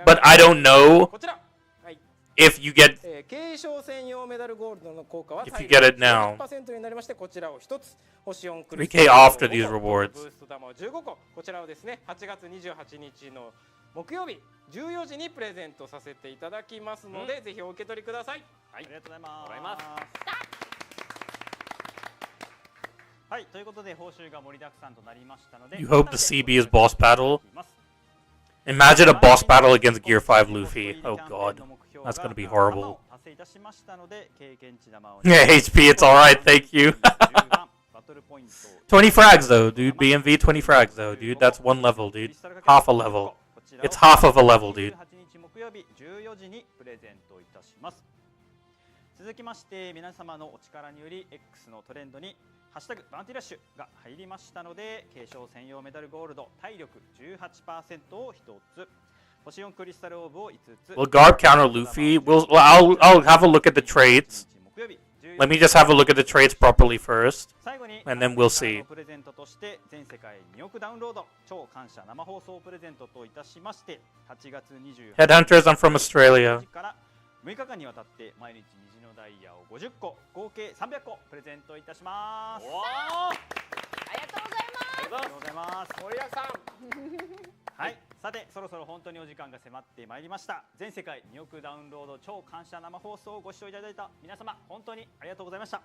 But I don't know こちら。はい。 if you get 継承専用メダルゴールドの効果は If you get it now. 10%になりまして、こちらを1つ星4ク 3K after these rewards. ブースト玉を15個、こちらをですね8月28日の木曜日14時にプレゼントさせていただきますので、ぜひお受け取りください。はい、ありがとうございます。もらいます。はい、ということで報酬が盛りだくさんとなりましたので、 You hope the CB is boss battle? Imagine a boss battle against Gear 5 Luffy. Oh god. That's gonna be horrible. Yeah, HP, it's alright, thank you. 20 frags though, dude. BMV 20 frags though, dude. That's one level, dude. Half a level. It's half of a level, dude. 木曜日14時にプレゼントいたします。続きまして皆様のお力により X のトレンドにハッシュタグバウンティラッシュが入りましたので、継承専用メダルゴールド体力 18% を1つ、星4クリスタルオーブを5つ。 Will Garb counter Luffy? I'll have a look at the traits. Let me just have a look at the traits properly first, and then we'll see. プレゼントとして全世界2億ダウンロード超感謝生放送プレゼントといたしまして、8月28日 Headhunters, I'm from Australia. から6日間にわたって毎日虹のダイヤを50個合計300個プレゼントいたします。ありがとうございます。ありがとうございます。盛りだくさん。はい、さてそろそろ本当にお時間が迫ってまいりました。全世界2億ダウンロード超感謝生放送をご視聴いただいた皆様本当にありがとうございました。あ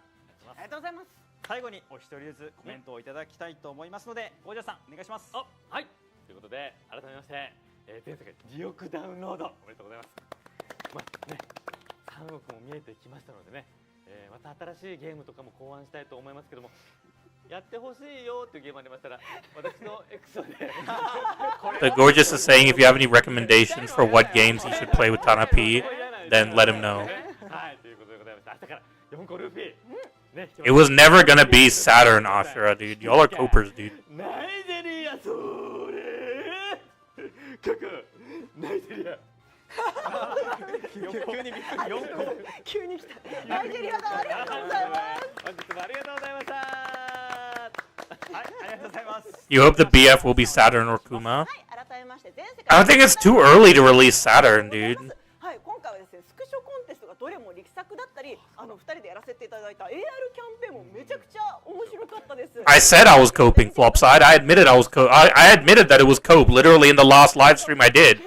りがとうございます。最後にお一人ずつコメントをいただきたいと思いますので、王者さんお願いします。はい。ということで改めまして、全世界2億ダウンロードおめでとうございます。まあね、3億も見えてきましたのでね、また新しいゲームとかも考案したいと思いますけども、やってほしいよっていうゲームありましたら、私の X で The Gorgeous is saying if you have any recommendations for what games he should play with Tana P, then let him know. はい、ということでございまして、明日から4個ルフィ。ね、 It was never gonna be Saturn Ashura, dude. Y'all are copers, dude. ナイジェリアそれカカナイジェリア急にびっくり4個急に来た。ナイジェリアさんありがとうございます。本日もありがとうございました。はい、ありがとうございます。 You hope the BF will be Saturn or Kuma? はい、改めまして全世界 I don't think it's too early to release Saturn, dude. はい、今回はですね、スクショコンテストがどれも力作だったり、2人でやらせていただいた AR キャンペーンもめちゃくちゃ面白かったです。 I said I was coping, Flopside. I admitted I admitted that it was cope, literally in the last live stream I did.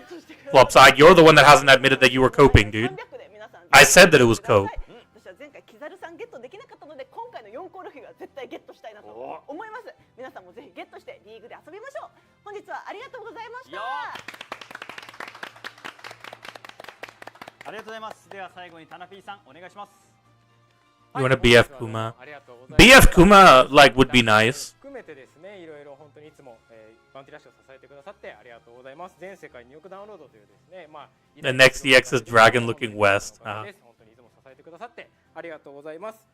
Flopside, you're the one that hasn't admitted that you were coping, dude. I said that it was cope. 私は前回キザルさんゲットできなかったので、今回の4コールフィは絶対ゲットしたいなと思います。皆さんもぜひゲットしてリーグで遊びましょう。本日はありがとうございました。ありがとうございます。では最後にタナピーさんお願いします。 You want a BF Kuma? ありがとうございます。 BF Kuma, like, would be nice. 含めてですね、いろいろ本当にいつも、バウンティラッシュを支えてくださってありがとうございます。全世界2億ダウンロードというですね、まあ The next EX is Dragon Looking West. 本当にいつも支えてくださってありがとうございます。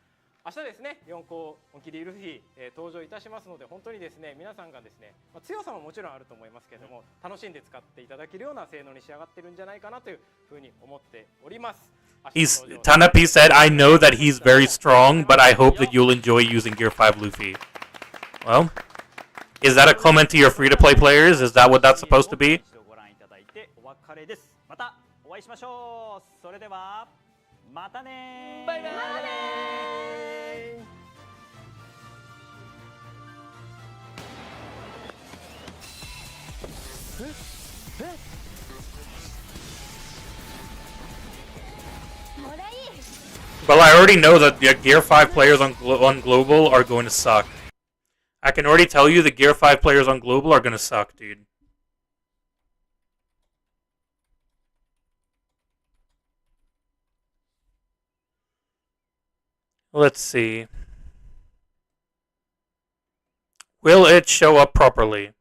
明日ですね、4校本気でルフィ、登場いたしますので、本当にですね、皆さんがですね、強さももちろんあると思いますけれども、楽しんで使っていただけるような性能に仕上がってるんじゃないかなというふうに思っております。Tanapi said, I know that he's very strong, but I hope that you'll enjoy using Gear 5 Luffy. Well, is that a comment to your free-to-play players? Is that what that's supposed to be? ご覧いただいてお別れです。またお会いしましょう。それではまたねー。バイバイ。Well, I already know that the Gear 5 players on Global are going to suck. I can already tell you the Gear 5 players on Global are going to suck, dude. Let's see. Will it show up properly?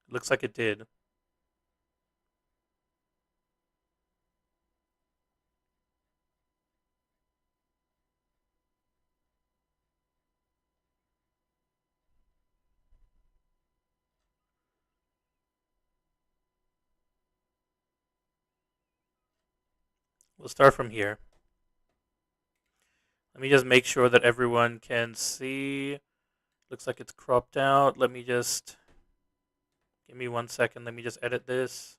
Looks like it did. We'll start from here. Let me just make sure that everyone can see. Looks like it's cropped out. Let me just... Give me 1 second. Let me just edit this.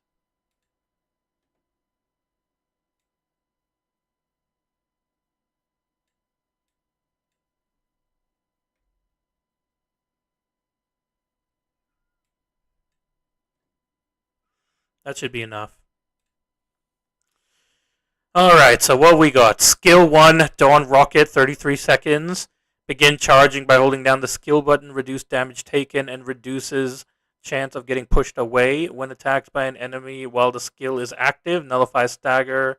That should be enough. Alright, so what we got? Skill 1, Dawn Rocket, 33 seconds. Begin charging by holding down the skill button. Reduce damage taken and reduces chance of getting pushed away when attacked by an enemy while the skill is active. Nullify stagger.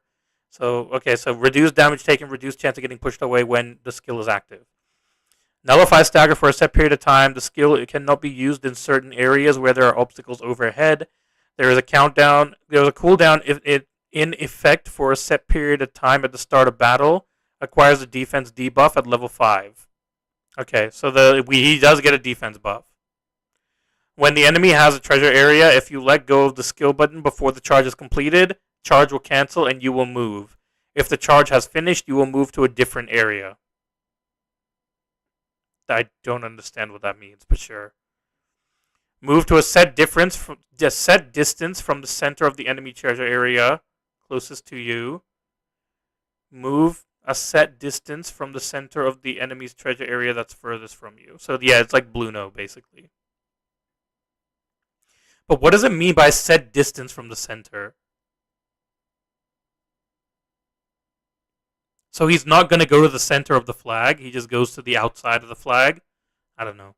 So reduce damage taken, reduce chance of getting pushed away when the skill is active. Nullify stagger for a set period of time. The skill cannot be used in certain areas where there are obstacles overhead. There is a countdown. There is a cooldown if it in effect for a set period of time at the start of battle. Acquires a defense debuff at level 5. Okay, so he does get a defense buff. When the enemy has a treasure area, if you let go of the skill button before the charge is completed, charge will cancel and you will move. If the charge has finished, you will move to a different area. I don't understand what that means, but sure. Move to a set distance from the center of the enemy treasure area closest to you. Move a set distance from the center of the enemy's treasure area that's furthest from you. So yeah, it's like Bluno, basically. But what does it mean by set distance from the center? So he's not going to go to the center of the flag. He just goes to the outside of the flag. I don't know.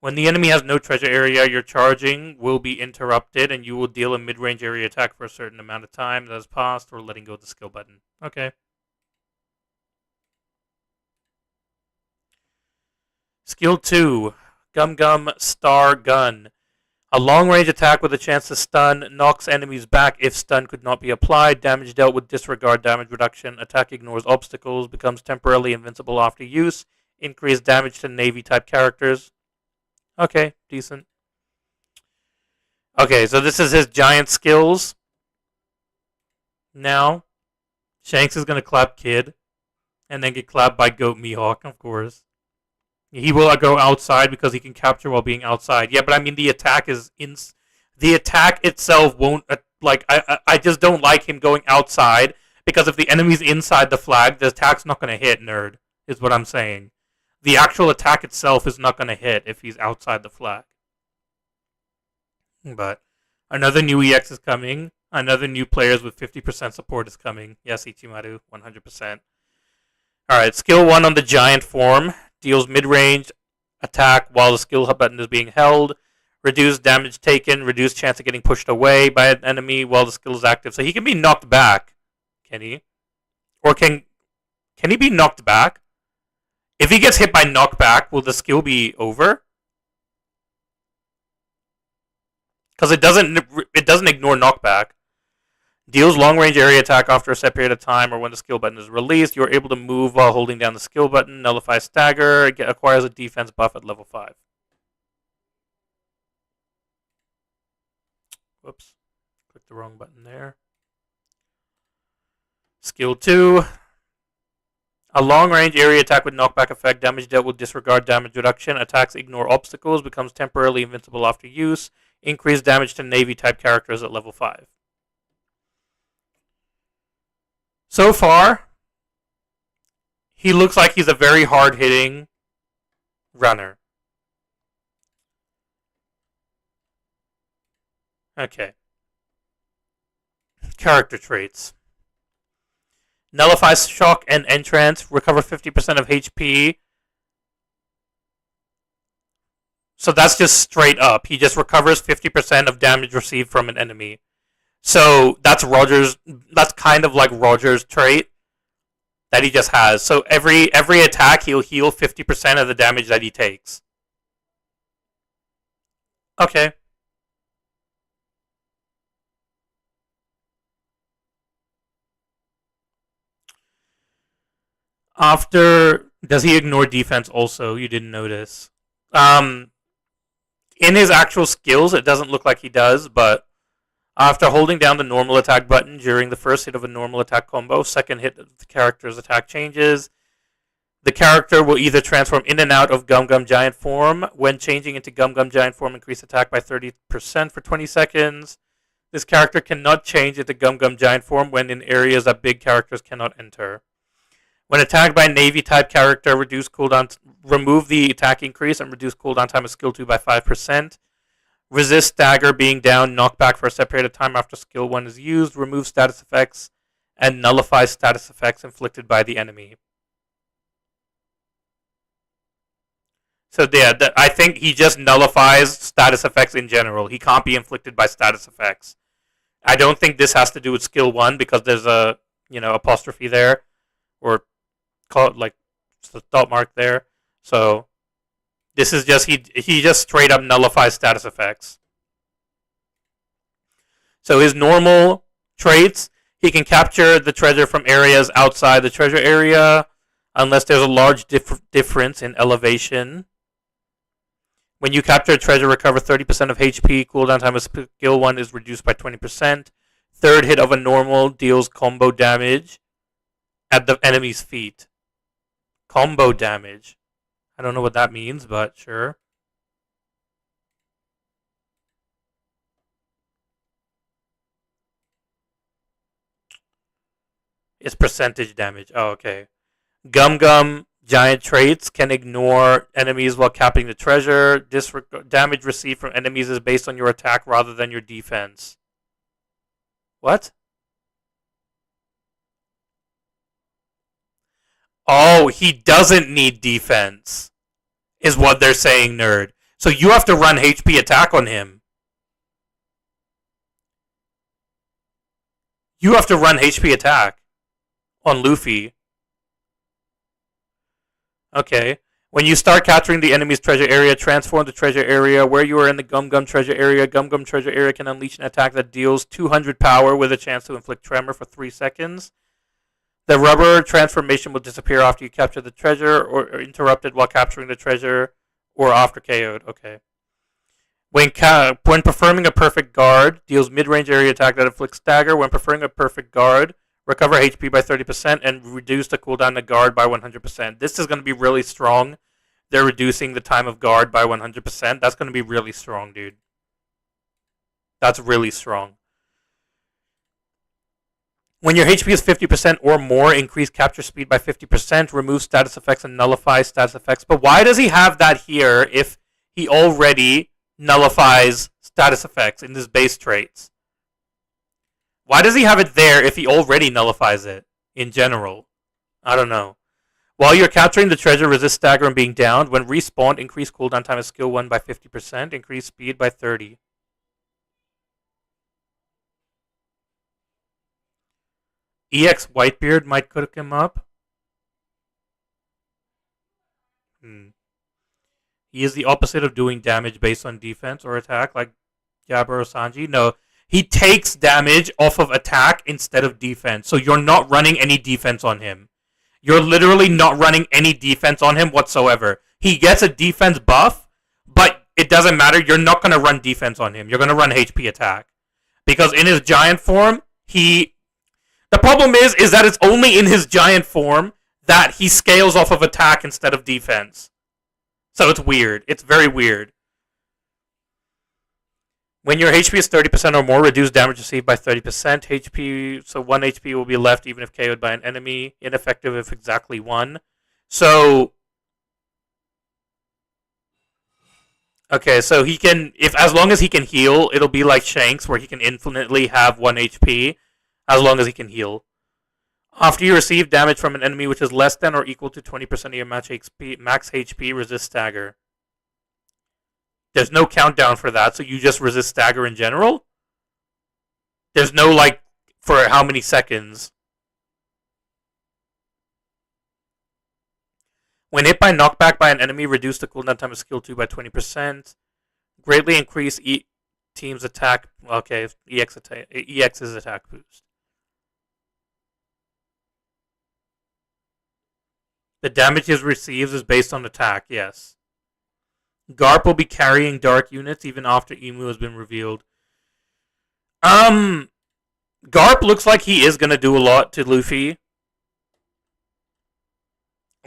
When the enemy has no treasure area, your charging will be interrupted and you will deal a mid-range area attack for a certain amount of time that has passed or letting go of the skill button. Okay. Skill 2, Gum Gum Star Gun. A long-range attack with a chance to stun, knocks enemies back if stun could not be applied, damage dealt with disregard damage reduction, attack ignores obstacles, becomes temporarily invincible after use, increased damage to Navy-type characters. Okay, decent. Okay, so this is his giant skills. Now, Shanks is going to clap Kid, and then get clapped by Goat Mihawk, of course. He will go outside because he can capture while being outside. Yeah, but I mean the attack is the attack itself won't I just don't like him going outside because if the enemy's inside the flag, the attack's not going to hit, nerd. Is what I'm saying. The actual attack itself is not going to hit if he's outside the flag. But another new EX is coming. Another new players with 50% support is coming. Yes, Ichimaru, 100%. Alright, skill 1 on the giant form. Deals mid-range attack while the skill button is being held. Reduce damage taken. Reduce chance of getting pushed away by an enemy while the skill is active. So he can be knocked back. Can he? Or can he be knocked back? If he gets hit by knockback, will the skill be over? Because it doesn't ignore knockback. Deals long-range area attack after a set period of time or when the skill button is released. You're able to move while holding down the skill button. Nullify stagger. Acquires a defense buff at level 5. Whoops. Clicked the wrong button there. Skill 2. A long-range area attack with knockback effect. Damage dealt with disregard damage reduction. Attacks ignore obstacles. Becomes temporarily invincible after use. Increased damage to Navy-type characters at level 5. So far, he looks like he's a very hard-hitting runner. Okay. Character traits. Nullify shock and entrance. Recover 50% of HP. So that's just straight up. He just recovers 50% of damage received from an enemy. So that's kind of like Roger's trait that he just has. So every attack he'll heal 50% of the damage that he takes. Okay. Does he ignore defense also? You didn't notice. In his actual skills, it doesn't look like he does, but After holding down the normal attack button during the first hit of a normal attack combo, second hit of the character's attack changes. The character will either transform in and out of Gum Gum Giant form. When changing into Gum Gum Giant form, increase attack by 30% for 20 seconds. This character cannot change into Gum Gum Giant form when in areas that big characters cannot enter. When attacked by a Navy type character, remove the attack increase and reduce cooldown time of skill 2 by 5%. Resist stagger being down, knockback for a set period of time after skill 1 is used, remove status effects, and nullify status effects inflicted by the enemy. So yeah, I think he just nullifies status effects in general. He can't be inflicted by status effects. I don't think this has to do with skill 1 because there's a apostrophe there, or call it like the thought mark there. So this is just he just straight up nullifies status effects. So his normal traits, he can capture the treasure from areas outside the treasure area unless there's a large difference in elevation. When you capture a treasure, recover 30% of HP. Cooldown time of skill 1 is reduced by 20%. Third hit of a normal deals combo damage at the enemy's feet. Combo damage. I don't know what that means, but sure. It's percentage damage. Oh, okay. Gum Gum Giant traits can ignore enemies while capping the treasure. Damage received from enemies is based on your attack rather than your defense. What? Oh, he doesn't need defense, is what they're saying, nerd. So you have to run HP attack on him. You have to run HP attack on Luffy. Okay. When you start capturing the enemy's treasure area, transform the treasure area. Where you are in the Gum Gum treasure area, Gum Gum treasure area can unleash an attack that deals 200 power with a chance to inflict tremor for 3 seconds. The rubber transformation will disappear after you capture the treasure or interrupted while capturing the treasure or after KO'd. Okay. When performing a perfect guard, deals mid-range area attack that inflicts stagger. When performing a perfect guard, recover HP by 30% and reduce the cooldown of guard by 100%. This is going to be really strong. They're reducing the time of guard by 100%. That's going to be really strong, dude. That's really strong. When your HP is 50% or more, increase capture speed by 50%, remove status effects and nullify status effects. But why does he have that here if he already nullifies status effects in his base traits? Why does he have it there if he already nullifies it in general? I don't know. While you're capturing the treasure, resist stagger and being downed. When respawned, increase cooldown time of skill 1 by 50%, increase speed by 30. EX Whitebeard might cook him up. He is the opposite of doing damage based on defense or attack like Jabra or Sanji. No, he takes damage off of attack instead of defense. So you're not running any defense on him. You're literally not running any defense on him whatsoever. He gets a defense buff, but it doesn't matter. You're not going to run defense on him. You're going to run HP attack. Because in his giant form, the problem is that it's only in his giant form that he scales off of attack instead of defense. So it's weird. It's very weird. When your HP is 30% or more, reduce damage received by 30%. HP, so 1 HP will be left even if KO'd by an enemy. Ineffective if exactly 1. So, okay, so he can, as long as he can heal, it'll be like Shanks where he can infinitely have 1 HP as long as he can heal. After you receive damage from an enemy which is less than or equal to 20% of your max HP, resist stagger. There's no countdown for that, so you just resist stagger in general? There's no, like, for how many seconds? When hit by knockback by an enemy, reduce the cooldown time of skill 2 by 20%. Greatly increase team's attack. Okay, EX's attack boost. The damage he receives is based on attack, yes. Garp will be carrying dark units even after Emu has been revealed. Garp looks like he is gonna do a lot to Luffy.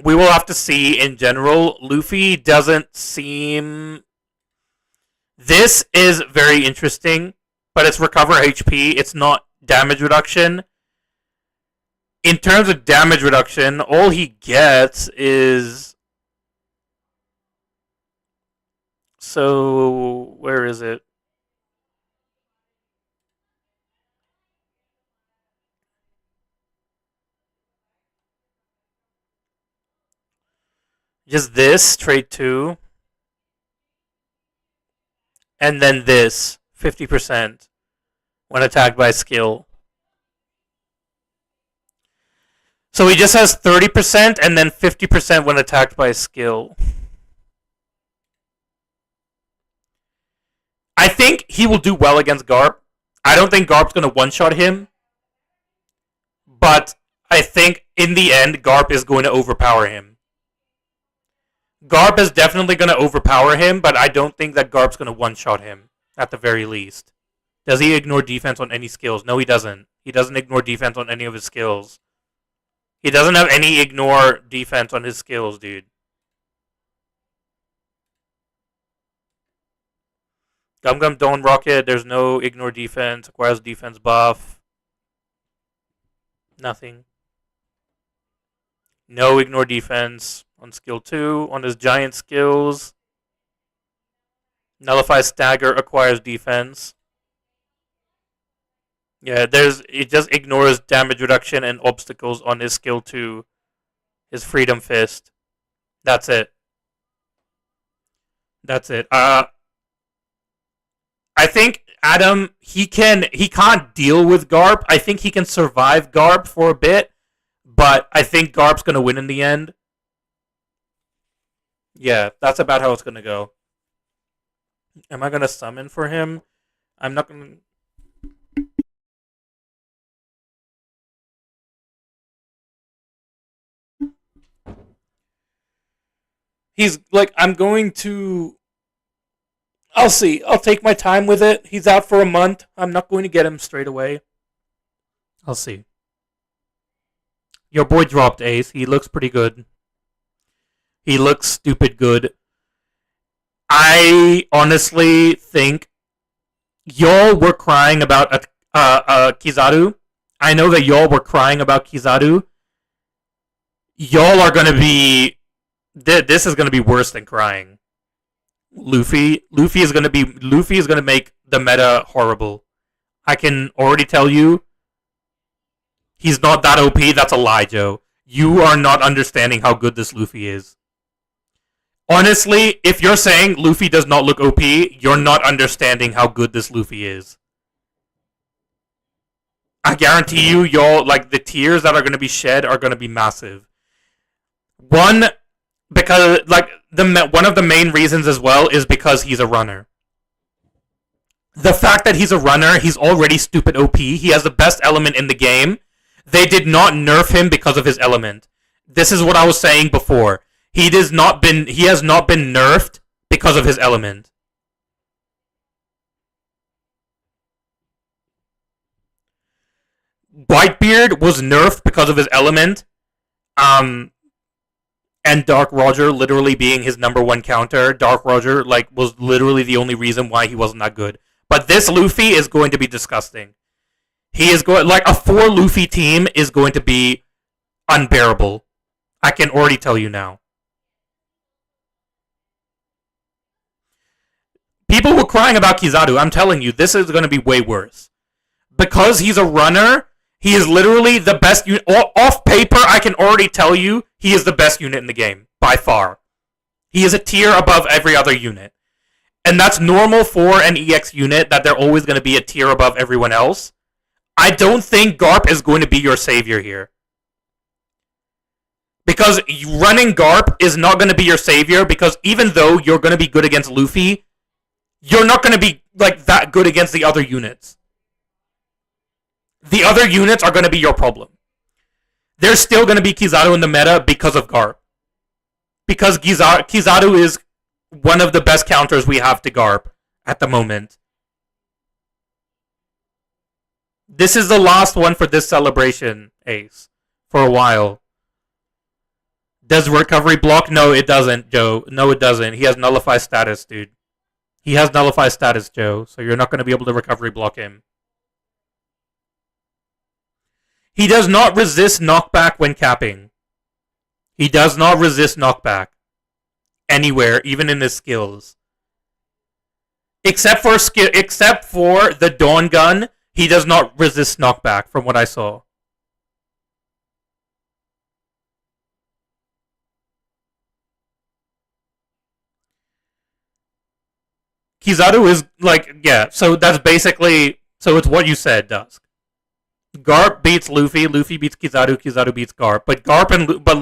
We will have to see in general. Luffy doesn't seem... This is very interesting, but it's recover HP. It's not damage reduction. In terms of damage reduction, all he gets is... So, where is it? Just this, trade 2. And then this, 50% when attacked by skill. So he just has 30% and then 50% when attacked by skill. I think he will do well against Garp. I don't think Garp's going to one-shot him. But I think in the end, Garp is going to overpower him. Garp is definitely going to overpower him, but I don't think that Garp's going to one-shot him, at the very least. Does he ignore defense on any skills? No, he doesn't. He doesn't ignore defense on any of his skills. He doesn't have any ignore defense on his skills, dude. Gum Gum Don't Rocket, there's no ignore defense, acquires defense buff. Nothing. No ignore defense on skill 2. On his giant skills, Nullify Stagger, acquires defense. Yeah, it just ignores damage reduction and obstacles on his skill 2. His Freedom Fist. That's it. That's it. I think Adam, he can't deal with Garp. I think he can survive Garp for a bit, but I think Garp's gonna win in the end. Yeah, that's about how it's gonna go. Am I gonna summon for him? I'm not gonna. He's like, I'm going to. I'll see. I'll take my time with it. He's out for a month. I'm not going to get him straight away. I'll see. Your boy dropped Ace. He looks pretty good. He looks stupid good. I honestly think y'all were crying about Kizaru. I know that y'all were crying about Kizaru. Y'all are gonna be. This is gonna be worse than crying. Luffy is gonna make the meta horrible. I can already tell you. He's not that OP. That's a lie, Joe. You are not understanding how good this Luffy is. Honestly, if you're saying Luffy does not look OP, you're not understanding how good this Luffy is. I guarantee you, y'all, like, the tears that are going to be shed are going to be massive. One, because, like, one of the main reasons as well is because he's a runner. The fact that he's a runner, he's already stupid OP. He has the best element in the game. They did not nerf him because of his element. This is what I was saying before. He has not been nerfed because of his element. Whitebeard was nerfed because of his element. And Dark Roger literally being his number one counter. Dark Roger was literally the only reason why he wasn't that good. But this Luffy is going to be disgusting. He is going a 4 Luffy team is going to be unbearable. I can already tell you now. People were crying about Kizaru. I'm telling you, this is going to be way worse. Because he's a runner, he is literally the best unit. Off paper, I can already tell you, he is the best unit in the game. By far. He is a tier above every other unit. And that's normal for an EX unit, that they're always going to be a tier above everyone else. I don't think Garp is going to be your savior here. Because running Garp is not going to be your savior, because even though you're going to be good against Luffy, you're not going to be that good against the other units. The other units are going to be your problem. There's still going to be Kizaru in the meta because of Garp. Because Kizaru is one of the best counters we have to Garp at the moment. This is the last one for this celebration, Ace. For a while. Does recovery block? No, it doesn't, Joe. No, it doesn't. He has nullify status, dude. He has nullify status, Joe. So you're not going to be able to recovery block him. He does not resist knockback when capping. He does not resist knockback. Anywhere, even in his skills. Except for the Dawn Gun, he does not resist knockback from what I saw. Kizaru is like, yeah, so that's basically, so it's what you said, Dusk. Garp beats Luffy, Luffy beats Kizaru, Kizaru beats Garp. But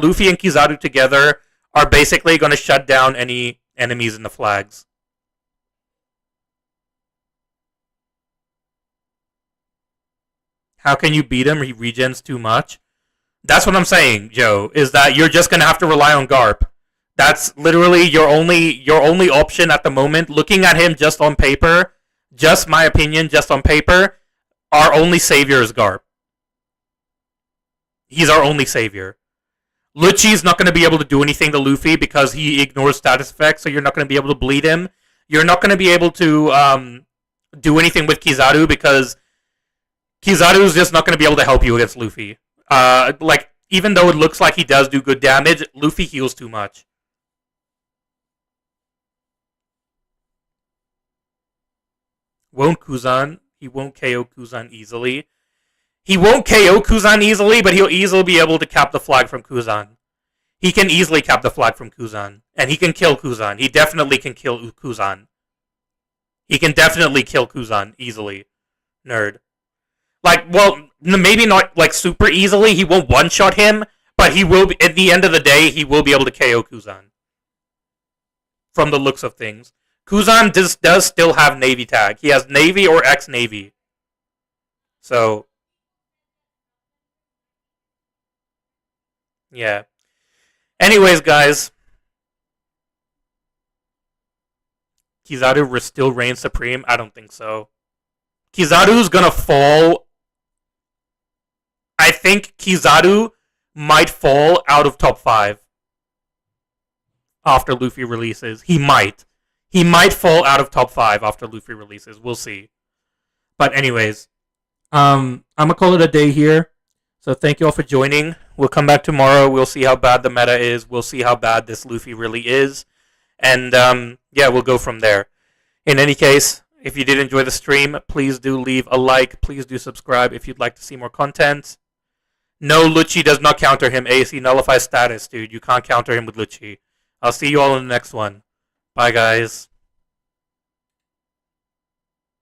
Luffy and Kizaru together are basically going to shut down any enemies in the flags. How can you beat him? He regens too much. That's what I'm saying, Joe, is that you're just going to have to rely on Garp. That's literally your only option at the moment. Looking at him just on paper, just my opinion, just on paper, our only savior is Garp. He's our only savior. Lucci's not going to be able to do anything to Luffy because he ignores status effects, so you're not going to be able to bleed him. You're not going to be able to do anything with Kizaru because Kizaru's just not going to be able to help you against Luffy. Even though it looks like he does do good damage, Luffy heals too much. Won't Kuzan? He won't KO Kuzan easily. He won't KO Kuzan easily, but he'll easily be able to cap the flag from Kuzan. He can easily cap the flag from Kuzan. And he can kill Kuzan. He definitely can kill Kuzan. He can definitely kill Kuzan easily. Nerd. Maybe not super easily. He won't one-shot him, but he will be, at the end of the day, he will be able to KO Kuzan. From the looks of things. Kuzan does still have Navy tag. He has Navy or ex-Navy. So, yeah. Anyways, guys. Kizaru still reigns supreme? I don't think so. Kizaru's gonna fall. I think Kizaru might fall out of top 5 after Luffy releases. He might. He might fall out of top 5 after Luffy releases. We'll see. But anyways, I'm going to call it a day here. So thank you all for joining. We'll come back tomorrow. We'll see how bad the meta is. We'll see how bad this Luffy really is. And yeah, we'll go from there. In any case, if you did enjoy the stream, please do leave a like. Please do subscribe if you'd like to see more content. No, Lucci does not counter him. Ace, he nullifies status, dude. You can't counter him with Lucci. I'll see you all in the next one. Bye, guys.